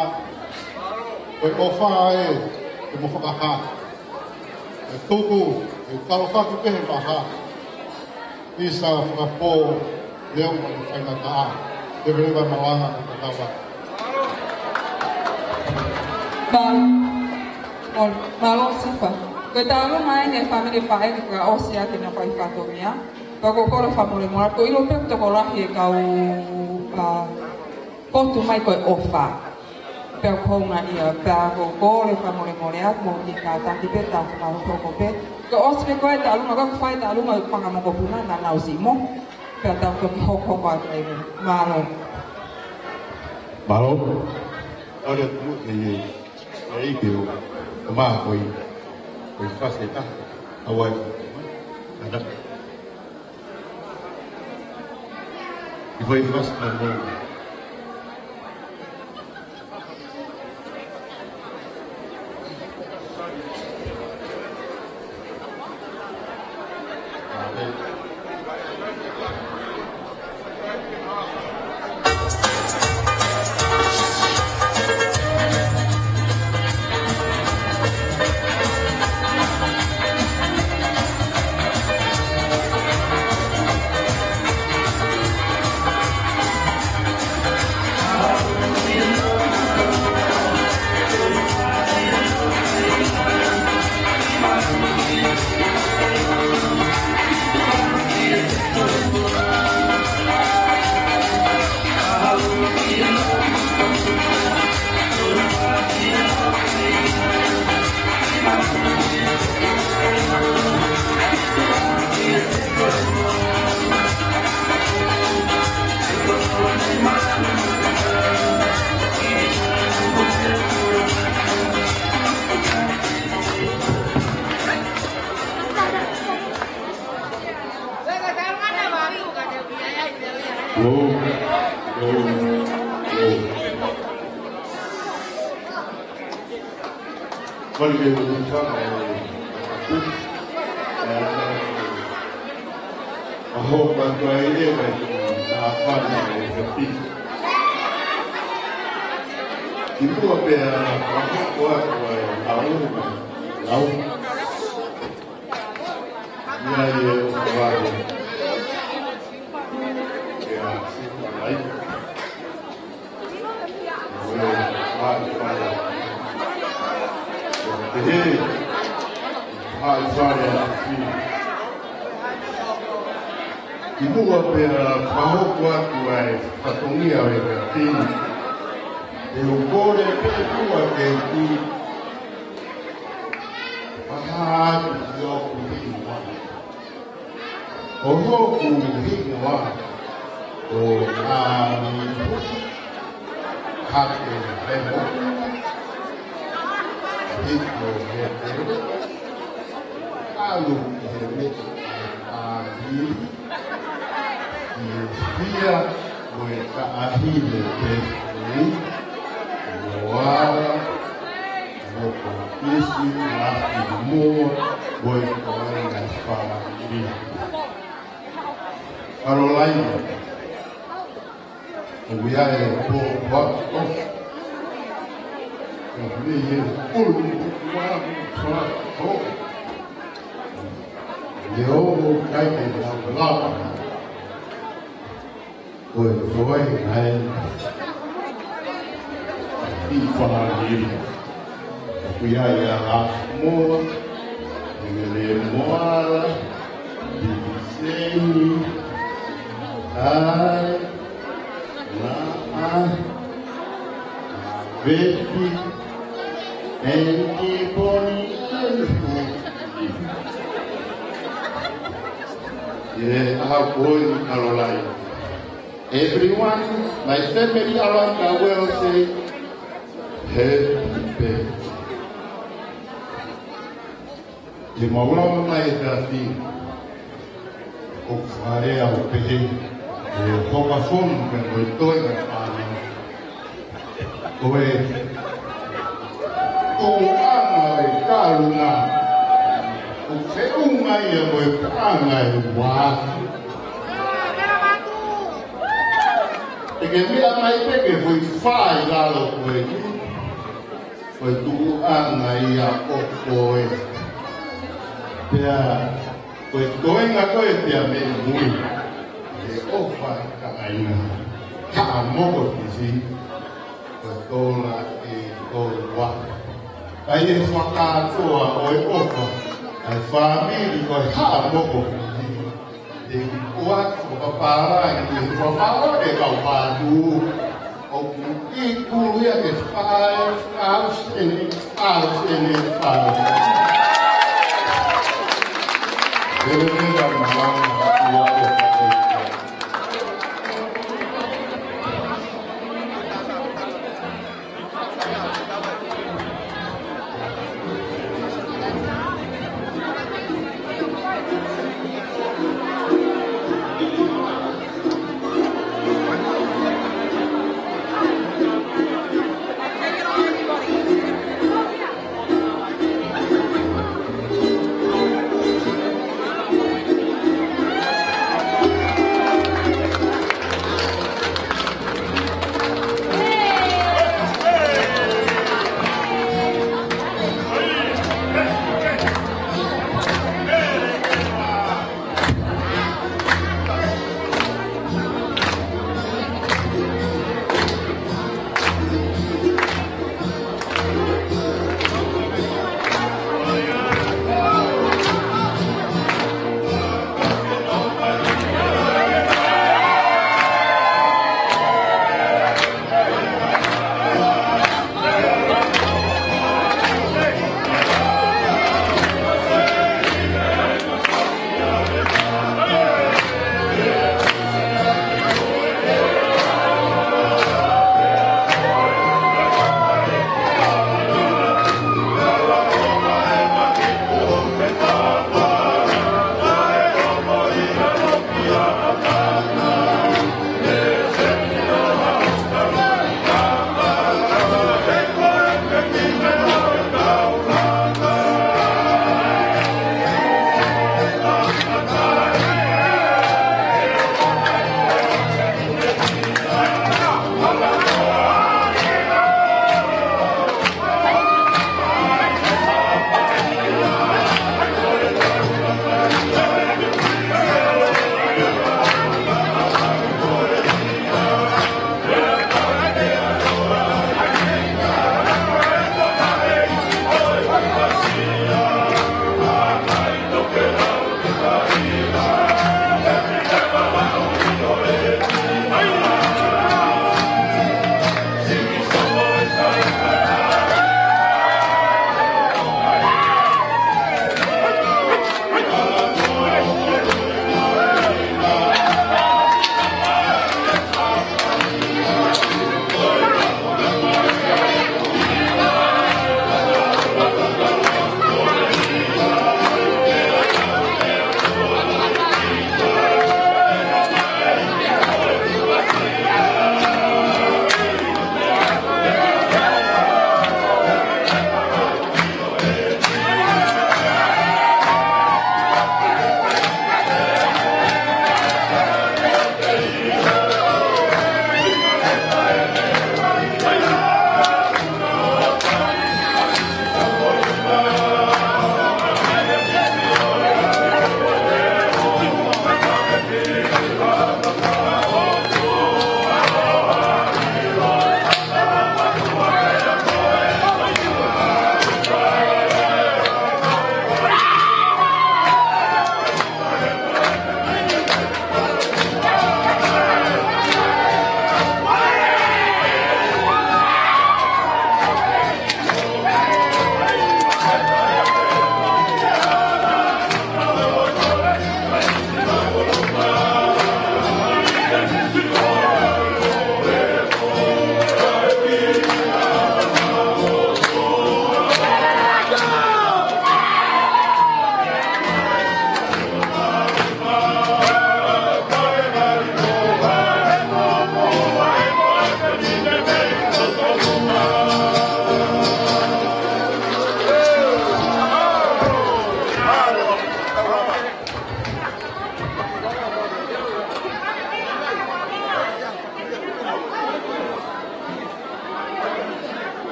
koe o whaa e mo whakaha. E tuku, e tau whaki pehe paha, isa whakapō, leo ma i whainata a, te rewa mawanga o tatawa. Malo sifa. Koe tālo mai ne whamere whae ki ka osia te na whai whatongia. Ka kokora whamore mora. Ko ilo pek toko rahi e kau potu mai koe ofa. Pea kounga ia. Pea ko kore whamore more at mo ki ka taki pe tā whakaro toko pe. Ko ospe koe ta alunga. Ka whai ta alunga whangamoko puna na nausi mo. Pea tā koe hoko whaka e Malo. Malo. Ora tu e pio. Ma koe. Koe whaseta. Awai. Ada. I foi bastante Porque a roupa do aire a falha de piso. E tu a pera a roupa a uma não. E aí eu trabalho que é assim aí. Ibu opera paho kuatu ai patongia o e tini. E o kore pe kua ke ti. Paha ki o kuhiwa. O hoku hiwa. O ani hake hemo. Hiko hete. Alu hete. Ani. Ia o e ka ahile te ni moara o ko isi lafi mo o e ko na fala ni Carolina o ia e po o Kami ulu wa ho. Yo kai te la la. Oi foi ai. Đi qua đi. Quy ai là mua. Ngele mua. Đi xem. Ai. Na. Vedi. Enti poi. Yeah, how going, Caroline? Everyone, my family around the world say, happy birthday. The Mawama mai tafi, o fare ao pehe, e hoka fom me moi toi me whāna. Koe, o anga e kārunga, o whiunga ia mo e pānga e wāki. E ke mea mai peke foi whai lalo koe ki. Koe tuku anga ia o koe. Pea, koe toenga koe pea me mui. E o whai ka aina. Ka a moko tisi. Koe tōna e tōna waka. Ai e whakātoa o e ofa. Ai whamiri koe haa moko tisi. E kuat o paparangi, e whapara e kau pātu. O i kuria e whāus. E rega mahanga ua o whakoika.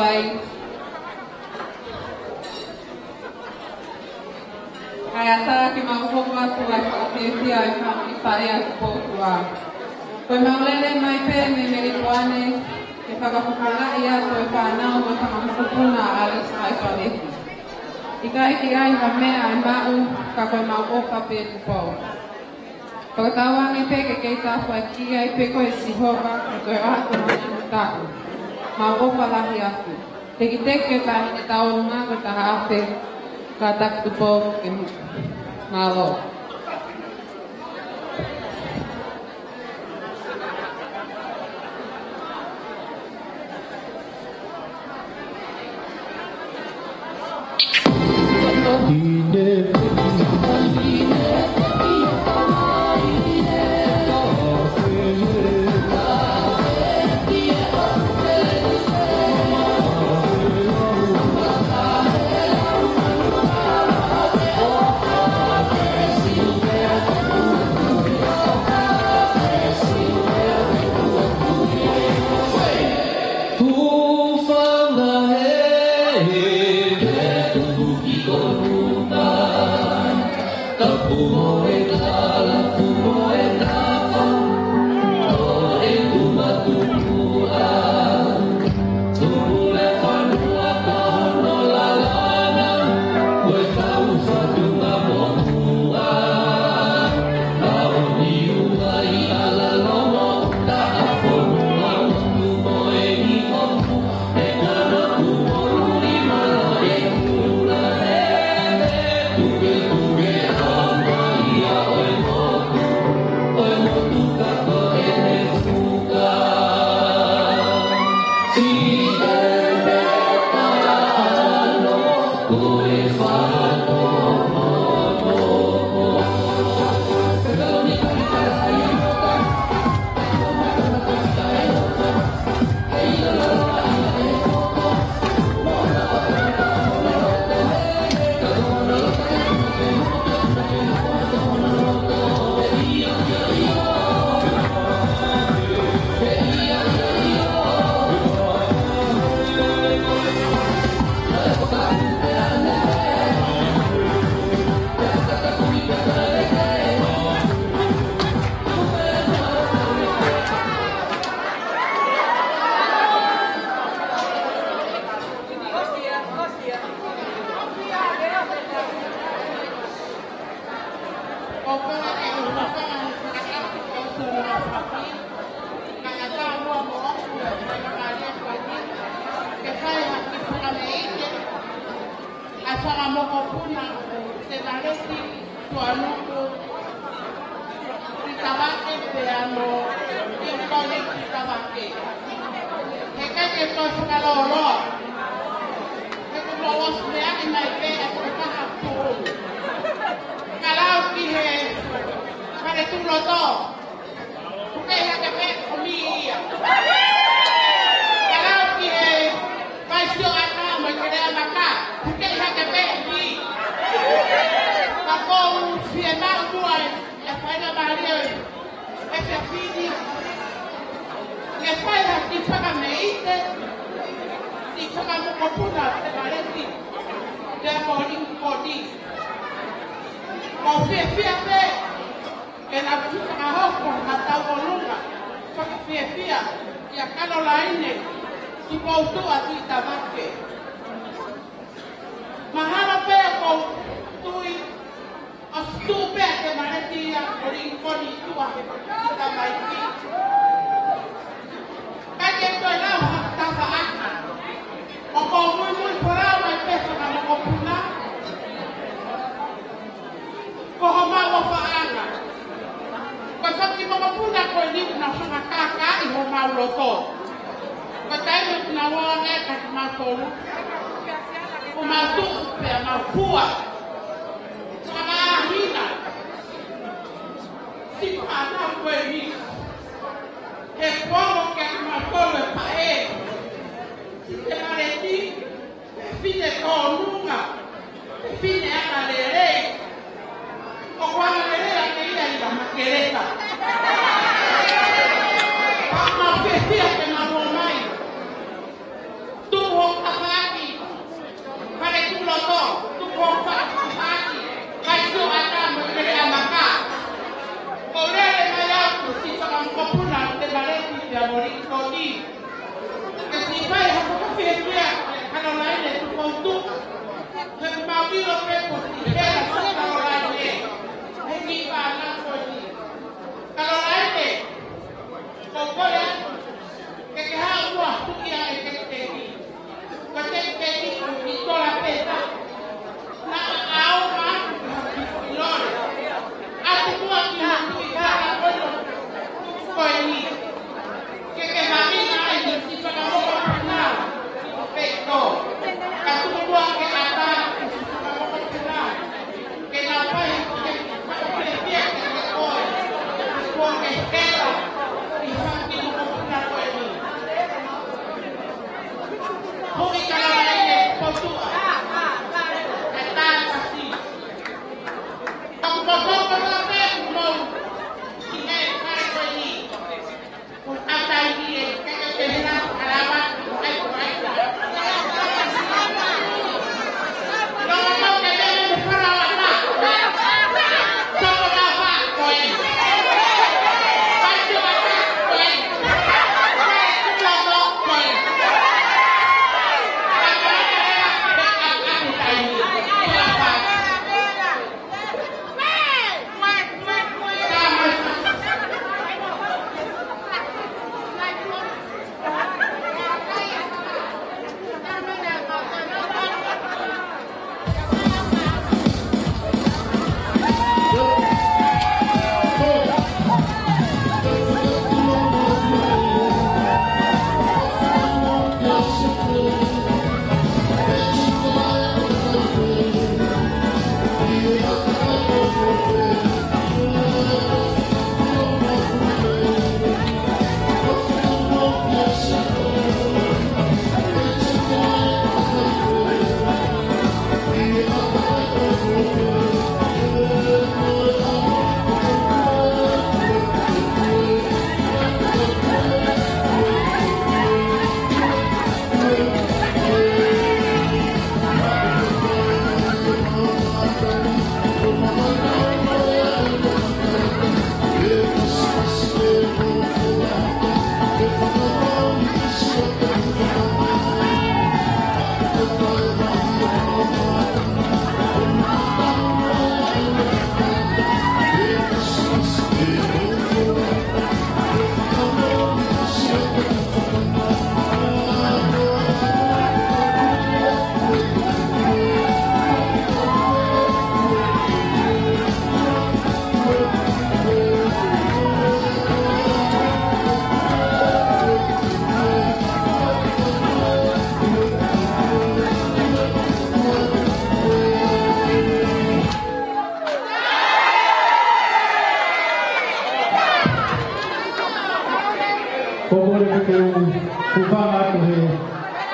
whai. Kai ata ki mauhoku atu ai whakawhiawhia ai whai atu pōtua. Koe maulele mai pē me merituane ke whakawhukulai atu e whanau ma whamahukupuna a Alice ai whaneki. I kai ki ai wa mea ai mau ka koe mauhoka pē tupau. Whakatawangi pē ke kei tāwha ki ai pē koe sihova ka koe ato ma tūtaku. Mauhoka lahi atu. Teki teke tahi ni taonunga ko taha ape ka taku tupau ke muku. Malo.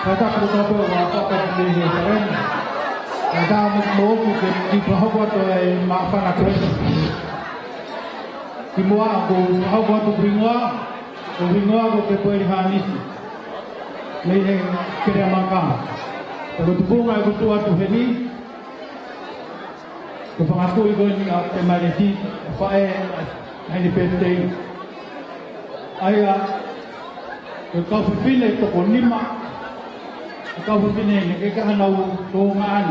Kata pertama apa ini keren. Kata mau di bahwa tu maafan aku. Semua aku bahwa tu bringwa aku kepada Hanis. Lehe kira makam. Kalau tu bunga aku tua tu heni. Kepang aku ikut temaliti fae ini penting. Ayah kau pilih tu pun lima. Kau pilih ni kita hendak tungan.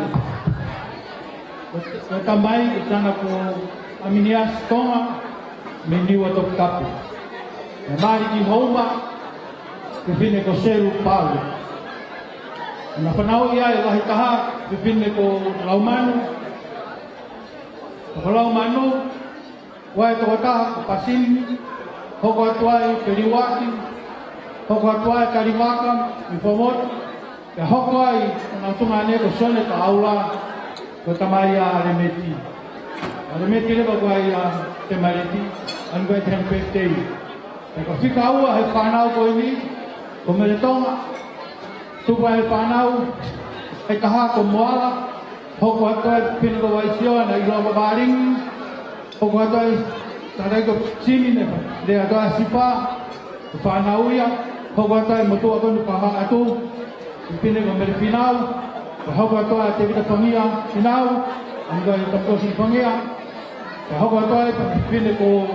Tamai sana ko aminias tonga meniwa to kapu. Mari di homa pilih ko seru pau. Na panau ia lahi taha pilih ko laumanu. Kalau manu wai to ta pasin hoko tuai periwati hoko tuai karimakam informot ya hoko ai na tungane ko sone ta aula ko tamaya alemeti le bagwai ya temareti angai tempete ko fikau ai panau ko ini ko meletong tu bai panau ai kaha ko moala hoko tuai pingo waisio na ilo baring hoko tuai tadai ko sini ne dia ada sipa panauya hoko tuai motu ko paha atu pine ko mer final hoko tuai te kita famia final anggai to si famia hoko tuai pine ko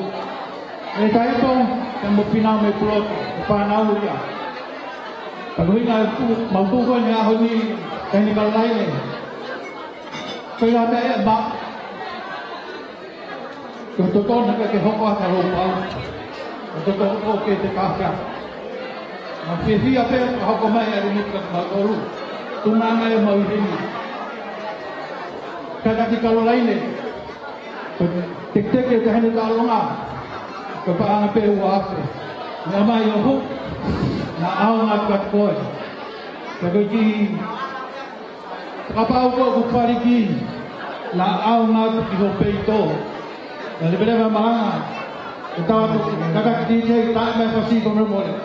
eta itu yang mo final me plot panauya kalau ina mau tu ko ni ahoni kani kalai ne kaya ada ba Tututon na kaya hoko at harupal. Tututon ko kaya te kahya. Magfifiya pe hoko may arinit kat magoro. Tumama yung mawihini. Kada di kalulay ne. Tik-tik yung kahini talo nga. Kapaanga pe uwase. Nama yung huk. Naaw nga kat koy. Kaya di kapaw ko kupariki. Naaw nga ihope ito. Dari berapa malang, kita kakak DJ tak main pasti kau boleh.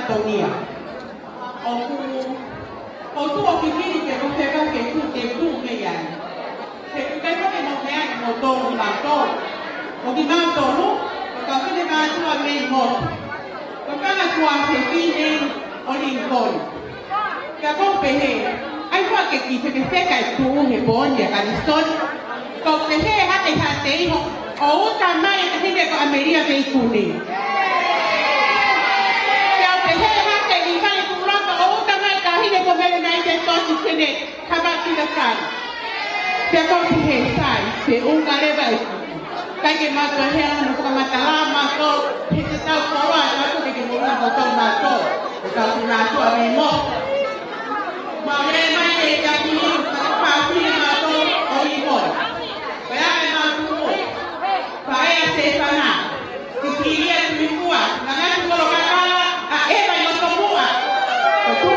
Katonia. O tu o kikini ke kofeka ke tu ke yan. Ke kaya ke mo yan mo to ma to. O ki ma to no, ka ke na tu a me mo. Ka ka tu a ke kini o ni kon. Ka ko pe he. Ai fa ke ki se ke ka tu he bon ya ka ni son. Ko pe he ha te ho. O ta mai ke ke ko Ameria ke ku ni. Hine ko mele na ite tosi kene kabaki da kai. Te ko pihe sai, te unga leva iku. Kai ke mato hea no ka matala mato, he te tau koa, mato ke mora mato mato. Ka ku mato a me mo. Ma me mai e ka ki ka pa ki mato o i mo. Pea me mato mo. Pea se pana. Ki ki e tu mua, na na tu lo ka a e ba yo to mua. Ko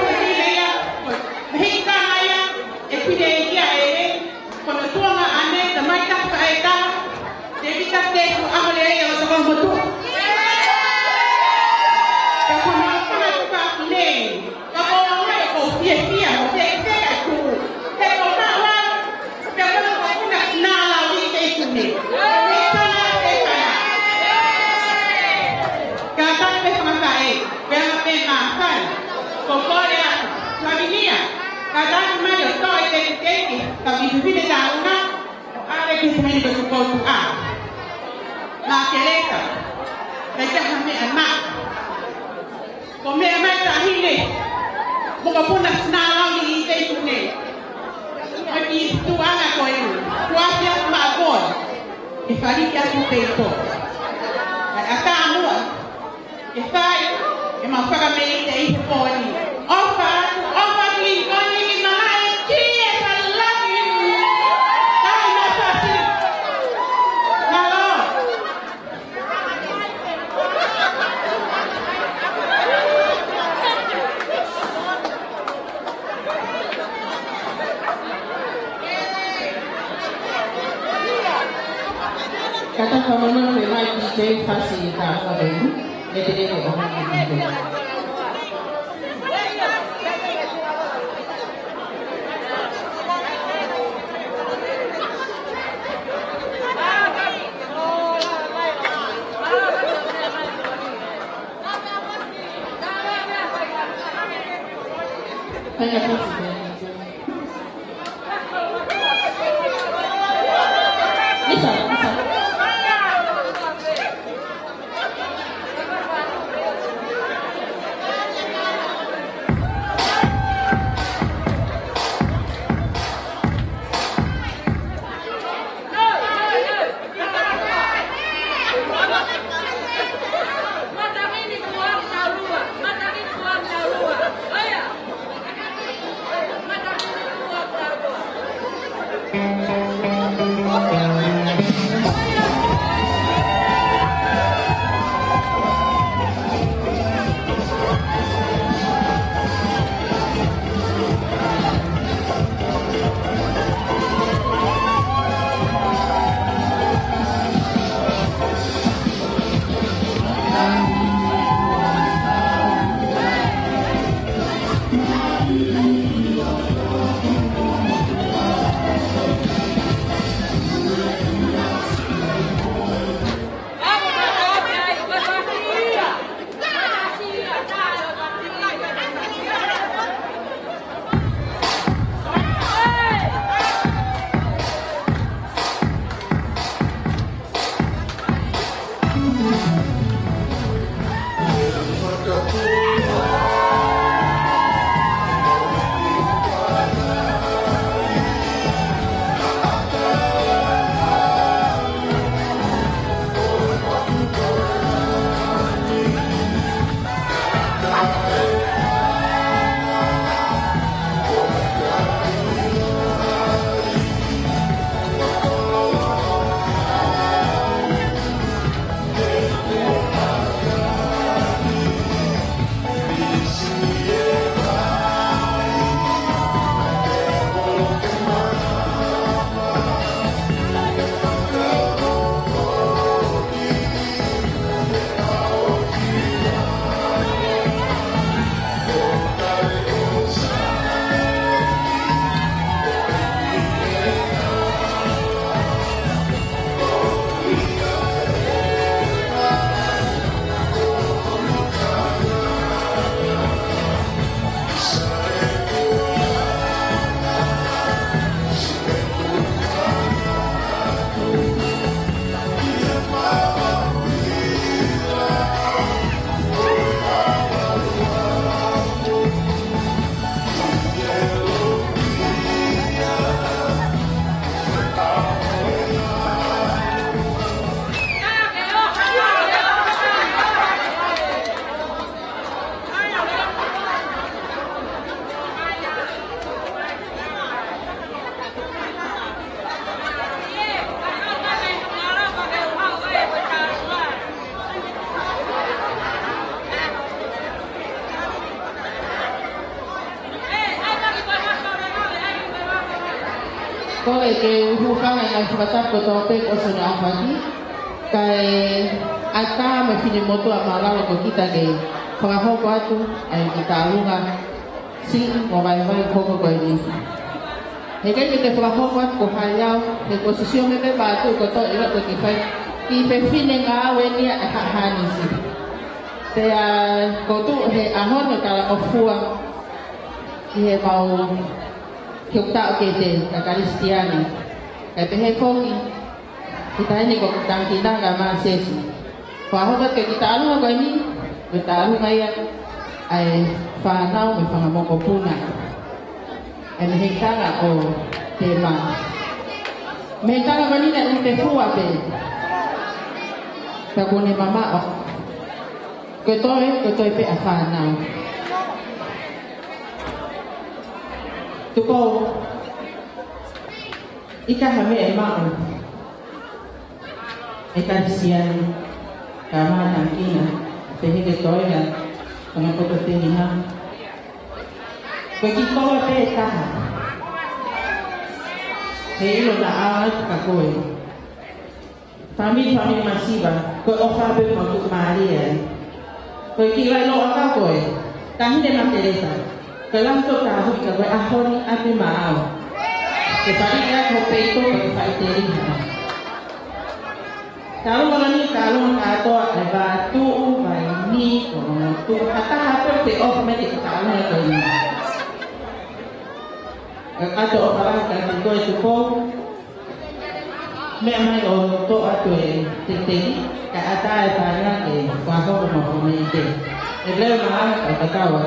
Tapi vile dauna ale ke semeni ke ko a na keleka eta hame ama ko me ama ta hile mo ka puna na la ni te tune aki tu ana ko yu kwa pia ma ko e fari ya ku te to ata amua e fai e ma fa me te i po ni ofa ni ko ni ma Kata kamu memang kita fasilitas apa ini, jadi orang itu. Saya fasilitas. Bisa. ko e ke hukanga ngai whakatap ko tō pe ko sona awhaki. Kai ata me whine moto a malalo ko kita ke whakahoko atu ai ki tā runga si mo vai vai koko koe ni. He kai me te whakahoko atu ko hai au, he ko sisio me pe bātu ko tō ira ko ki whai ki pe whine ngā awe nia e hahani si. Te a kotu he ahono kala o fua ki he mau ki o tau ke te kakaristiani. Kai pe he koki ki tae ni ko tangi nanga maa sesi. Kua hoka ke ki tālunga koe ni, me tālunga ia ai whanau me whangamoko puna. E me he tanga o te maa. Me he tanga koe ni na te fua pe. Ka kone mama o. Ko toi pe a whanau. Tuko, ika hame e mao. E karisian, ka mana kina, pe heke toi na, kama koto te niha. Ko ki toa pe e taha. He ilo na awa ka koe. Famili masiva, ko ofa pe maku maria. Ko ki lai lo aka koe, kahine matereta. Ko lanto ka hui ka koe ahoni ate maao. Ke whaika ko peito ke whaiteringa. Kalau ni kalau katoa ai ba tu mai ni ko tu kata apa te automatic kalau ni ko ni. Kato orang kan tu itu ko me mai o to atue te ka ata ai pa na ke kwa ko mo ni te. E le ma ka tawa.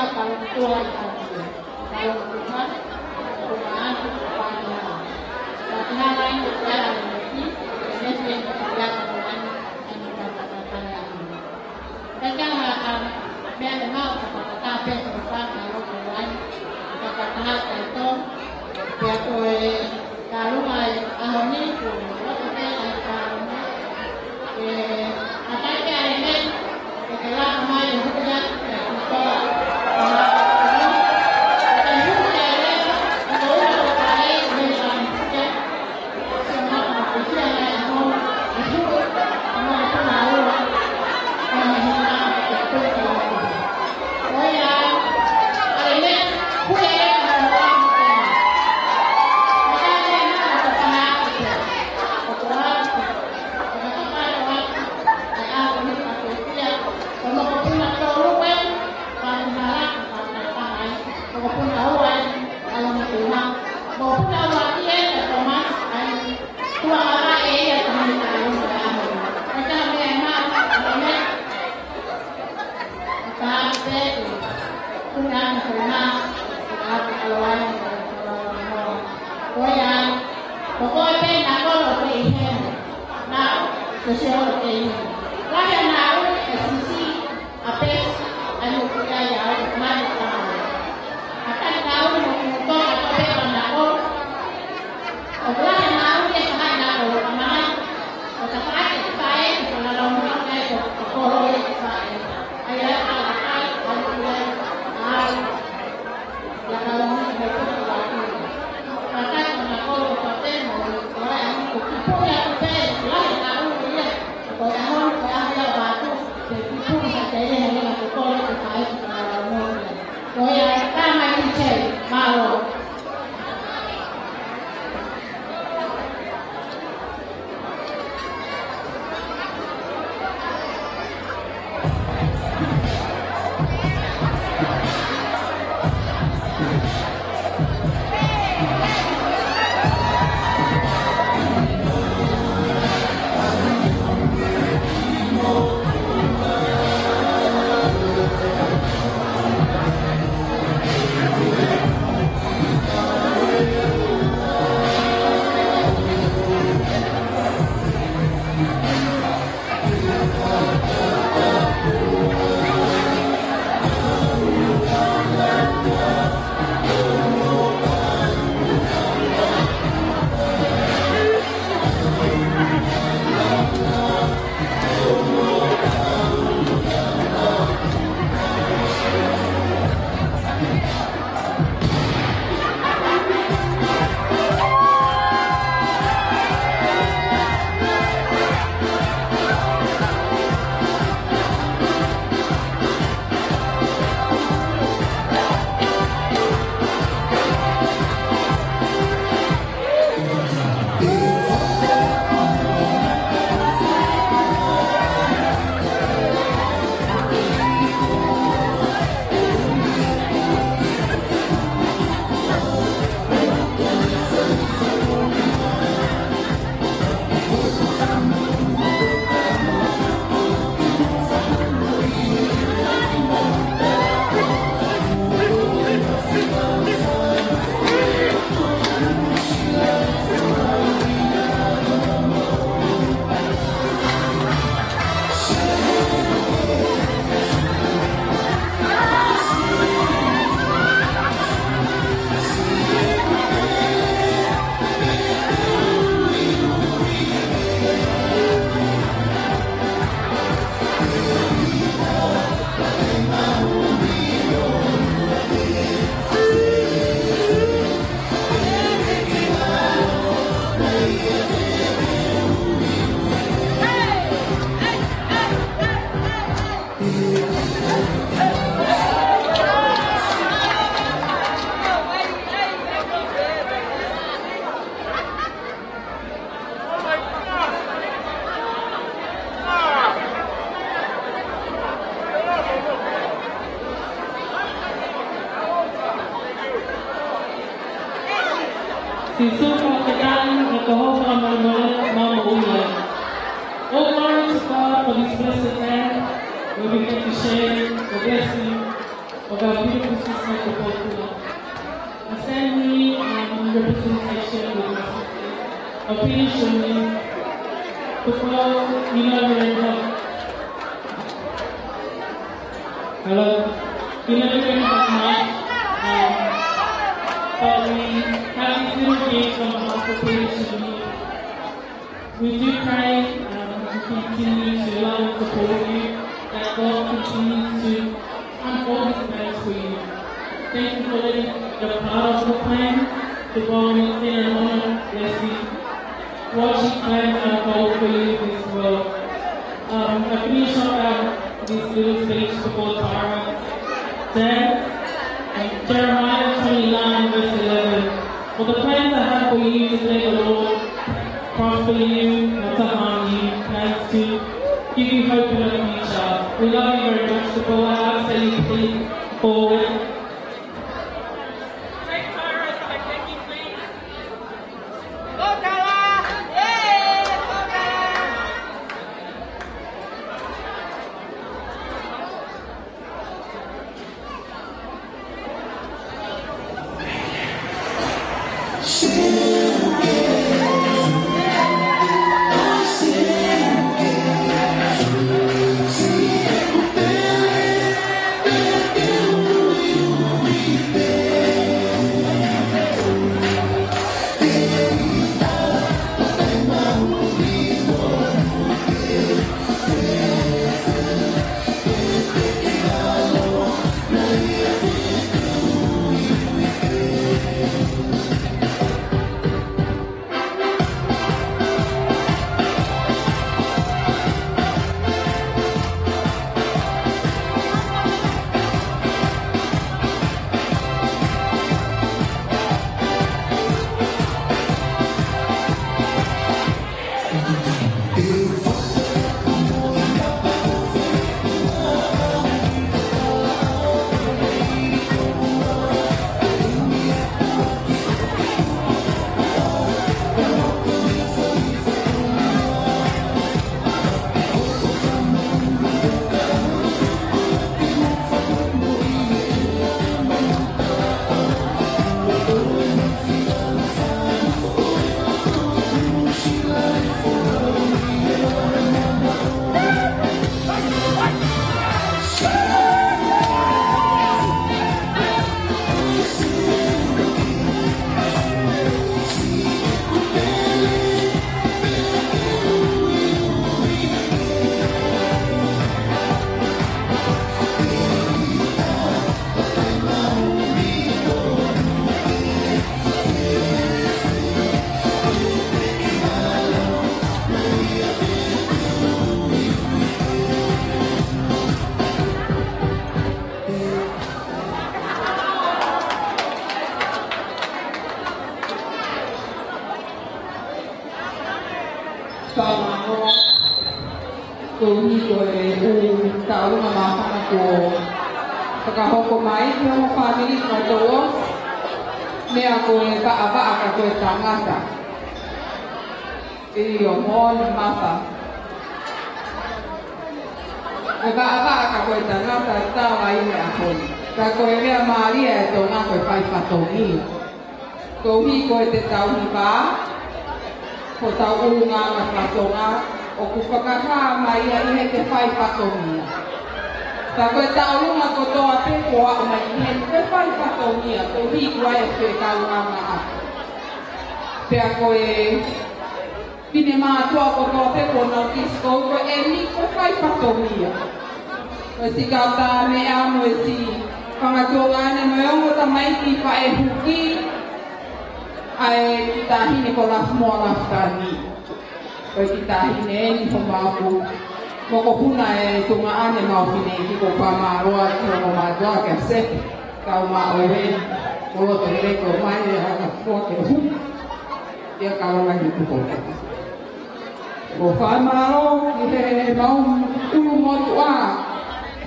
kalau tua kalau rumah perumahan perumahan. Tapi hal lain berjalan lebih, dan sering berjalan dengan kata-kata yang ini. Mereka akan memang kata-kata berubah kalau kawan kata-kata itu kalau mai ahoni itu waktu akan katanya ini setelah mai itu kan All glory to God for His blessed hand, where we get to share the blessing of our beautiful sister Kopokula. I stand here in representation with my sisters of Peter Shumi, Kopoko, Nina Miranda. Hello. Nina Miranda tonight. But we have these little games on behalf of Peter Shumi. We do pray and continue to love and support you, that God continues to unfold His plans for you. Thank you for letting the part of the plan to go and honor, bless you. Watch His plans unfold for you in this world. I finish off this little speech before Tara. Dad, Jeremiah 29 verse 11. For the plans I have for you, declare the Lord, prosper you, not to harm you, plans to give you hope in the future. We love you very much, so go out, so you please forward. Take Tara as my Becky, please. Go Tara! Yay! Go Tara! Pakahoko mai ki ho family ko to me a ko e ba ka ko tangata e yo mon mata e ba ka ko tangata ta wai me a ko ka ko e me mari e to na ko fai fa to ni ko hi ko te tau ni ba ko tau nga ma fa to nga o ku pakaka mai e te fai fa to ni ta koe tau lunga ko toa te koa o mai hen te whai whatongia ko hi kua e te kau nganga a. Pea koe pine mātua ko toa te koa nau kisko ko e mi ko whai whatongia. Koe si kau tā me amo e si whangatua ane me ongo ta mai ki wha e huki ai ki tā hine ko lafu mua lafu tā ni. Koe ki tā hine e ni ho māku. Moko puna e tunga ane mau fine ki ko whamaroa ki o mātua ke se kau mā oe kolo te re ko mai e haka kua ke hu ia kawana ki kuko ko whamaro ki he mau ulu motu a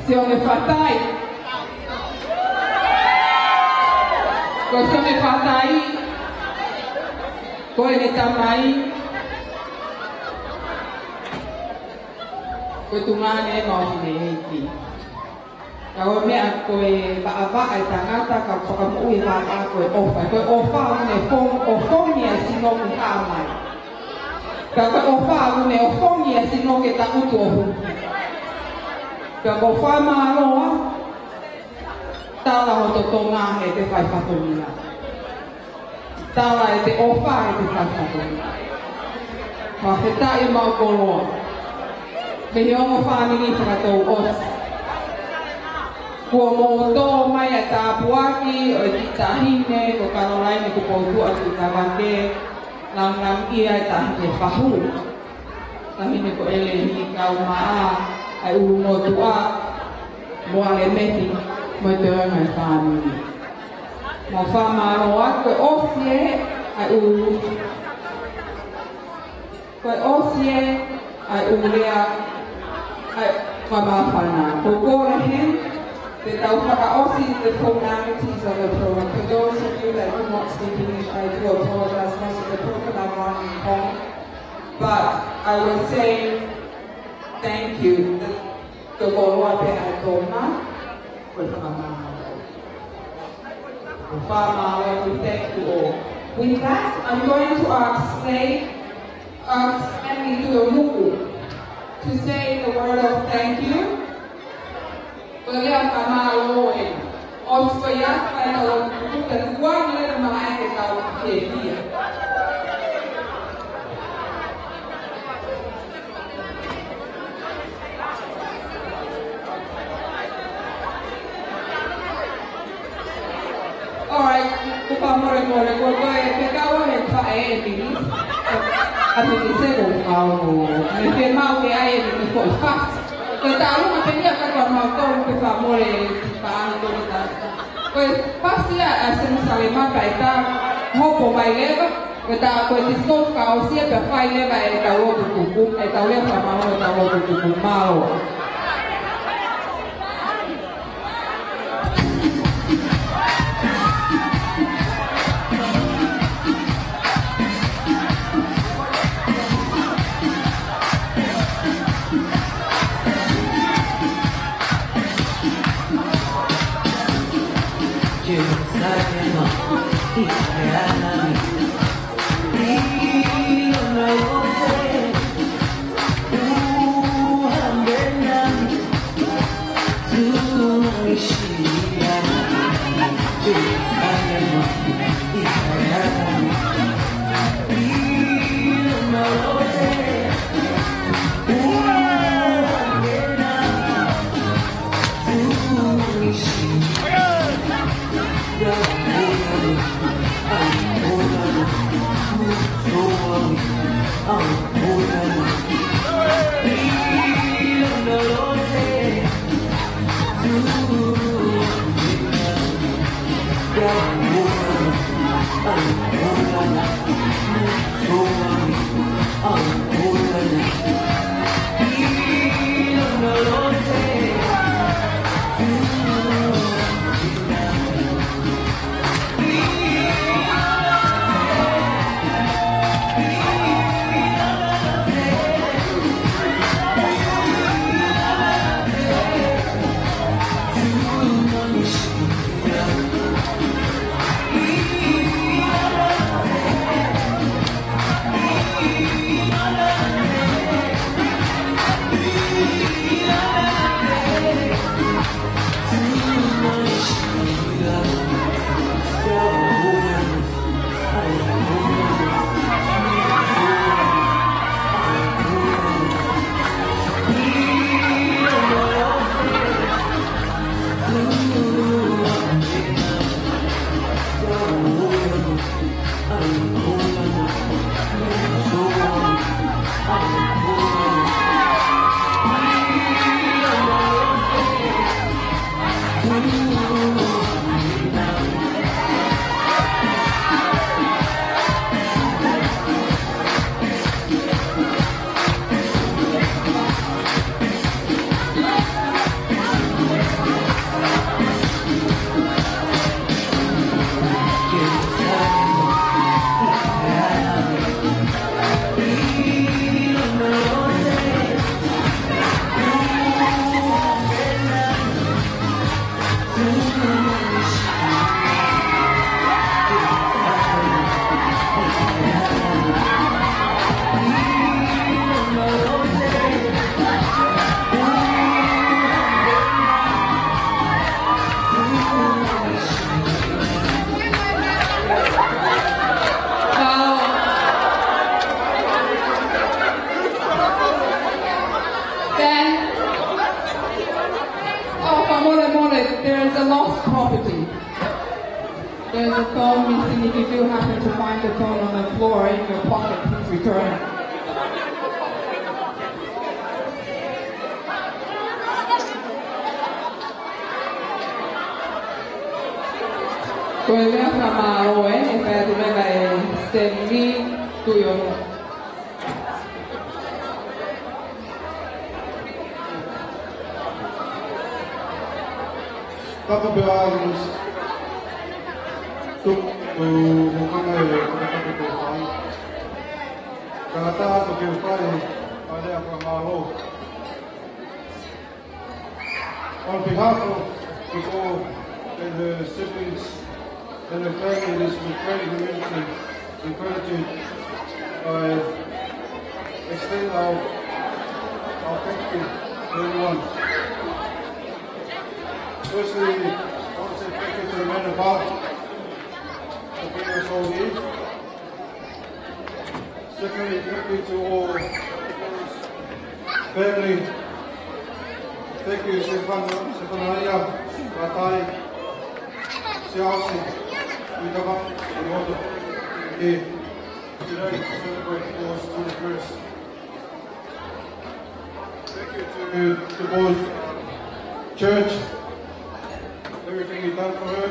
se o me whatai ko se me whatai ko e ne tamai ko tungane mau fine ki Kau mea koe wha e tangata ka whakamui wha koe ofa. Koe ofa mune o whongi e sino ku tāmai. Ka koe ofa mune o whongi e sino ke ta utu o huki. Ka koe wha maaroa, tāla ho to tonga he te whai whatomia. Tāla e te ofa e te whai whatomia. Ka whetai mau koroa. Me hiongo whanini whakatou osi. Kua mō tō mai a tā puaki o i tahine ko Caroline ko poutua ki tā wake lang ia i tahine whahu. Tahine ko ele ni kau maa ai uru mō tua mo ale meti mo te anga i whanini. Mō whamaro atu koe osie ai uru. Koe osie ai urea ai whamawhana. Ko kore hen the formalities of the program. For those of you that do not speak English, I do apologize. Most of the program I'm running home. But I will say thank you. The Goloape Atoma with Mama. We thank you all. With that, I'm going to ask Emily to the Mugu to say the word of thank you. Olha a Camaloe, os foi a cara da quando era mais que tal que dia. Alright, kupa more quando é que tal é que é bilis. A gente se go me que mal que aí me foi fácil. Koe tāru ma pengia katua mau tōru pe whamore ki whaani tōru tāta. Koe pasia a Jerusalem maka e tā hopo mai lewa, koe tā koe te skot ka o sia pe whai lewa e tā roto kuku, e tā lea whamaro e tā roto kuku mao. There is a lost property. There's a phone missing. If you do happen to find the phone on the floor in your pocket, please return it. Koe mea whamaro e whai tu mega e Stanley Tuiono. Tata Belarus, tuk tu mukana e kata tu whai. Kata tu ke whai, alea whamaro. On behalf of Nicole and her siblings and her families with great humility and gratitude, I extend our thank you to everyone. Firstly, I want to say thank you to the men above for bringing us all here. Secondly, thank you to all family. Thank you, Stefania, Ratai, Siasi, Udava, and Odo, here today to celebrate August 21st. Thank you to the boys' church, everything you've done for her.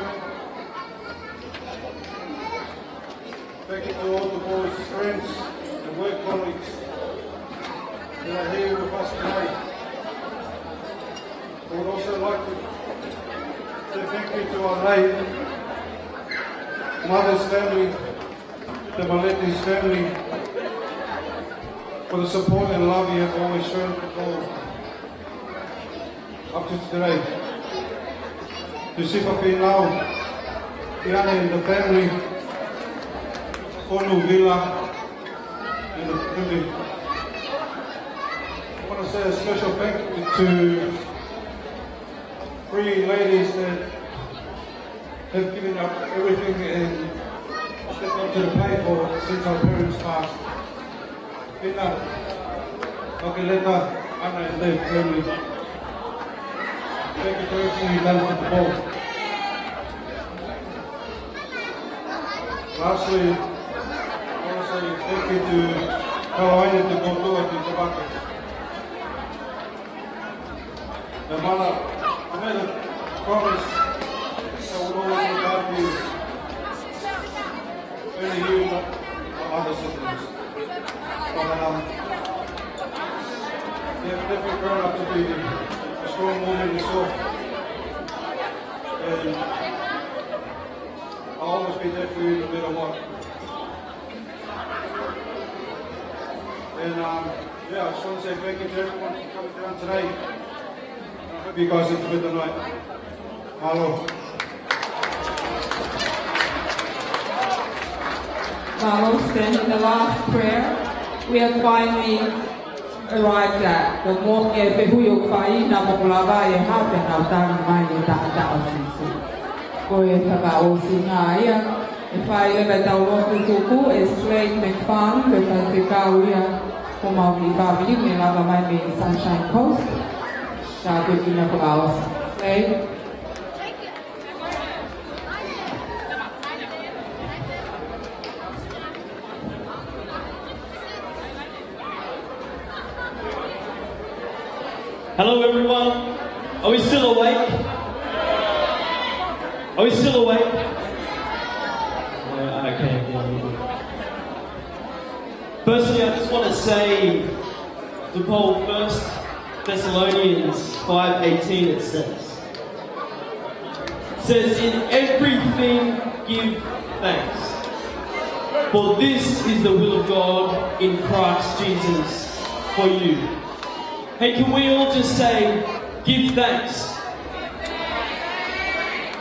Thank you to all the boys' friends and work colleagues that are here with us today. I would also like to say thank you to our late mother's family, the Maletti's family, for the support and love you have always shown up to today. To Sifa Pinau, Diana and the family, Fonu Villa, and the family. I want to say a special thank you to 3 ladies that have given up everything and stepped up to the plate for since our parents passed. Pina, Makeleta, Anna and their family. Thank you for everything you've done for the both. Lastly, I want to say thank you to Carolina de Gondua de Tabaco. The mother, I made a promise that would always look after you. Only you, not other siblings. But you have definitely grown up to be a strong woman yourself. And I'll always be there for you no matter what. And yeah, I just want to say thank you to everyone for coming down today. I hope you guys enjoyed the night. Hello. Carlos, then in the last prayer, we have finally arrived at the Moke Pehuyo Kai na Mokulava e Hapa na Utami Mai e Tata o Sisi. Ko e taka o singa ia, e whai lewa tau rotu tuku e Slade McFarlane, le Patrikau ia, ko Mauri Babi, me lava mai me Sunshine Coast. Sa te kina ko aos. Slade. Hello everyone, are we still awake? Are we still awake? Okay. Firstly, I just want to say to Paul, 1 Thessalonians 5:18 it says, in everything give thanks, for this is the will of God in Christ Jesus for you. Hey, can we all just say, give thanks?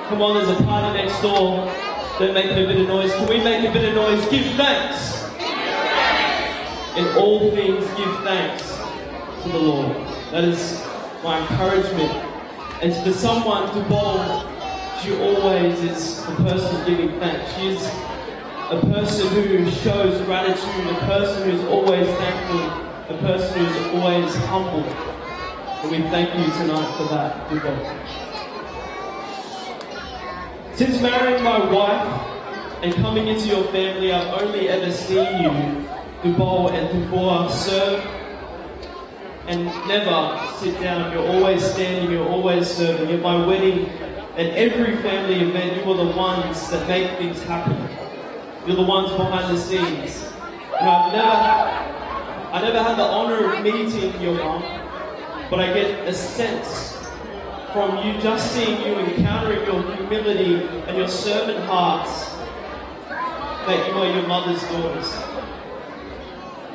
Come on, there's a party next door. Don't make a bit of noise. Can we make a bit of noise? Give thanks. In all things, give thanks to the Lord. That is my encouragement. And for someone to bowl, she always is a person giving thanks. She is a person who shows gratitude, a person who is always thankful, a person who is always humble. And we thank you tonight for that. Good God. Since marrying my wife and coming into your family, I've only ever seen you to bowl and to serve and never sit down. You're always standing, you're always serving. At my wedding and every family event, you are the ones that make things happen. You're the ones behind the scenes. And I never had the honor of meeting your mom, but I get a sense from you, just seeing you, encountering your humility and your servant hearts, that you are your mother's daughters.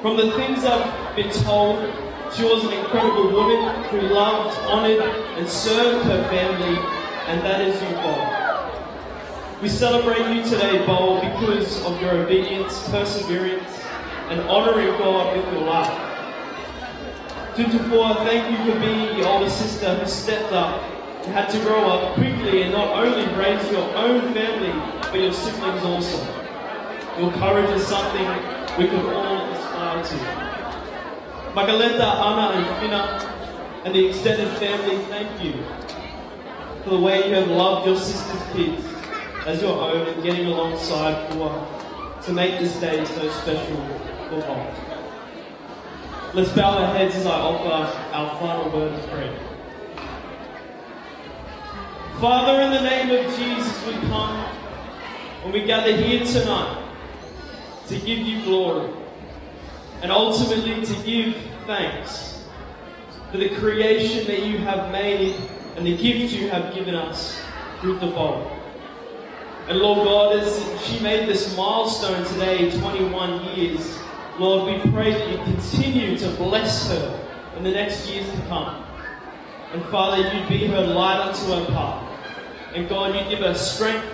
From the things I've been told, she was an incredible woman who loved, honoured and served her family, and that is you, Bo. We celebrate you today, Bo, because of your obedience, perseverance and honouring God with your life. Tutupua, thank you for being the older sister who stepped up and had to grow up quickly and not only raise your own family, but your siblings also. Your courage is something we could all aspire to. Magaleta, Ana and Fina and the extended family, thank you for the way you have loved your sister's kids as your own and getting alongside to make this day so special for all. Let's bow our heads as I offer our final word of prayer. Father, in the name of Jesus, we come and we gather here tonight to give you glory and ultimately to give thanks for the creation that you have made and the gift you have given us through the bowl. And Lord God, as she made this milestone today, 21 years, Lord, we pray that you continue to bless her in the next years to come. And Father, you be her light unto her path. And God, you give her strength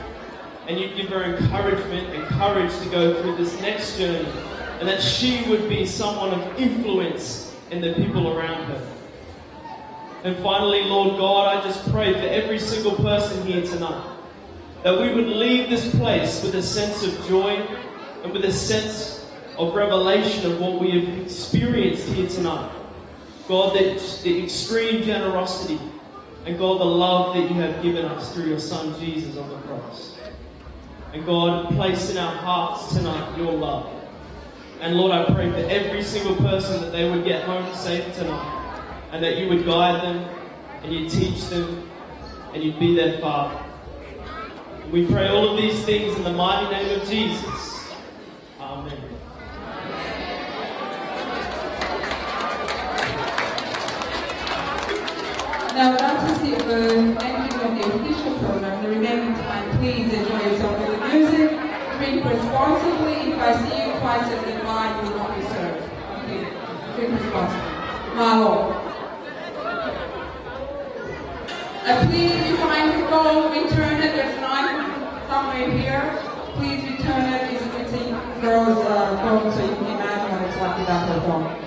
and you give her encouragement and courage to go through this next journey. And that she would be someone of influence in the people around her. And finally, Lord God, I just pray for every single person here tonight that we would leave this place with a sense of joy and with a sense of revelation of what we have experienced here tonight. God, that the extreme generosity and God, the love that you have given us through your Son Jesus on the cross. And God, place in our hearts tonight your love. And Lord, I pray for every single person that they would get home safe tonight and that you would guide them and you'd teach them and you'd be their Father. We pray all of these things in the mighty name of Jesus. Amen. Now, after the ending of the official program, the remaining time, please enjoy yourself with the music. Drink responsibly. If I see you twice as the wine, you will not be served. Okay. Drink responsibly. Malo. Please, if you find the phone, return it. There's an icon somewhere here. Please return it. It's a girl's phone, so you can imagine what it's like without her phone.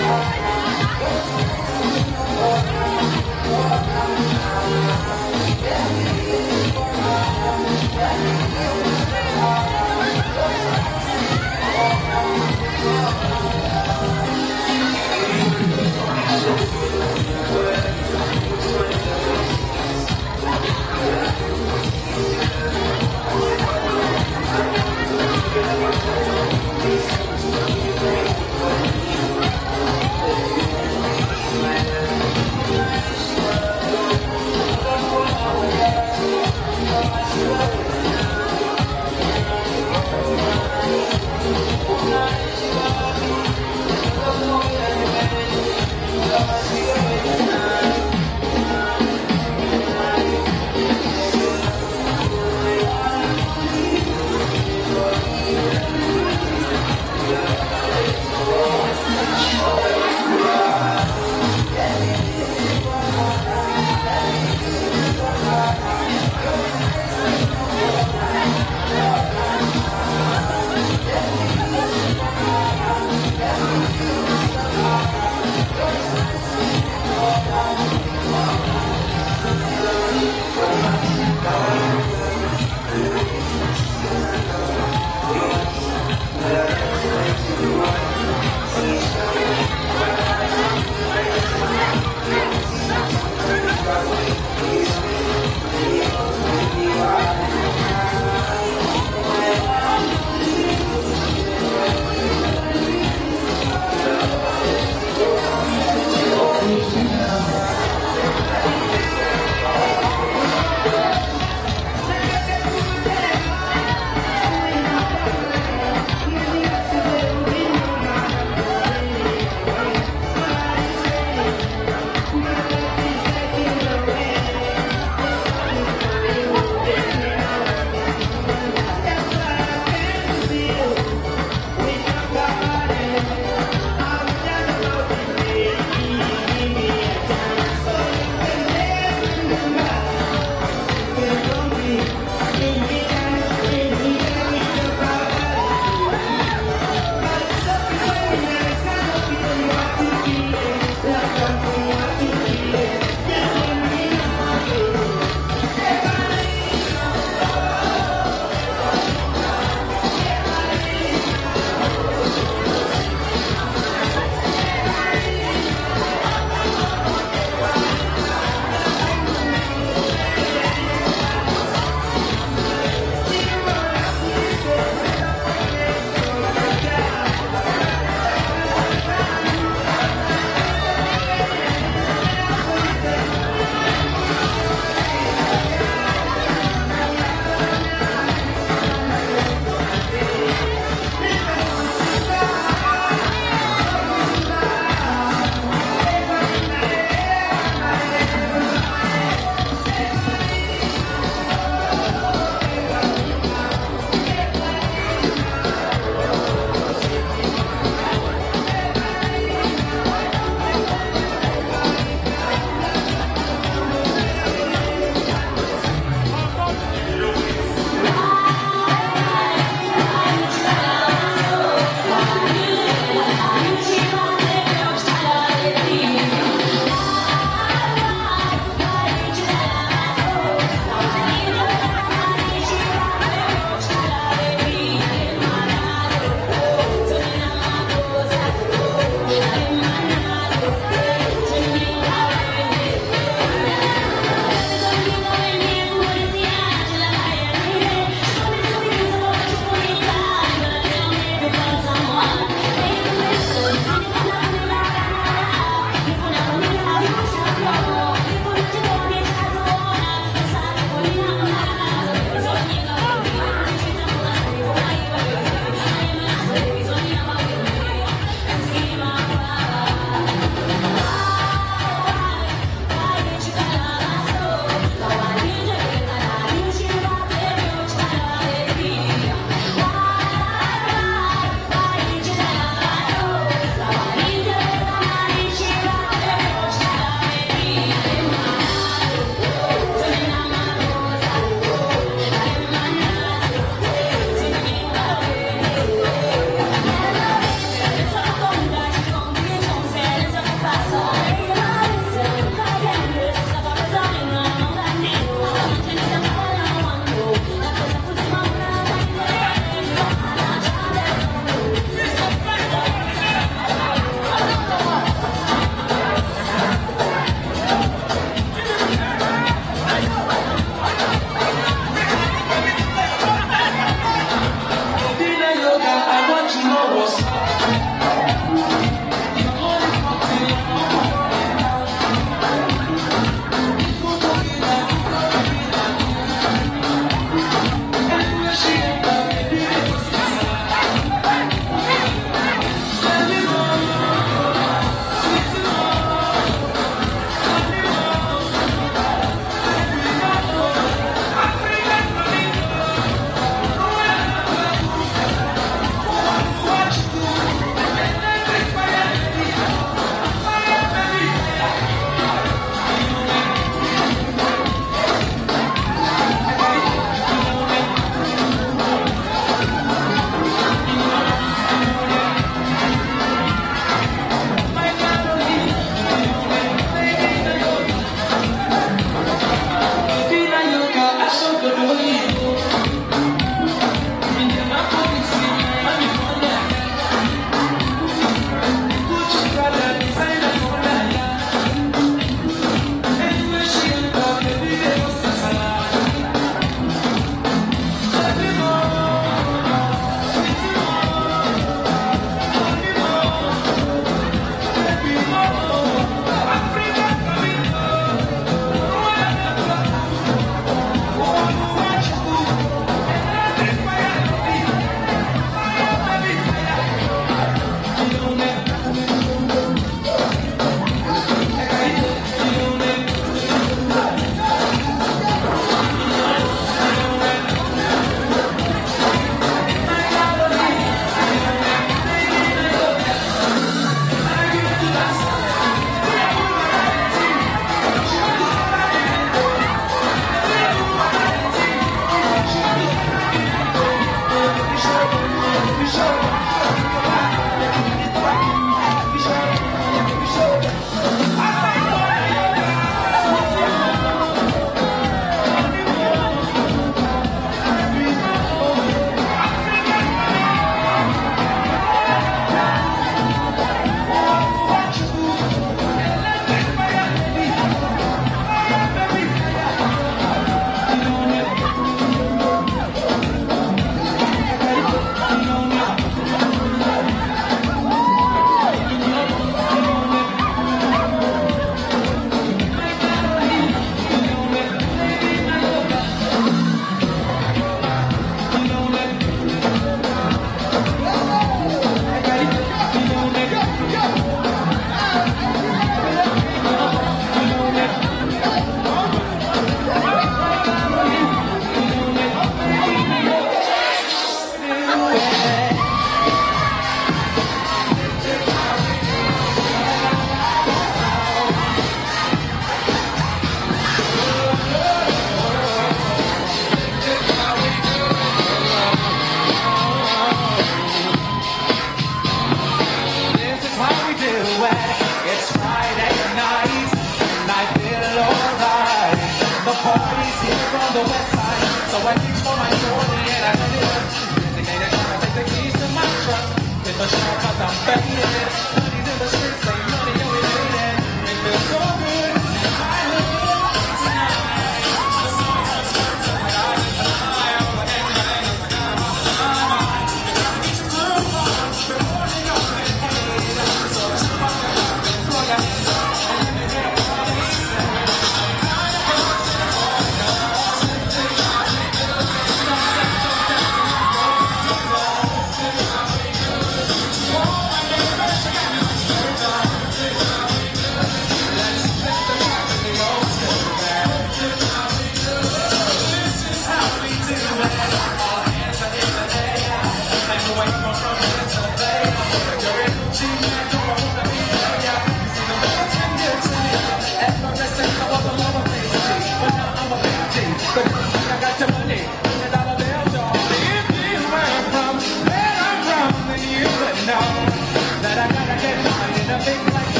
Thank you.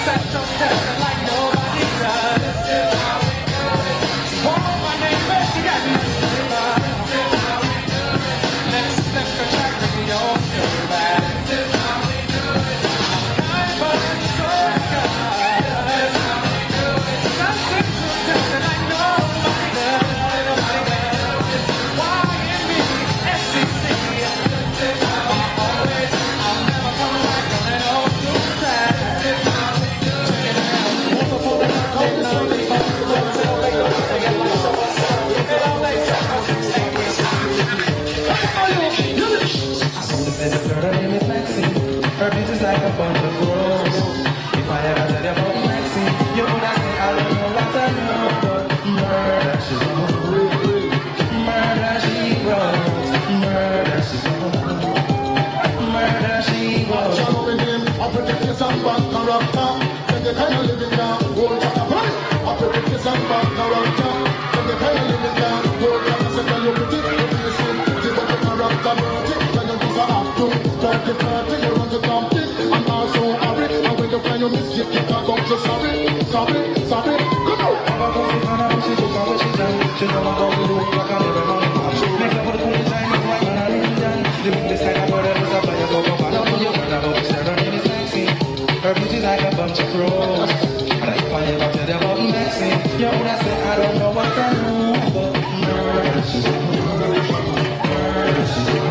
special testing like nobody does. This is how we do it. Oh, my name is you got me. This is how we do it. Let's flip the track with the old back. This is how we do it. I'm kind but it's so good. This is how we do it. Some special testing like nobody does. Nobody does. YMB, FCC. This is how I always. I'll never come back on an old school track. This is how we do it. Check it out. Once upon a time, cold and lonely. Her bitch is like a bunch of roses. If I ever tell you about Maxine, you would not say I don't know what I know. But murder she wrote, murder she wrote, murder she wrote, murder she wrote. I'm with him, I protect you some bad character. Then the kind of living down, whole chapter fight. I protect you some bad character. Then the kind of living down, whole chapter second look at it. Look at it, give up the character, burn it. Then you do some up to 30, you run to compete. I'm also sorry, and when you find your mischief, you can't come to sorry, sorry, come on. I'm going to find out what she took and what she done. She know I'm going to do it like I never know. Make love for the 20 times, it's right when I ain't done. Living this kind of world, every up, I go up. I don't know your brother, but we said her name is Maxine. Her beauty like a bunch of crows. And if I ever tell you about Maxine, you would have said I don't know what I know. But murder she wrote, murder she wrote.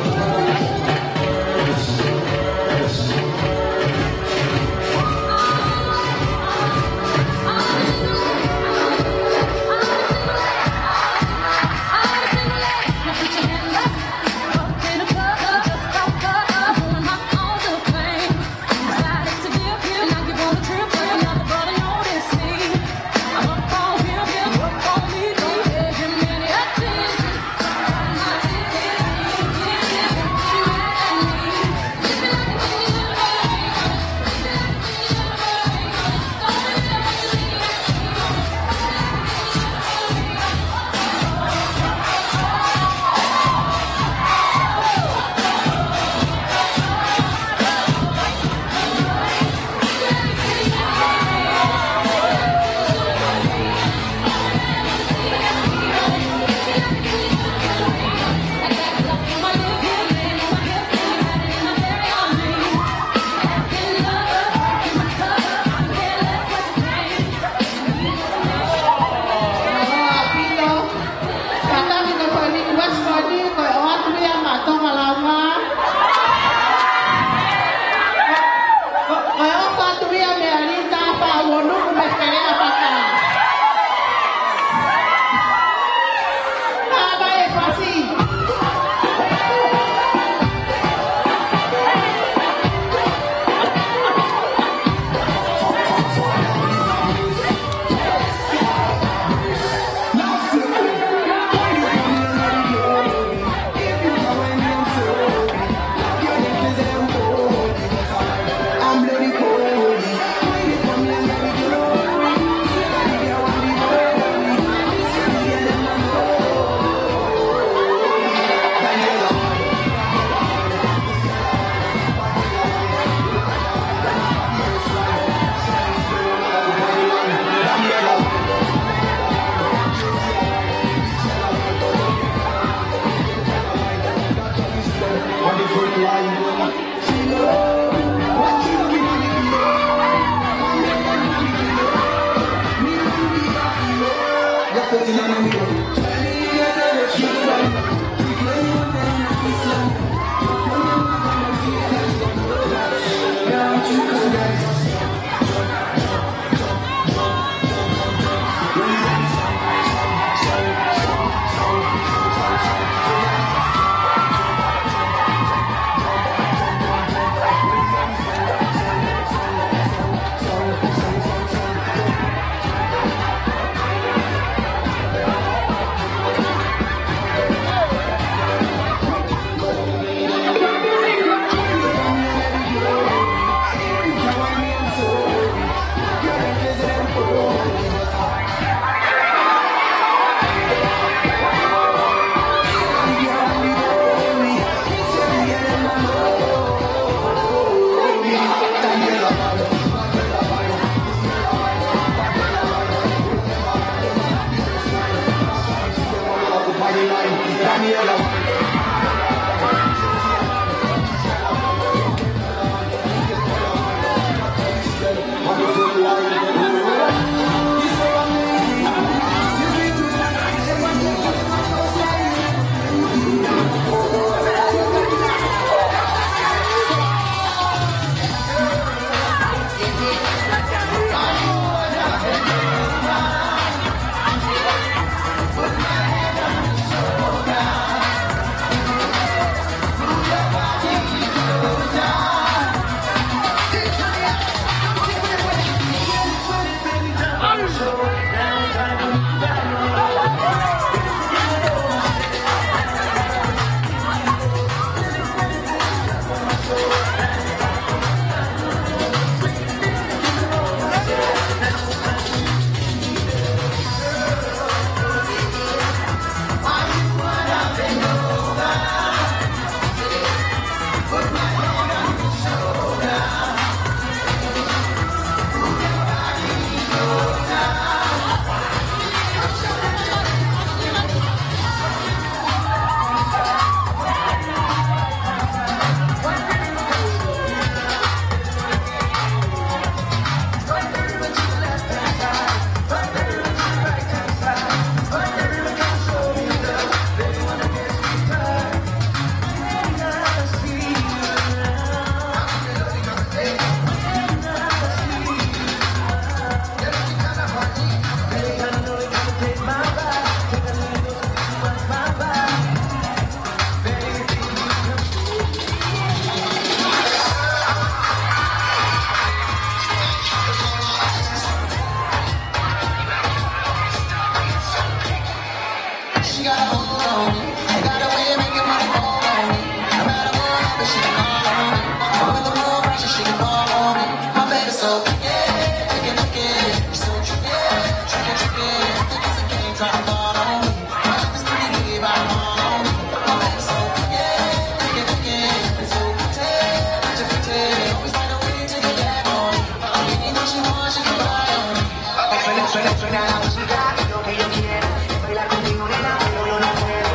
suena la música, es lo que yo quiero. Bailar contigo, nena, pero yo no puedo.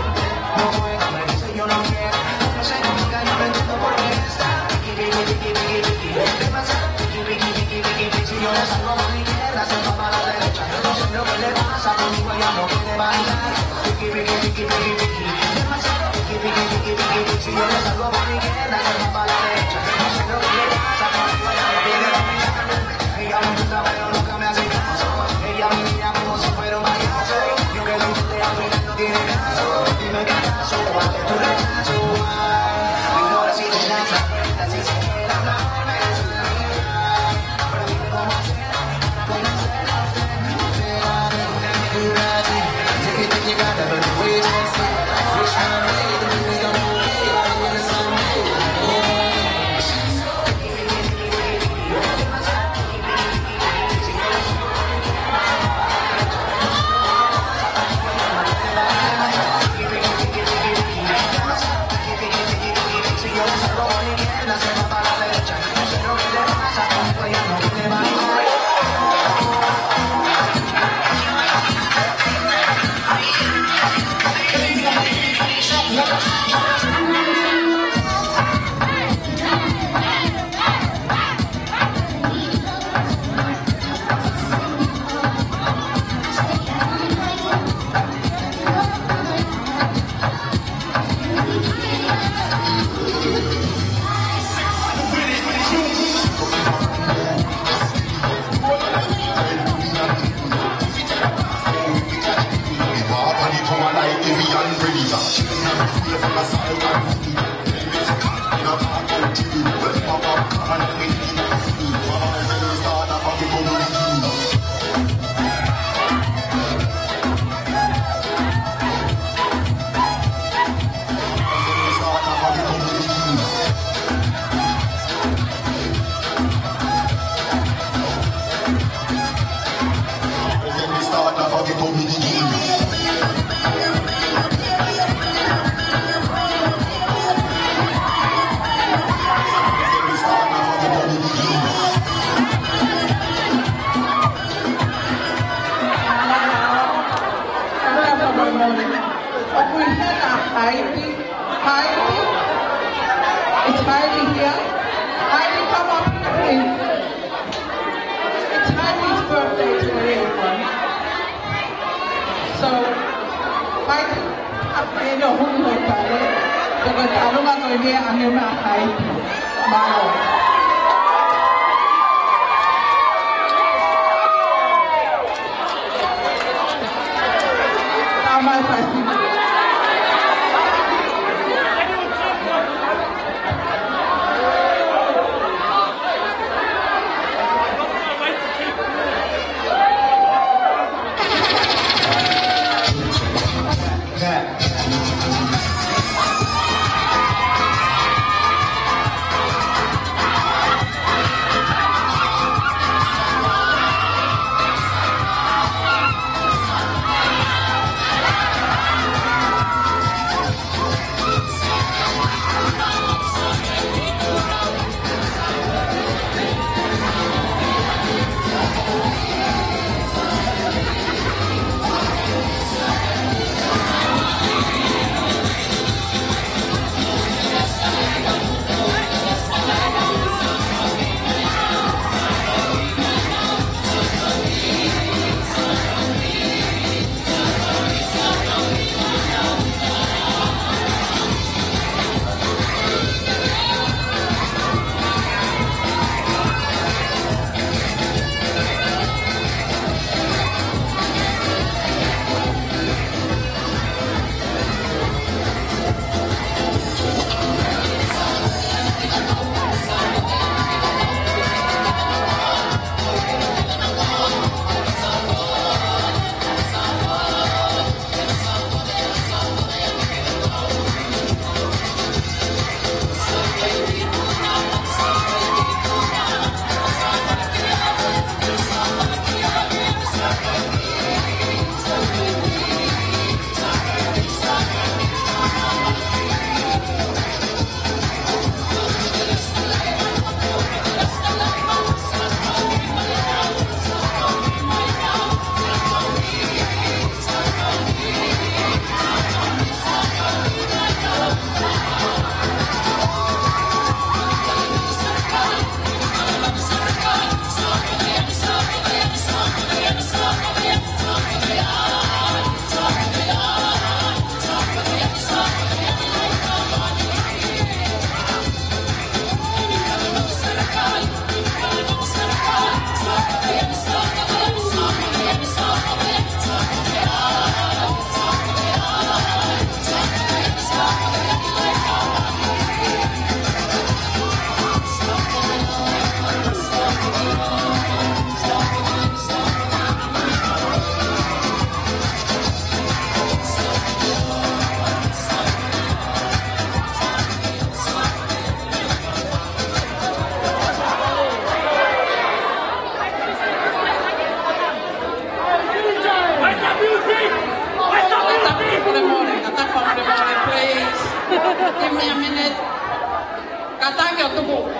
No puedo, me dice yo no quiero. No sé, nunca yo no entiendo por qué está. Vicky, demasiado. Vicky, si yo le salgo por mi izquierda, se va para la derecha. No sé lo que le pasa, conmigo ella no quiere bailar. Vicky, demasiado. Vicky, si yo le salgo por mi izquierda, se va para la derecha. No sé lo que le pasa, conmigo ella no quiere bailar. Ella me gusta, pero nunca me hace caso. Ella me mira como si fuera un payaso. Yo que lo intenté, al final no tiene caso. Dime qué caso, cuál es tu rechazo. Ignora si te das la vuelta, si se quiere hablarme. Pero dime cómo hacer para conocerla a usted. You got that, but the way you dance it, wish my way, the way I'm okay, I want to sound It's Heidi here. Heidi, come up here, please. It's Heidi's birthday today, everyone. So, Heidi, après le home de parler, je vais t'allumer à nous à Heidi. Bravo. Amal pasti.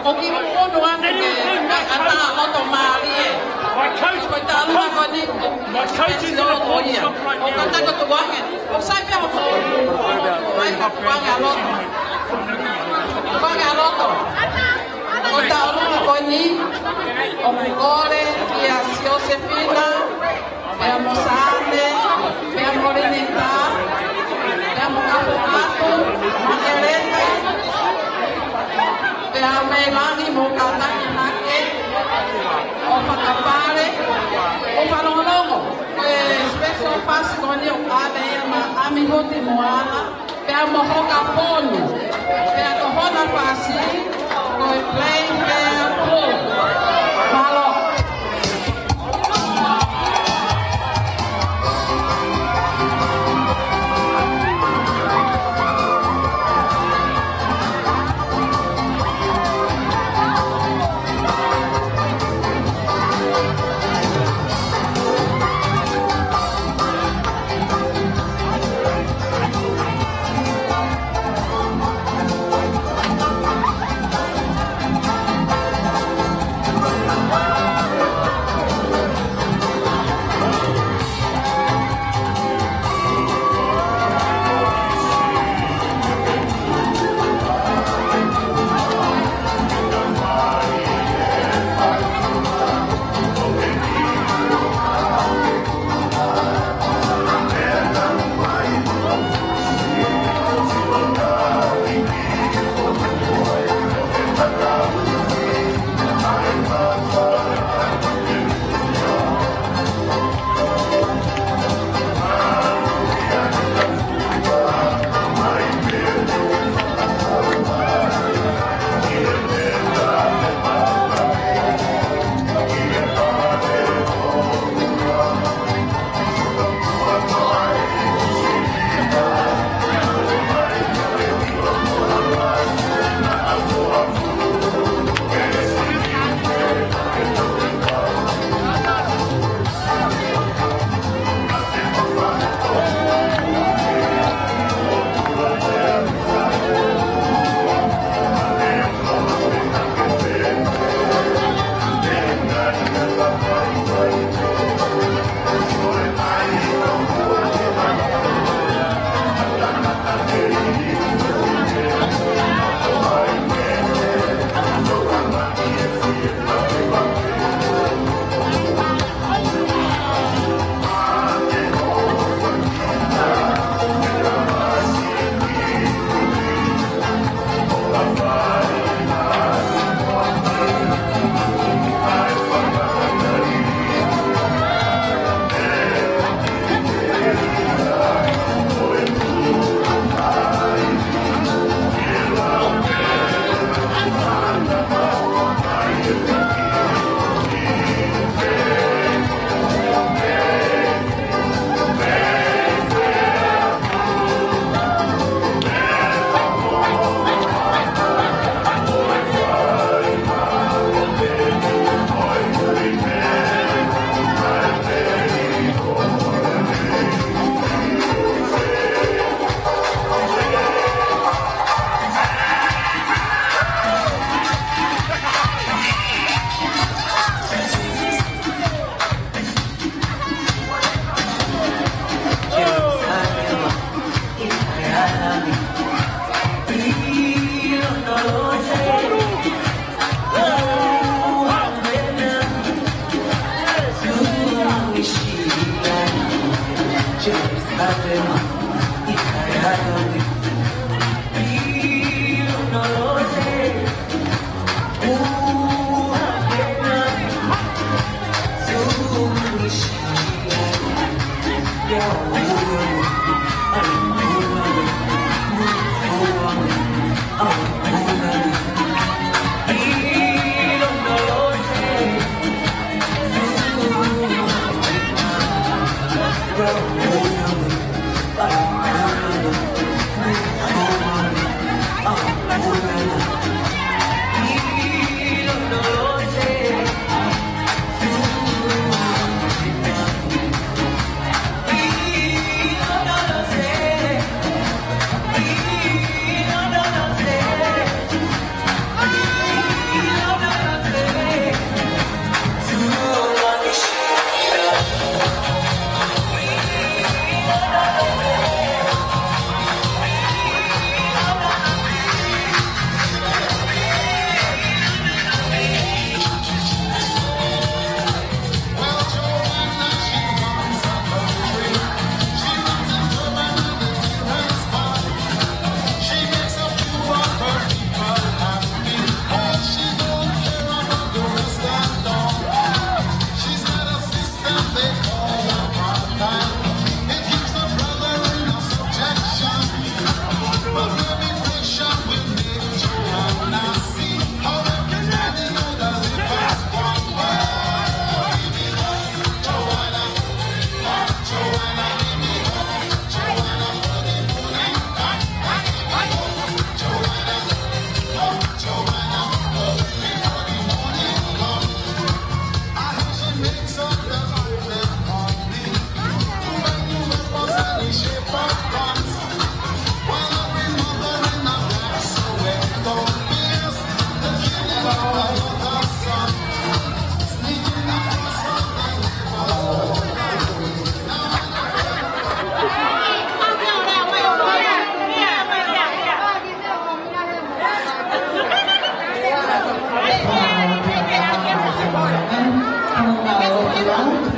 O ki ono ane ke ata loto maari e. Ko ta alua ko ni. My coach is in a pawn shop right now. O kata ko tu wangen. O sai pia o ko. Wangen aloto. Wangen aloto. O ta alua ko ni. O mukore ia Josefina. Ia Mosane. Ia Morenita. Ia Mokafukato. Makelete. Ia Melani Mokataki Nake. O Whakapare. O Whalongongo. Special pass koni o kale ia ma amihoti moana. Ia Mohoka Ponu. Ia Kohona Pasi. Koi playing their role. Malo.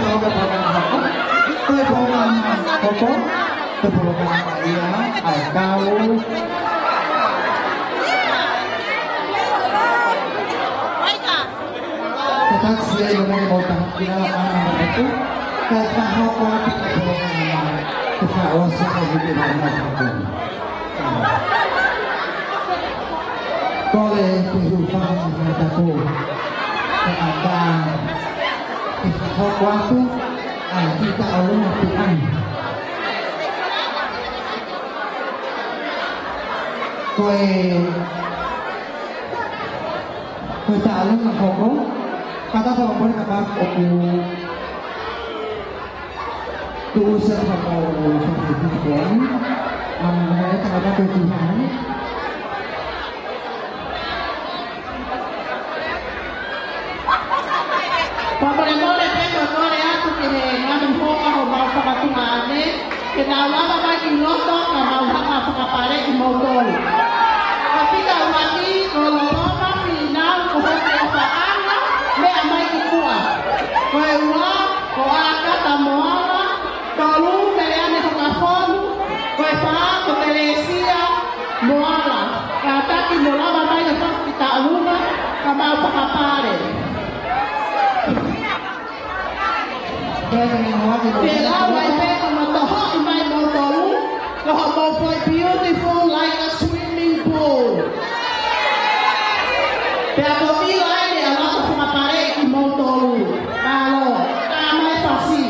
ko ka ako. Koe po nga koko. Koe po nga iya ay kau. Tetap siya yung mga botang kinalaman ng ito. Kahit ako ko at ito ang kasaon sa kabutin ng mga Kole kehidupan mataku keada kisah waktu kita Allah Tuhan koe tak Allah ngakoko kata sama pun kata aku tuusan sama seperti Tuhan mengenai kata Tuhan Pamoremore peko kore aku kene ngamen foka ho mau whakatumane ke nā lama mai ki ngoto ka mau hanga whakapare ki mautolu. Ka tika umaki ko loroma whina ko hoki o whaanga mea mai ki kua. Ko e ua, ko aka ta moana, tolu mele ane whakafonu, ko e whaa ko telesia moana. Ka taki mo lama mai ka whakita aluma ka mau whakapare. Pelawa e peka mataha I mai mautaru, kaha maufai beautiful like a swimming pool. Pea komila ene alaka whakapare ki mautaru. Kalo, ka mai whasi.